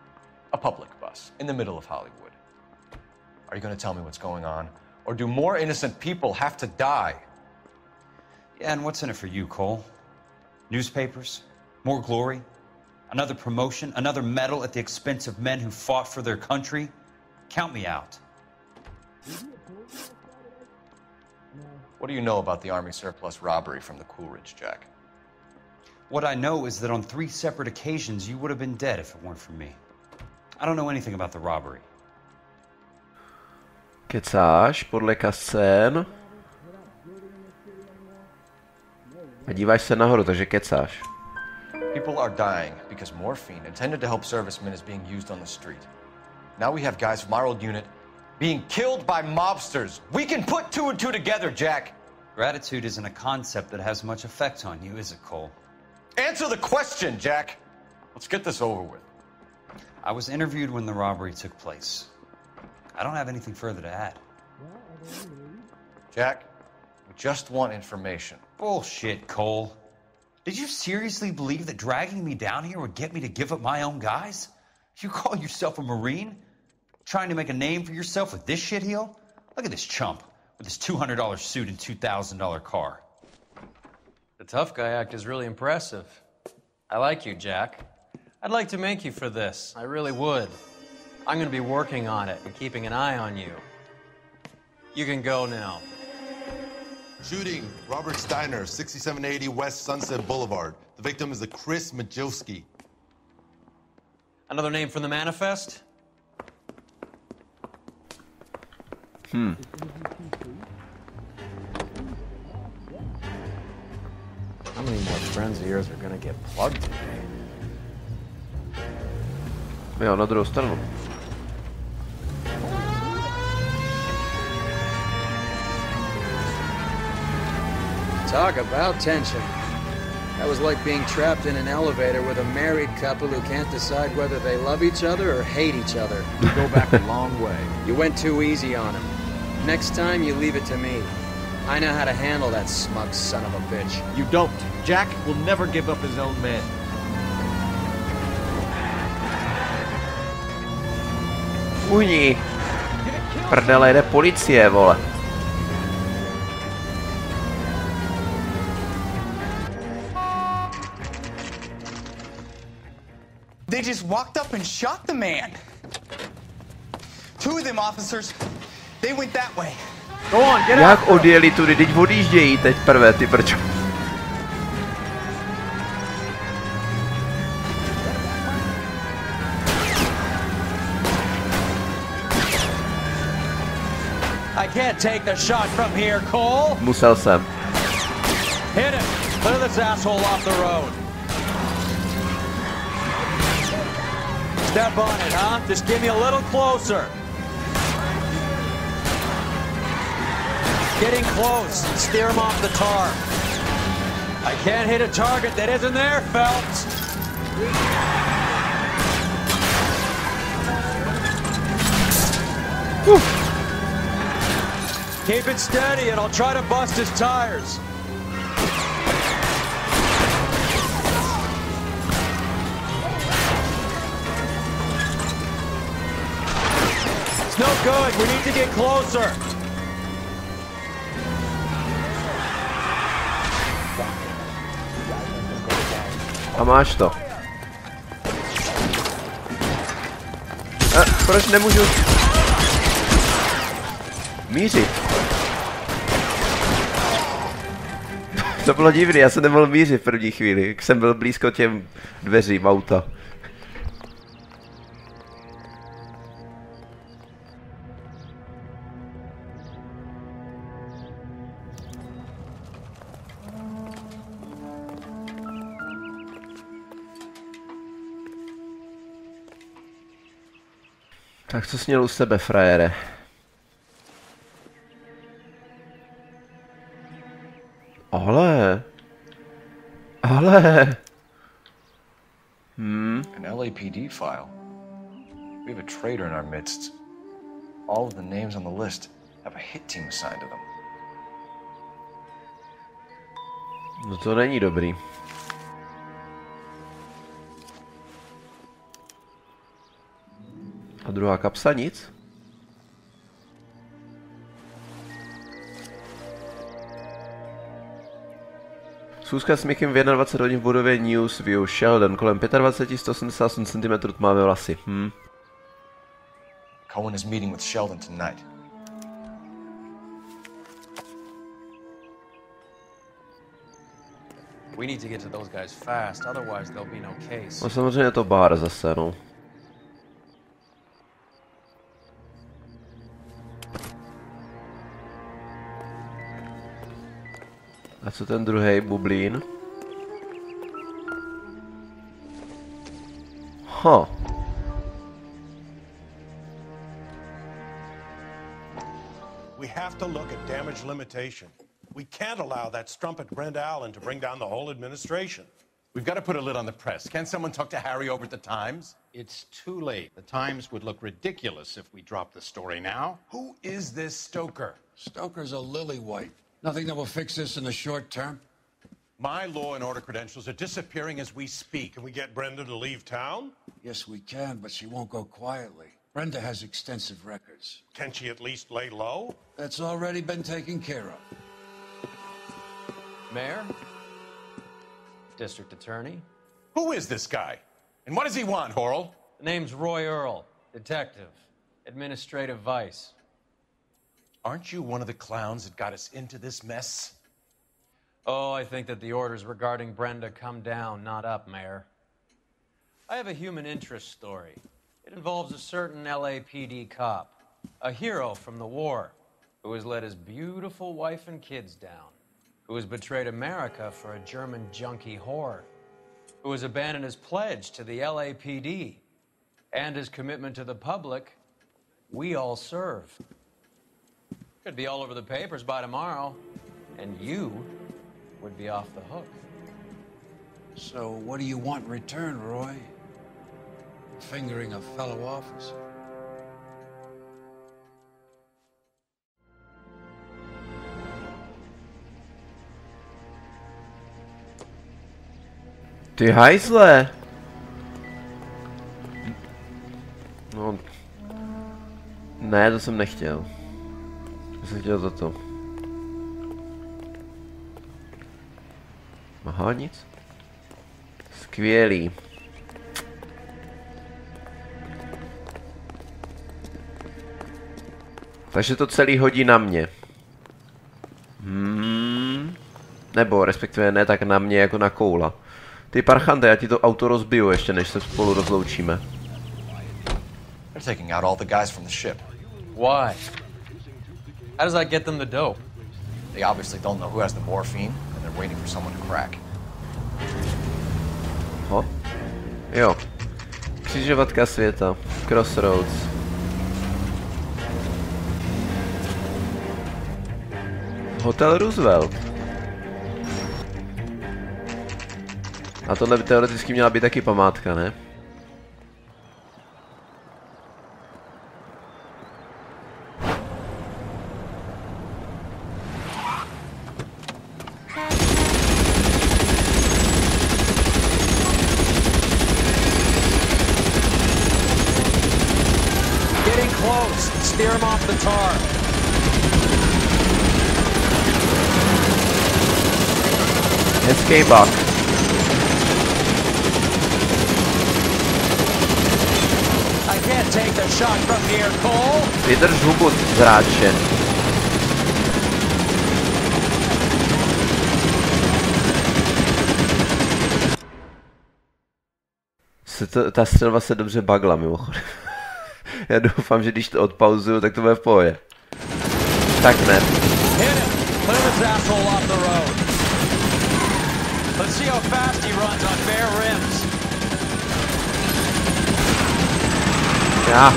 A public bus, in the middle of Hollywood. Are you going to tell me what's going on? Or do more innocent people have to die? Yeah, and what's in it for you, Cole? Newspapers? More glory? Another promotion? Another medal at the expense of men who fought for their country? Count me out. What do you know about the Army surplus robbery from the Coolidge, Jack? What I know is that on 3 separate occasions you would have been dead if it weren't for me. I don't know anything about the robbery. Kecáš, podle kascén. A díváš se nahoru, takže kecáš. People are dying because morphine intended to help servicemen is being used on the street. Now we have guys from our old unit being killed by mobsters. We can put two and two together, Jack. Gratitude isn't a concept that has much effect on you, is it, Cole? Answer the question, Jack. Let's get this over with. I was interviewed when the robbery took place. I don't have anything further to add. Jack, we just want information. Bullshit, Cole. Did you seriously believe that dragging me down here would get me to give up my own guys? You call yourself a Marine? Trying to make a name for yourself with this shitheel? Look at this chump with his $200 suit and $2,000 car. The tough guy act is really impressive. I like you, Jack. I'd like to make you for this. I really would. I'm going to be working on it and keeping an eye on you. You can go now. Shooting, Robert Steiner, 6780 West Sunset Boulevard. The victim is a Chris Majowski. Another name from the manifest? How many more friends of yours are gonna get plugged today? Jo, na druhou stranu. Talk about tension. That was like being trapped in an elevator with a married couple who can't decide whether they love each other or hate each other. You go back a long way. You went too easy on him. Next time, you leave it to me. I know how to handle that smug son of a bitch. You don't. Jack will never give up his own men. Uhni. Prdele, jde policie, vole. They just walked up and shot the man. Two of them officers, they went that way. Go on, get Jak odjeli tudy, teď odjíždějí teď prvé, ty prčo. I can't take the shot from here, Cole. Musel jsem. Hit him. Clear this asshole off the road. Step on it, huh? Just give me a little closer. Getting close. Steer him off the tar. I can't hit a target that isn't there, Phelps. Whew. Keep it steady and I'll try to bust his tires. It's no good. We need to get closer. A máš to. Proč nemůžu mířit? To bylo divný, já jsem nemohl mířit v první chvíli, jak jsem byl blízko těm dveřím auta. Tak co jsi měl u sebe, frajere? Ale. An LAPD file. We have a traitor in our midst. All of the names on the list have a hit team assigned to them. No to není dobrý. A druhá kapsa nic? Schůzka s Mikem v 21 hodin v budově Newsview. Sheldon, kolem 25, 188 cm tmavé vlasy. Cohen is meeting with Sheldon tonight. We need to get to those guys fast, otherwise there'll be no case. No samozřejmě to bar zase, no. A co ten druhý bublín? We have to look at damage limitation. We can't allow that strumpet Brenda Allen to bring down the whole administration. We've got to put a lid on the press. Can't someone talk to Harry over at the Times? It's too late. The Times would look ridiculous if we dropped the story now. Who is this Stoker? Stoker's a lily-white. Nothing that will fix this in the short term. My law and order credentials are disappearing as we speak. Can we get Brenda to leave town? Yes, we can, but she won't go quietly. Brenda has extensive records. Can she at least lay low? That's already been taken care of. Mayor? District Attorney? Who is this guy? And what does he want, Horrell? The name's Roy Earl, detective, administrative vice. Aren't you one of the clowns that got us into this mess? Oh, I think that the orders regarding Brenda come down, not up, Mayor. I have a human interest story. It involves a certain LAPD cop, a hero from the war, who has let his beautiful wife and kids down, who has betrayed America for a German junkie whore, who has abandoned his pledge to the LAPD and his commitment to the public. We all serve. Could be all over the papers by tomorrow, and you would be off the hook. So what do you want in return, Roy? Fingering a fellow officer. Ty hajzle! No... Ne, to jsem nechtěl. Já jsem chtěl toto. Aha, nic. Skvělý. Takže to celý hodí na mě. Nebo respektive ne tak na mě jako na koula. Ty parchante, já ti to auto rozbiju ještě než se spolu rozloučíme. They're taking out all the guys from the ship. Why? How does that get them the dope? They obviously don't know who has the morphine, and they're waiting for someone to crack. Ho? Jo. Křižovatka světa. Crossroads. Hotel Roosevelt. A tohle by teoreticky měla být taky památka, ne? Getting close. Steer him off the tar. Hezký bug. I can't take the shot from here, Cole. Vydrž hubu, zráče. Ta střelba se dobře bagla mimochodem. Já doufám, že když to odpauzuju, tak to bude v pohodě. Tak ne. Let's see how fast he runs on bare rims. Já.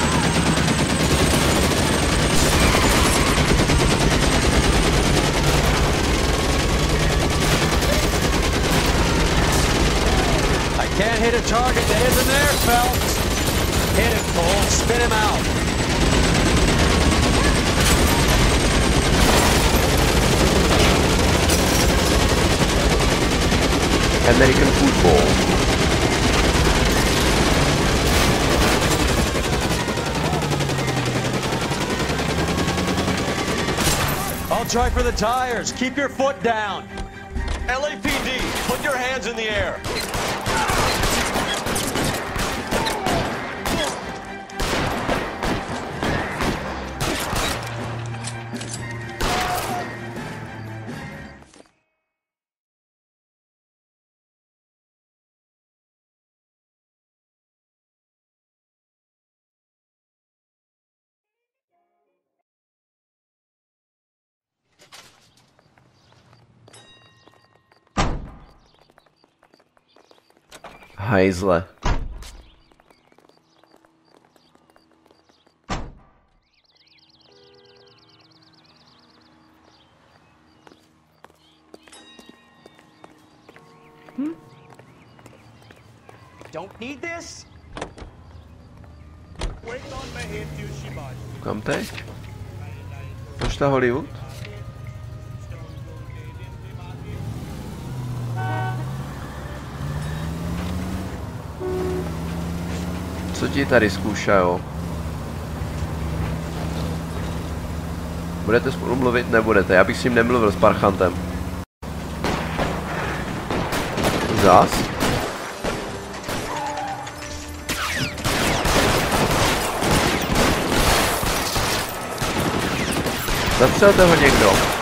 I can't hit a target that isn't there, Phelps. Hit him, Cole. Spin him out. American football. I'll try for the tires. Keep your foot down. LAPD, put your hands in the air. Hajzle. Don't need this? Kam teď? Pošta Hollywood? Co ti tady zkoušajou? Budete spolu mluvit? Nebudete. Já bych s ním nemluvil, s parchantem. Zas? Zastřelte ho někdo.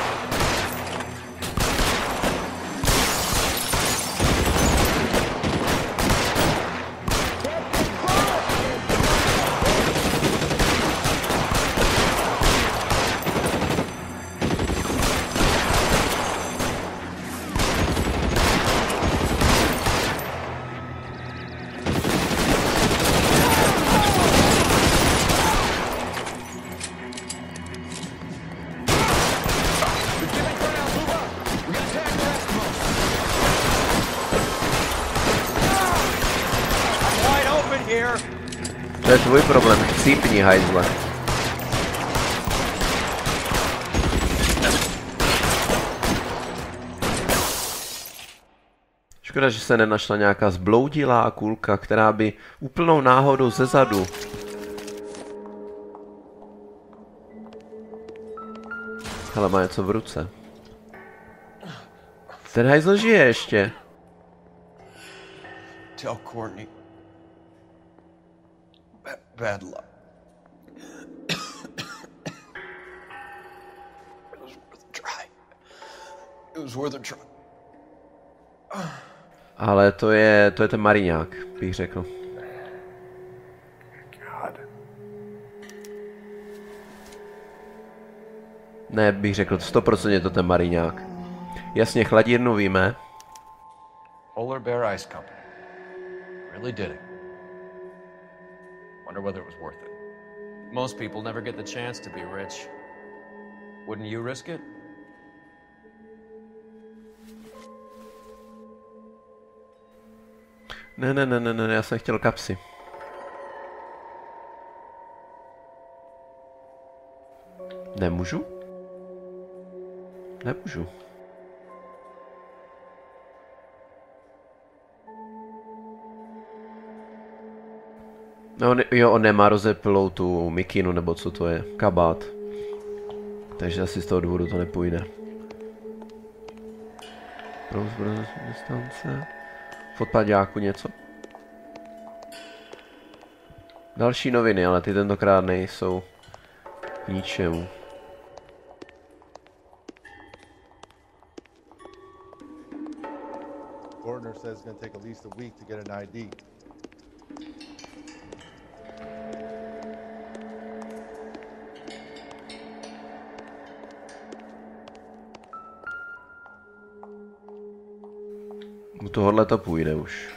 To je tvůj problém, chcípni, hajzle. Škoda, že se nenašla nějaká zbloudilá kulka, která by úplnou náhodou zezadu. Hele, má něco v ruce. Ten hajzl žije ještě. Tell Courtney. Bad luck. It was worth a try. It was worth a try. Ale to je ten mariňák, bych řekl. God. Ne, bych řekl, 100% je to ten mariňák. Jasně, chladírnu víme. Polar Bear Ice Company. Really did it. Wonder whether it was worth it. Most people never get the chance to be rich. Wouldn't you risk it? Ne, já jsem chtěl kapsy. Nemůžu? Nemůžu. No, on nemá rozeplou tu mikinu, nebo co to je, kabát. Takže asi z toho důvodu to nepůjde. Pro distance. V odpaďáku něco. Další noviny, ale ty tentokrát nejsou k ničemu. Gordner says it's going to take at least a week to get an ID. U tohohle to půjde už.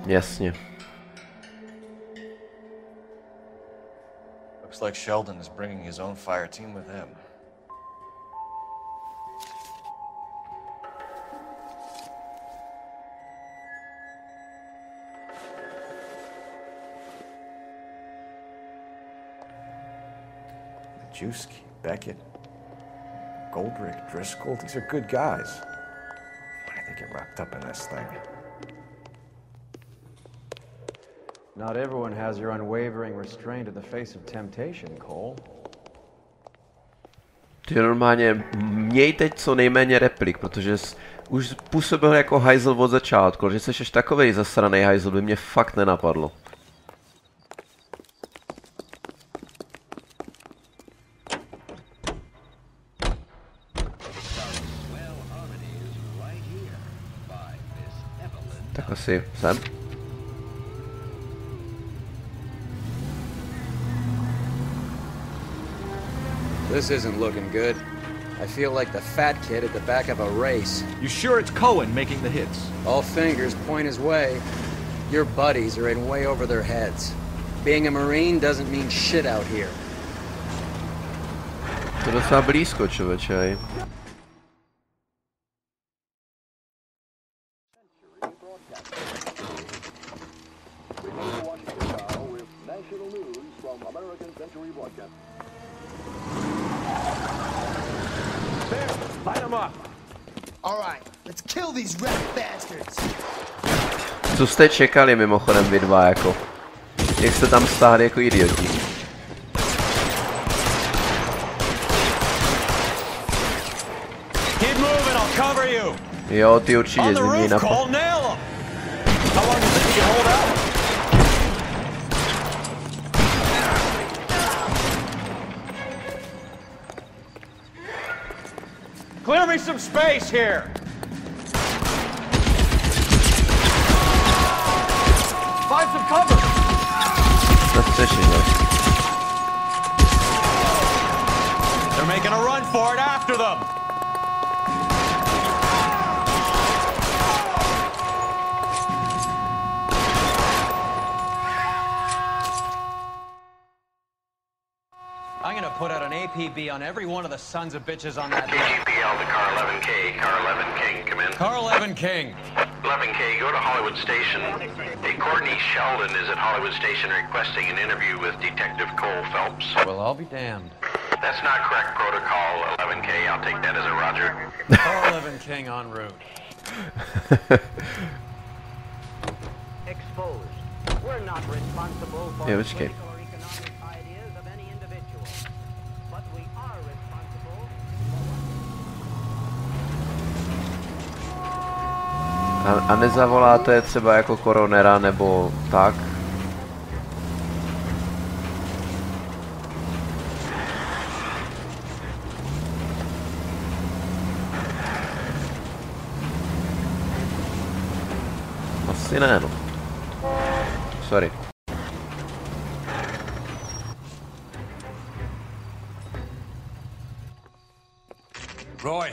Jasně. Looks like Sheldon is bringing his own fire team with him. Majewski, Beckett, Goldrick, Driscoll, these are good guys. Why did they get wrapped up in this thing? Not everyone has your unwavering restraint in the face of temptation, Cole. Ty normálně měj teď co nejméně replik, protože už působil jako hajzl od začátku, že jsi ještě takovej zasranej hajzl, by mě fakt nenapadlo. Tak asi sem. This isn't looking good. I feel like the fat kid at the back of a race. You sure it's Cohen making the hits? All fingers point his way. Your buddies are in way over their heads. Being a Marine doesn't mean shit out here. To docela blízko, člověče. Light them up. All right, let's kill these red bastards. Co jste čekali mimochodem vy dva, jako? Jak jste tam stáli jako idioti? Keep moving, I'll cover you. Jo, ty určitě změní na Cole, nail him. How long do you think you can hold out? Clear me some space here. Find some cover. They're making a run for it after them. I'm gonna put out an APB on every one of the sons of bitches on that list. GPL to car 11K. Car 11 King, come in. Car 11 King. 11K, go to Hollywood Station. Hey, Courtney Sheldon is at Hollywood Station requesting an interview with Detective Cole Phelps. Well, I'll be damned. That's not correct protocol, 11K. I'll take that as a roger. Car 11 King en route. Exposed. We're not responsible for Yeah, which game? political or economic ideas of any individual. But we are responsible A nezavoláte třeba jako koronera nebo tak? Asi ne, no. Sorry. Roy,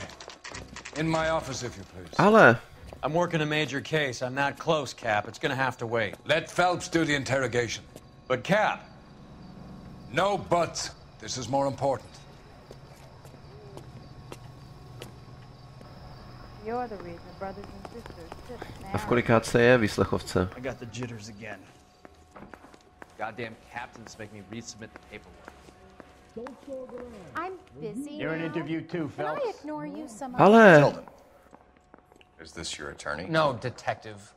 in my office, if you please. Ale. I'm working a major case. I'm not close, Cap. It's gonna have to wait. Let Phelps do the interrogation. But, Cap. No buts. This is more important. You're the reason brothers and sisters sit A v kolikátce je výslechovce? I got the jitters again. Goddamn captains make me resubmit the paperwork. I'm busy. You're an interview too, Can Phelps. I ignore you some Ale. Sheldon, is this your attorney? No, detective.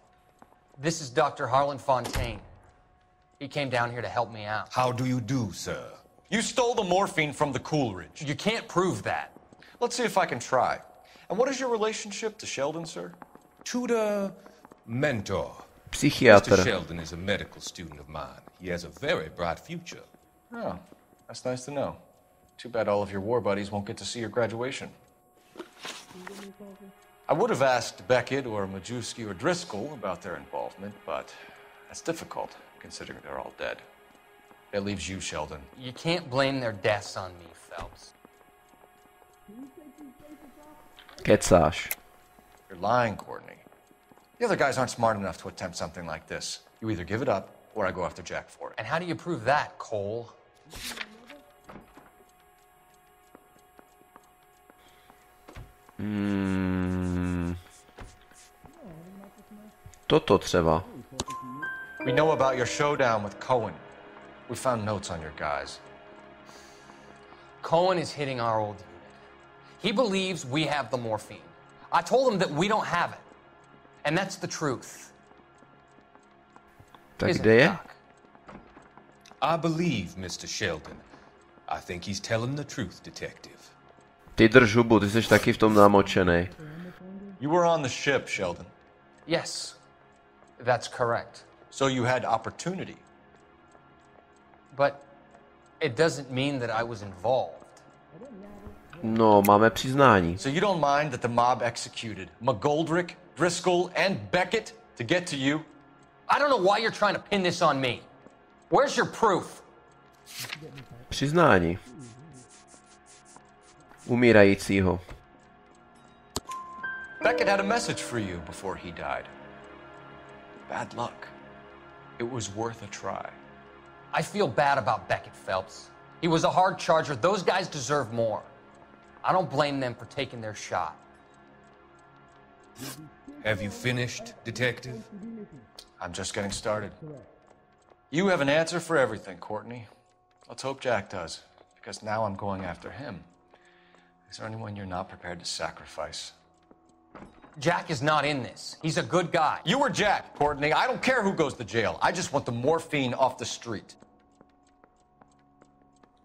This is Dr. Harlan Fontaine. He came down here to help me out. How do you do, sir? You stole the morphine from the Coolidge. You can't prove that. Let's see if I can try. And what is your relationship to Sheldon, sir? Tutor, mentor. Psychiatr. Mr. Sheldon is a medical student of mine. He has a very bright future. Oh, that's nice to know. Too bad all of your war buddies won't get to see your graduation. I would have asked Beckett or Majewski or Driscoll about their involvement, but that's difficult, considering they're all dead. That leaves you, Sheldon. You can't blame their deaths on me, Phelps. Kecáš. You're lying, Courtney. The other guys aren't smart enough to attempt something like this. You either give it up, or I go after Jack for it. And how do you prove that, Cole? Toto třeba. We know about your showdown with Cohen. We found notes on your guys. Cohen is hitting our old unit. He believes we have the morphine. I told him that we don't have it. And that's the truth. Tak kde je? I believe Mr. Sheldon. I think he's telling the truth, detective. Ty drž hubu, ty jsi taky v tom namočenej. You were on the ship, Sheldon. Yes, that's correct. So you had opportunity. But it doesn't mean that I was involved. No, máme přiznání. So you don't mind that the mob executed McGoldrick, Driscoll, and Beckett to get to you? I don't know why you're trying to pin this on me. Where's your proof? Přiznání. umírajícího. Beckett had a message for you before he died. Bad luck. It was worth a try. I feel bad about Beckett, Phelps. He was a hard charger. Those guys deserve more. I don't blame them for taking their shot. Have you finished, Detective? I'm just getting started. You have an answer for everything, Courtney. Let's hope Jack does, because now I'm going after him. Is there anyone you're not prepared to sacrifice? Jack is not in this. He's a good guy. You or Jack, Courtney. I don't care who goes to jail. I just want the morphine off the street.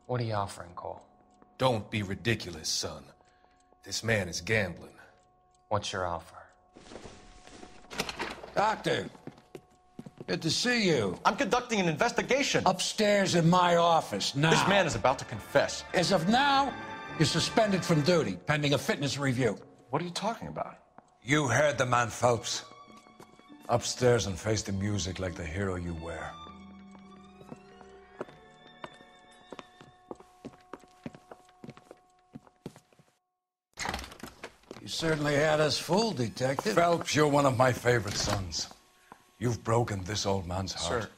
What are you offering, Cole? Don't be ridiculous, son. This man is gambling. What's your offer? Doctor, good to see you. I'm conducting an investigation. Upstairs in my office, now. This man is about to confess. As of now, you're suspended from duty, pending a fitness review. What are you talking about? You heard the man, Phelps. Upstairs and face the music like the hero you were. You certainly had us fooled, Detective. Phelps, you're one of my favorite sons. You've broken this old man's heart. Sir,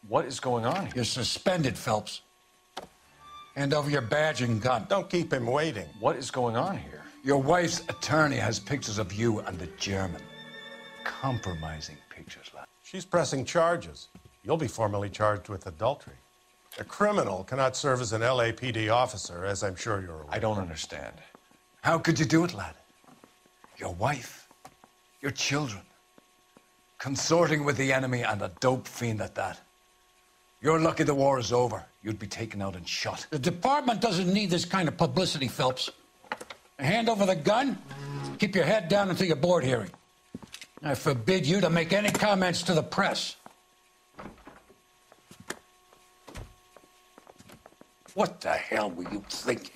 what is going on here? You're suspended, Phelps. Hand over your badge and gun. Don't keep him waiting. What is going on here? Your wife's attorney has pictures of you and the German. Compromising pictures, lad. She's pressing charges. You'll be formally charged with adultery. A criminal cannot serve as an LAPD officer, as I'm sure you're aware. I don't understand. How could you do it, lad? Your wife, your children, consorting with the enemy and a dope fiend at that. You're lucky the war is over. You'd be taken out and shot. The department doesn't need this kind of publicity, Phelps. Hand over the gun, keep your head down until your board hearing. I forbid you to make any comments to the press. What the hell were you thinking?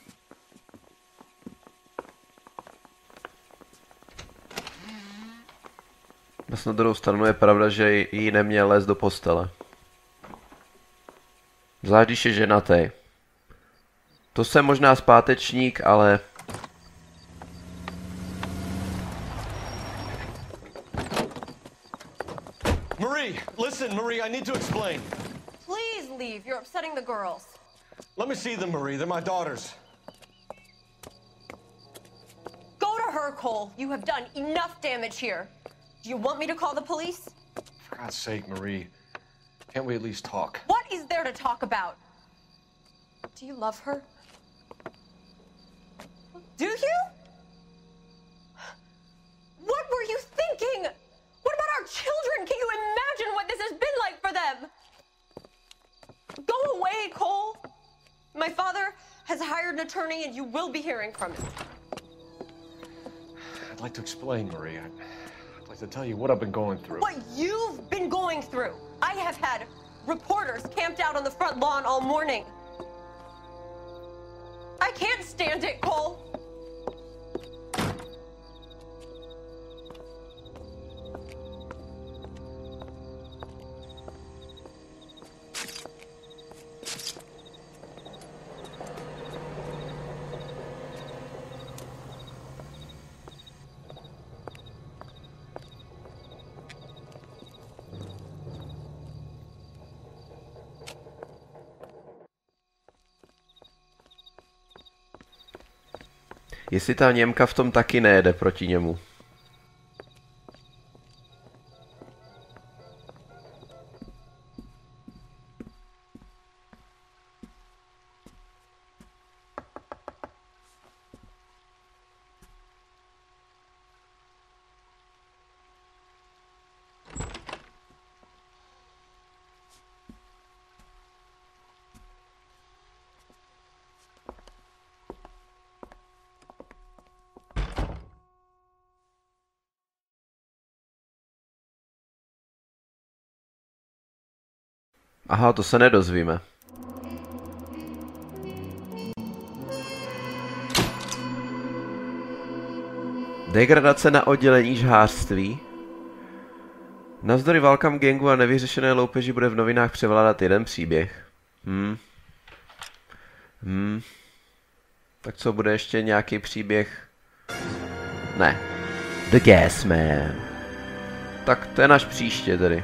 Na druhou stranu je pravda, že jí neměl lézt do postele. Zvlášť když je ženatý. To jsem možná zpátečník, ale... Marie, listen, Marie, I need to explain. Please leave. You're upsetting the girls. Let me see them, Marie. They're my daughters. Go to her, Cole. You have done enough damage here. Do you want me to call the police? For God's sake, Marie. Can't we at least talk? What is there to talk about? Do you love her? Do you? What were you thinking? What about our children? Can you imagine what this has been like for them? Go away, Cole. My father has hired an attorney and you will be hearing from him. I'd like to explain, Marie. I'd like to tell you what I've been going through. What you've been going through. I have had reporters camped out on the front lawn all morning. I can't stand it, Cole. Jestli ta Němka v tom taky nejede proti němu. Aha, to se nedozvíme. Degradace na oddělení žhářství. Navzdory válkám gangu a nevyřešené loupeži bude v novinách převládat jeden příběh. Tak co, bude ještě nějaký příběh? Ne. The Gas Man. Tak to je náš příště tedy.